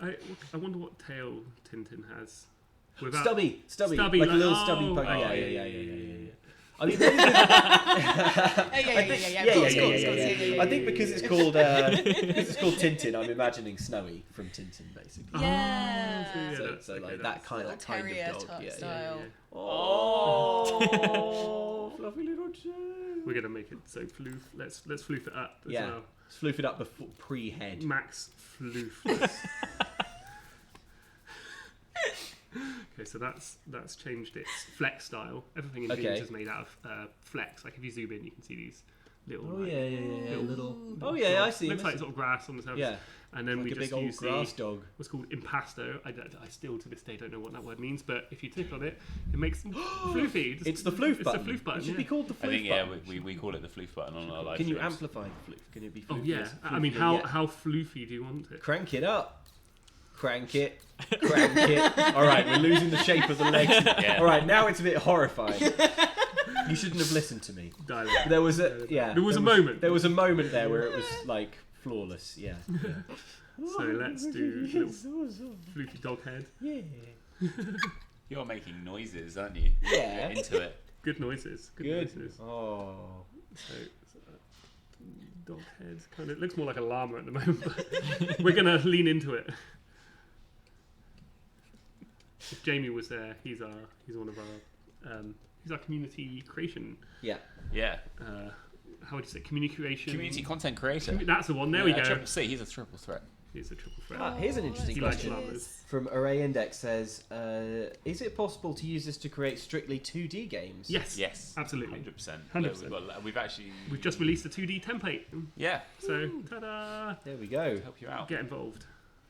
I wonder what tail Tintin has. Stubby, Stubby, like a little like- stubby. oh, poke. oh, Yeah. yeah. I mean, maybe Yeah. Of course, yeah. I think because it's called Tintin, I'm imagining Snowy from Tintin, basically. Yeah. So like that kind Little of terrier dog. type Yeah. style. Oh, fluffy little tail. We're gonna make it so floof. Let's floof it up as Yeah. well. Let's floof it up before pre-head. Max floof. Okay, so that's changed its flex style. Everything in Okay. Dreams is made out of flex. Like if you zoom in, you can see these little. Oh like, yeah. little- Oh yeah, I see. Looks like sort of grass on the surface. Yeah, And then like we a just big old use grass the dog. what's called impasto. I still to this day don't know what that word means, but if you click on it, it makes floofy. It's the floof It's button. the floof button. It should yeah. be called the floof I think yeah, button. we call it the floof button on our live Can you streams. amplify the floof? Can it be Oh floofy? yeah. as- I mean, floofier how yet? how floofy do you want it? Crank it up. Crank it. Crank it. All right, we're losing the shape of the legs. Yeah. All right, now it's a bit horrifying. You shouldn't have listened to me. Dialogue. There was There a moment. There was a moment there where it was like flawless. Yeah. So let's do little floofy dog head. Yeah. You're making noises, aren't you? Yeah. Into it. Good noises. Good Good. noises. Oh. So, dog head kind of looks more like a llama at the moment. But we're gonna lean into it. if Jamie was there, he's one of our he's our community creation. Yeah. Yeah. How would you say communication? Community content creator. That's the one. There we go. Triple C. He's a triple threat. He's a triple threat. Here's an interesting He likes question llamas. from Array Index. Says, is it possible to use this to create strictly 2D games? Yes. Yes. Absolutely. 100%. 100%. We've just released a 2D template. Yeah. So, ta-da! There we go. Help you out. Get involved.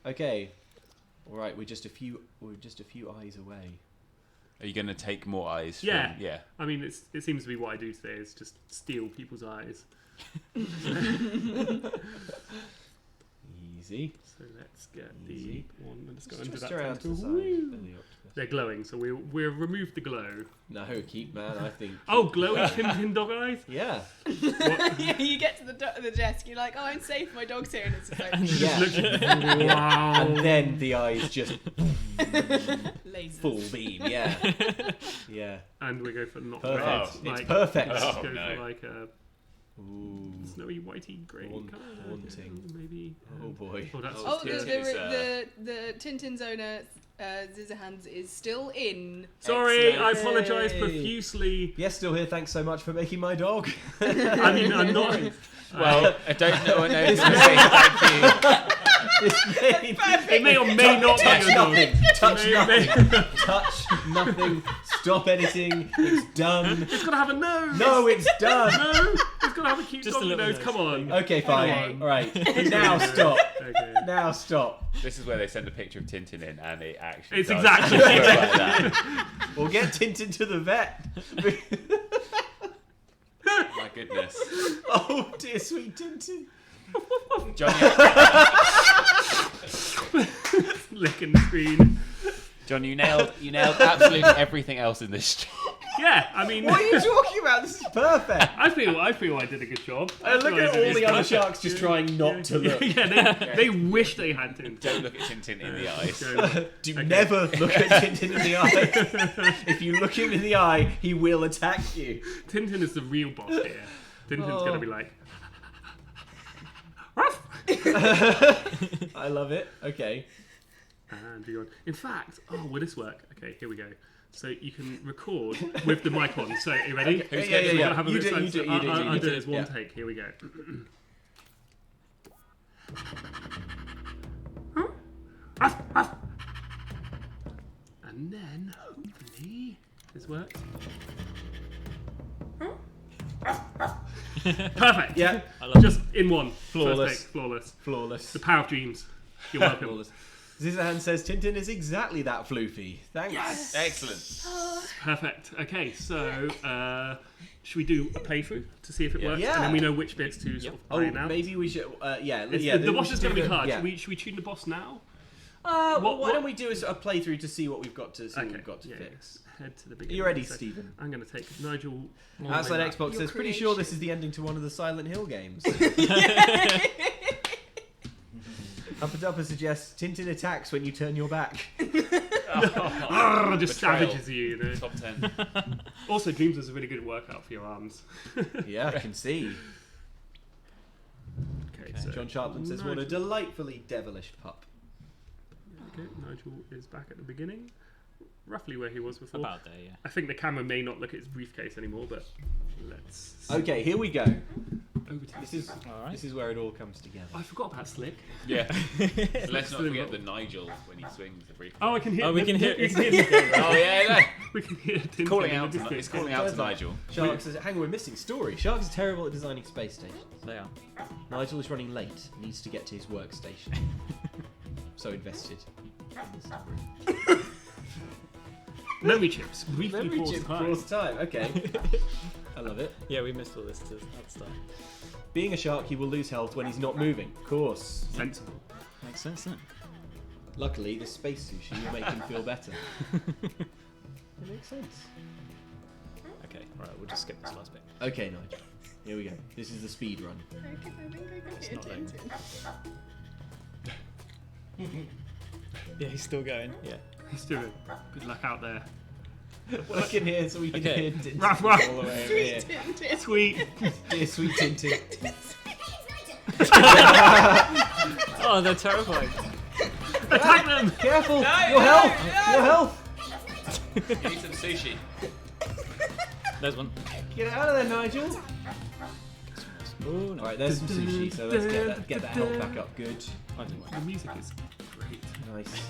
Okay. All right. We're just a few eyes away. Are you going to take more eyes? Yeah. Yeah. I mean, it seems to be what I do today is just steal people's eyes. Easy. So let's get Easy. the one. Let's go Just under twist that around to tentacle. the side. Woo! There the octopus. They're glowing, so we'll remove the glow. No, keep man. I think. Oh, glowy Tintin dog eyes. Yeah. You get to the desk, you're like, oh, I'm safe, my dog's here, and it's just like Yeah. Wow. And then the eyes just lasers. full beam. Yeah. Yeah. And we go for not Perfect. red. It's Like, perfect. let's Oh, go no. for like a Ooh. snowy whitey grey colour. Haunting. Maybe. Oh boy. Oh, that's Oh, just the Tintin's owner, Scissorhands, is still in. Sorry, I Excellent. apologise Yay. profusely. Yes, still here. Thanks so much for making my dog. I mean, I'm not. Well, I don't know. I know. Thank you. It may or may not be Touch your dog. nothing. Touch May- nothing. Touch nothing. Stop editing. It's done. It's gotta have a nose. No, it's done. No, it's gotta have a cute Just a doggy little nose. nose. Come on. Okay, fine. Okay. All right. Now stop. Okay. Now stop. This is where they send a picture of Tintin in, and it actually. It's does exactly look like like that. We'll get Tintin to the vet. My goodness. Oh dear, sweet Tintin. Johnny, Licking the screen. John, you nailed absolutely everything else in this job. Yeah, I mean, What are you talking about? This is perfect. I feel I did a good job. I Look feel I at did all a the good other job. sharks just trying not to look. Yeah, they wish they had Tintin. Don't look at Tintin in the eyes. Do never look at Tintin in the eye. If you look him in the eye, he will attack you. Tintin is the real boss here. Tintin's gonna be like, Ruff! I love it. Okay. And beyond. In fact, will this work? Okay, here we go. So you can record with the mic on. So, are you ready? Who's Yeah, getting yeah, We're yeah. gonna have a You bit do of it, you do it, I'll you do do it it. as one Yeah. take. Here we go. And then, hopefully, this works. Perfect. Yeah. I love Just in one. Flawless. First take, flawless. Flawless. The power of dreams. You're welcome. Flawless. Zizzahan says Tintin is exactly that floofy. Thanks. Excellent. Perfect. Okay, so should we do a playthrough to see if it works? Yeah. And then we know which bits to sort of Oh, iron out. maybe we should. Yeah. It's- Yeah. the we boss should is going do to be the- hard. Yeah. Should we tune the boss now? Why what- don't we do a playthrough to see what we've got to yeah, fix? Head to the Are beginning. you ready, So Stephen? I'm going to take Nigel. Outside Morley Xbox Your says, pretty sure this is the ending to one of the Silent Hill games. Upper Dupper suggests Tintin attacks when you turn your back. Arrgh, just Betrayal. savages you, know. Top 10. Also, Dreams was a really good workout for your arms. Yeah, I can see. Okay, so John Sharpton says, what a Nigel. delightfully devilish pup. Okay, Nigel is back at the beginning, roughly where he was before. About there, yeah. I think the camera may not look at his briefcase anymore, but let's see. Okay, here we go. Over to This is All right. this is where it all comes together. I forgot about Slick. Yeah. So let's not forget the Nigel when he swings the brief. Oh, I can hear. Oh, we can hear. You can hear. Oh yeah, We can hear Tintin it's calling in the out. distance. It's calling out to Nigel. Shark says, hang on, we're missing story. Shark's terrible at designing space stations. They are. Nigel is running late, needs to get to his workstation. So invested in the story. Memory chips. Briefly Memory pause chip time. pause time. Okay. I love it. Yeah, we missed all this at the start. Being a shark, he will lose health when he's not moving. Of course. Sensible. Makes sense, doesn't it? Luckily, the space sushi will make him feel better. It makes sense. Okay, alright, we'll just skip this last bit. Okay, Nigel. Here we go. This is the speed run. I think I can hear not like- Tintin. Yeah, he's still going. Yeah. He's doing. Good luck out there. Work in here so we can Okay. hear Tintin Ruff, ruff. all the way over here. Sweet Tintin. Sweet. Dear sweet Tintin. Oh, they're terrifying. Attack them! Careful! Your health! Your health! You need some sushi. There's one. Get out of there, Nigel. Oh, no. Alright, there's some sushi, so let's get that health back up. Good. I think The music is great. Nice.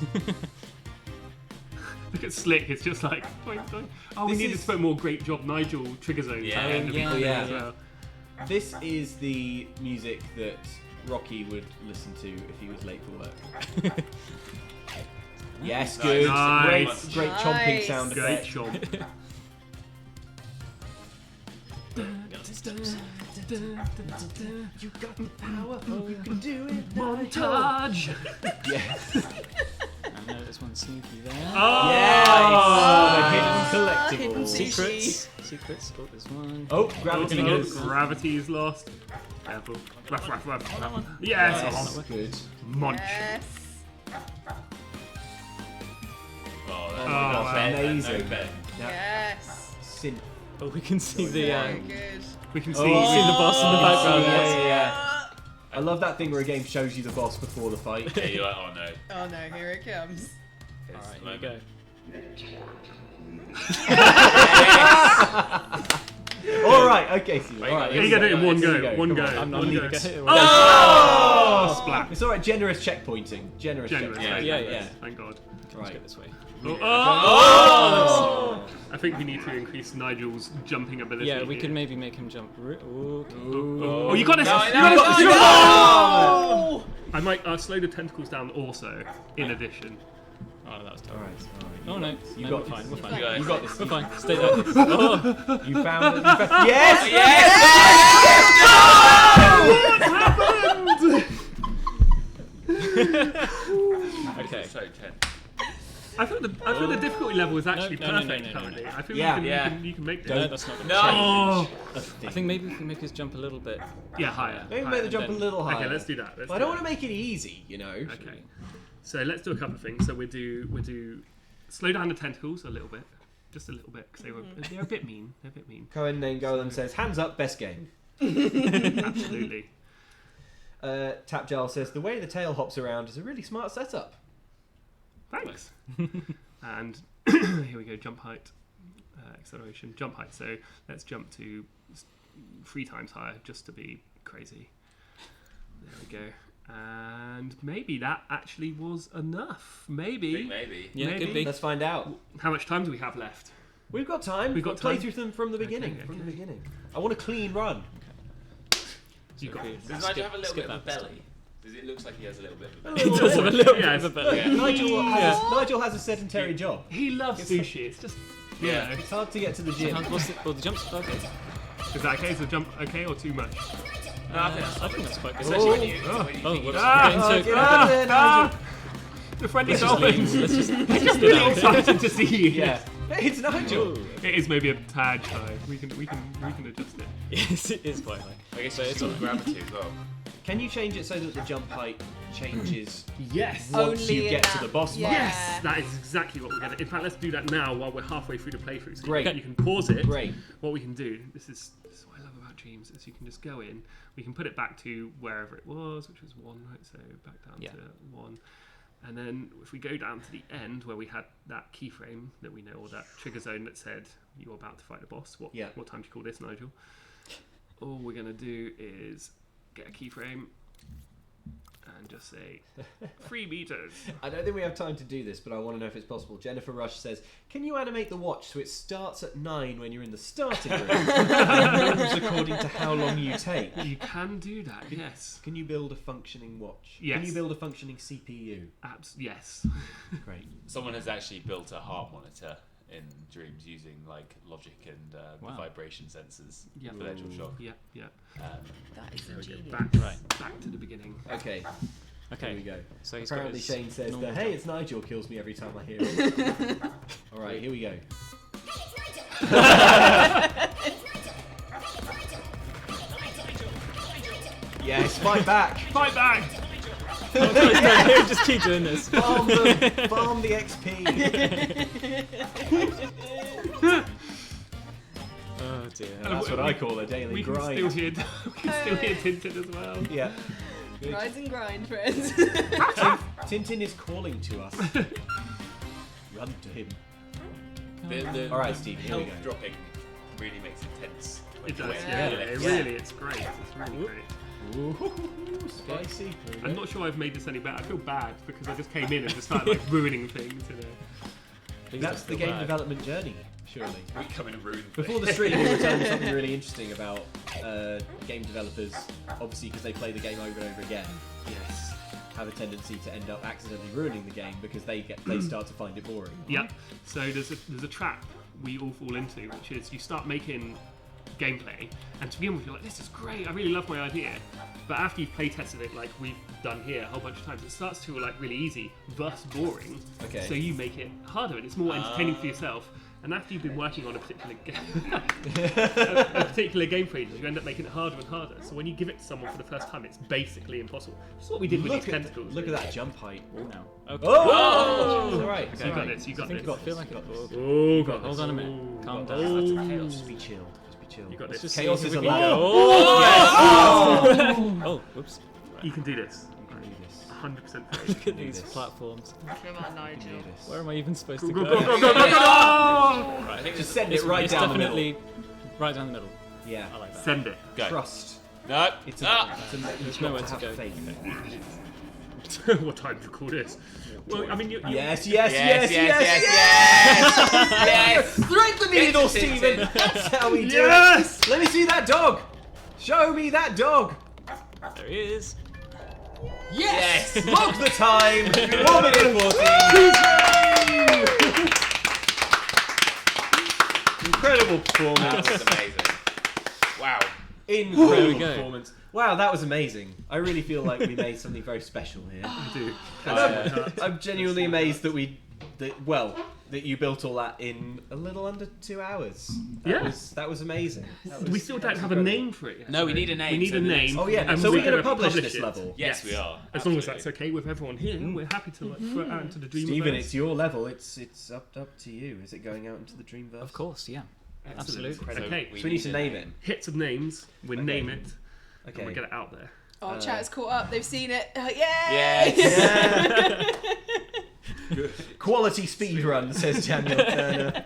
Look at Slick, it's just like, doink, doink. Oh, we This needed is- to put more Great Job Nigel trigger zones Yeah. at the end of Yeah, the yeah. as well. This is the music that Rocky would listen to if he was late for work. Yes, good. Nice. Great chomping Nice. sound Great effect. job. You got the power, you can do it. Montage! Yes. I know there's one sneaky there. Oh! Yes. The hidden hidden collectibles. sushi. Secrets. Oh, there's one. Oh, gravity Oh, goes. gravity is lost. Careful. Ruff, ruff, ruff. That one. Yes! Yes, Oh, good. munch. Yes. Oh, Oh, wow. that's amazing. No bet. Yes. Synth. Oh, we can see the Very good. We can see. Oh, see the boss in the background. Yeah, yes. yeah. I love that thing where a game shows you the boss before the fight. Yeah, you're like, oh no. Oh no, here it comes. It's Alright, the here we moment. go. All right, okay, Steve. Wait, All right, you You here gotta we do it in one Here we go. One Come go. on. I'm not One leaving go. it. Oh! Splat. It's all right. Generous checkpointing. Generous Generous. checkpointing. Yeah, yeah. Thank God. Let's Right. go this way. Oh! Oh! I think we need to increase Nigel's jumping ability. Yeah, we here. could maybe make him jump. Okay. Oh, you got this! No, You no, got no, this! You no, got this! I might slow the tentacles down also, in addition. Oh, that was All terrible. right. Oh no, You no, got we're this. fine. We're You fine. got You got this. We're fine. Stay there. Oh, You found it. Yes! okay. So tense. I thought the difficulty level is actually No, no, no, perfect no, no, currently. no. I think Yeah. you Yeah. can make No, this. that's not. No! Oh! I think maybe we can make us jump a little bit. Yeah, higher. Maybe higher. make the jump a then- little higher. Okay, let's do that. I don't want to make it easy, you know. Okay. So let's do a couple of things. So we do slow down the tentacles a little bit, just a little bit, because they're a bit mean. They're a bit mean. Cohen then Golan says, hands up, best game. Absolutely. Tapjal says, the way the tail hops around is a really smart setup. Thanks. And here we go. Jump height, acceleration, jump height. So let's jump to 3 times higher, just to be crazy. There we go. And maybe that actually was enough. Maybe. Maybe. Yeah, Maybe. could be. Let's find out. How much time do we have left? We've got time. We've got play time. through them from the beginning. Okay, From the okay. beginning. I want a clean run. You got Okay, this. Does skip- Nigel have a little skip bit of a that belly? Does it looks like he has a little bit of a A belly? little Does have a little bit Yes. of a belly. Yeah. Nigel has a sedentary job. He loves sushi. It's just Yeah. It's hard to get to the gym. What's the, the jump's okay. Is that okay? Is the jump okay or too much? No, I think that's I think that's quite good. especially when you, Oh. when you Oh, think what you Ah! Oh, into, get out of there, Nigel. The friendly let's just leave. dolphins. Let's just Just really excited to see you. Yeah. Hey, it's Nigel. It is maybe a tad high. We can adjust it. Yes, it is quite high. I guess So it's it's got gravity as well. Can you change it so that the jump height changes Yes. once Only you in get to that- the boss yeah. fight? Yes, that is exactly what we're gonna. In fact, let's do that now while we're halfway through the playthrough. So Great. You can pause it. Great. What we can do. This is what I love about Dreams. Is you can just go in. We can put it back to wherever it was, which was 1, right? So back down Yeah. to 1. And then if we go down to the end where we had that keyframe that we know, or that trigger zone that said you're about to fight the boss. What time do you call this, Nigel? All we're gonna do is get a keyframe and just say 3 meters. I don't think we have time to do this, but I want to know if it's possible. Jennifer Rush says, can you animate the watch so it starts at 9 when you're in the starting room and moves according to how long you take? You can do that, yes. Can you build a functioning watch? Yes. Can you build a functioning CPU? Yes. Great. Someone has actually built a heart monitor in Dreams using like logic and Wow. vibration sensors Yeah. for electrical shock. Yeah, yeah. That is There we go. ingenious. Back to the beginning. Okay, here we Okay. go. So he's Apparently got his Shane says normal that, hey, jump. it's Nigel kills me every time I hear it. Alright, here we go. Yes, fight back! Fight back! Just keep doing this. Farm the XP! Oh dear. That's what I call a daily We can grind. still hear Tintin as well. Yeah. Good. Rise and grind, friends. Tintin is calling to us. Run to him. The All right, Steve, here we health go. dropping really makes it tense. It does, Yeah. it's great. It's really great. Ooh, spicy. I'm not sure I've made this any better. I feel bad because I just came in and just started like ruining things. That's the game development journey, surely. We come in and ruin Before the stream, we were telling me something really interesting about game developers, obviously because they play the game over and over again. Yes. Have a tendency to end up accidentally ruining the game because they start to find it boring. Yep. So there's a trap we all fall into, which is you start making gameplay, and to begin with you're like, this is great, I really love my idea. But after you've play tested it, like we've done here a whole bunch of times, it starts to feel like really easy, thus boring. Okay. So you make it harder, and it's more entertaining for yourself. And after you've been working on a particular game for ages, you end up making it harder and harder. So when you give it to someone for the first time, it's basically impossible. That's what we did with these tentacles. Look at that jump height. Oh, no. Okay. Oh! It's alright. So you got this. You got this. I feel like I got this. Oh, got Hold this. on a minute. Calm That's down. chaos. Just be chill. Just be chill. You got Let's this. just Chaos see is if we can allowed. go. Oh! Oh, whoops. You can do this. You can do this. 100% free. Look at these this. platforms. Come on, Nigel. You can do this. Where am I even supposed to Go, go? go, go, go, go, go, go! Right, I think Just it's send it right It's down the definitely middle. right down the middle. Yeah. I like that. Send it. go. Trust. No. It's Ah! There's nowhere to go. What time do you call this? Well, I mean, you Yes. Yes. Thread the needle, Yes, Stephen. That's how we do Yes! it. Let me see that dog. Show me that dog. There he is. Yes. Yes. Log the time. 1 minute 14. Incredible That performance. was amazing. Wow. Incredible There we go. performance. Wow, that was amazing. I really feel like we made something very special here. I do. I'm genuinely amazed that that you built all that in a little under 2 hours. That was amazing. We still don't have a name for it yet. No, we need a name. We need so a the name. Oh yeah, And so we're going to gonna publish this it. level. Yes, we are. As long as Absolutely. that's okay with everyone here, we're happy to like throw it out into the Dreamverse. Stephen, it's your level. It's up to you. Is it going out into the Dreamverse? Of course, yeah. Excellent. Absolutely. Okay, So we need to name it. hits of names. We Okay. name it. Okay. And we get it out there. Oh, chat's caught up. They've seen it. Yay! Yes. Quality speed run, says Daniel Turner.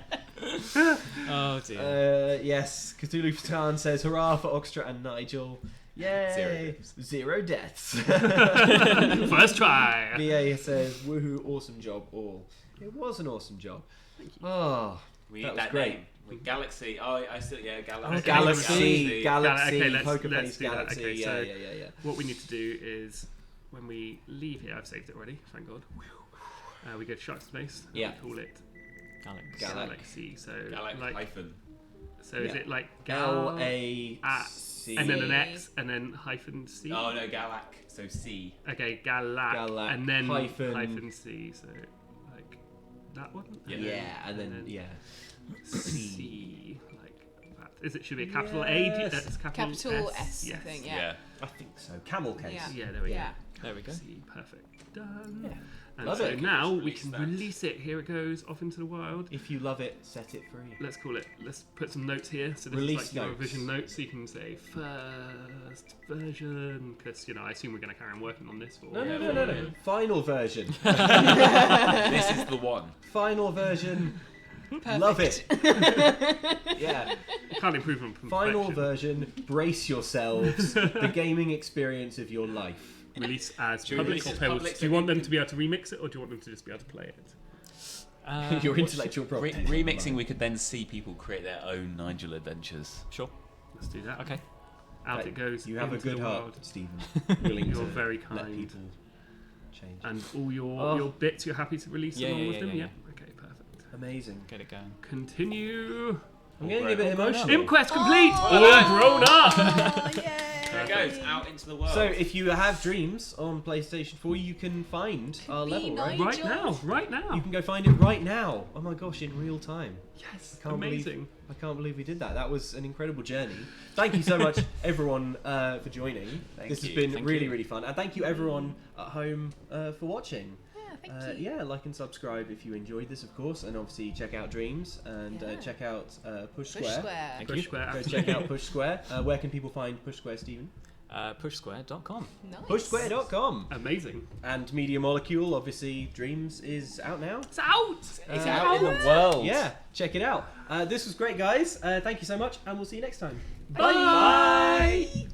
Oh dear. Yes, Cthulhu Patan says hurrah for Xtra and Nigel. Yay! Zero deaths. First try. BA says woohoo, awesome job all. It was an awesome job. Oh, We that need was that great. name. Galaxy. Oh, I still Galaxy, Galaxy. Galaxy, Okay, let's Poker do Face that. Galaxy. Okay, so Yeah. what we need to do is when we leave here, I've saved it already. Thank God. We go to Shark Space. And Yeah. We call it Galaxy. Galaxy. So Galaxy like. hyphen. So is Yeah. it like L-A-C. and then an X and then hyphen C? Oh no, Galac. So C. Okay, Galac, Galac, and then hyphen C. So like that one. Yeah, and then yeah. C. Like that. Is it? Should be a capital A? Yes. It's Capital S, I Yes. think, Yeah. yeah. I think so. Camel case. Yeah. Yeah, there we Yeah. There we go. go. C, perfect. Done. Yeah. And Love so it. now we Release can that. release it. Here it goes off into the wild. If you love it, set it free. Let's call it. Let's put some notes here. So this Release is like your notes. revision notes. So you can say first version because I assume we're going to carry on working on this for. No. Final version. This is the one. Final version. Perfect. Love it. Yeah. Can't improve on perfection. Final version. Brace yourselves. The gaming experience of your life. Release as Should we public release or as playable. public Do you want them to be able to remix it, or do you want them to just be able to play it? Your intellectual property. Remixing, we could then see people create their own Nigel adventures. Sure. Let's do that. Okay. Out it goes. You have a into good the heart, world. Stephen. Willing You're to very let kind. people change. And all your Oh. your bits you're happy to release Yeah, along yeah, with yeah, them. yeah, Okay, perfect. Amazing. Get it going. Continue. I'm getting a bit grown up. emotional. Inquest complete. Oh. All grown up. Oh, yay! There it goes, out into the world. So, if you have dreams on PlayStation 4, you can find our be level, right? nice. Right now. Right now. You can go find it right now. Oh my gosh, in real time. Yes. Can't Amazing. I can't believe we did that. That was an incredible journey. Thank you so much, everyone, for joining. This has you. been Thank really, you. really fun. And thank you, everyone at home, for watching. Yeah, thank you. Yeah, like and subscribe if you enjoyed this, of course. And obviously, check out Dreams and Yeah. check out Push Push Square. Square. Thank Push you. Square. Go absolutely. check out Push Square. Where can people find Push Square, Stephen? pushsquare.com. Nice. Pushsquare.com. Amazing. And Media Molecule, obviously, Dreams is out now. It's out. It's out in the world. Yeah, check it out. This was great, guys. Thank you so much, and we'll see you next time. Bye.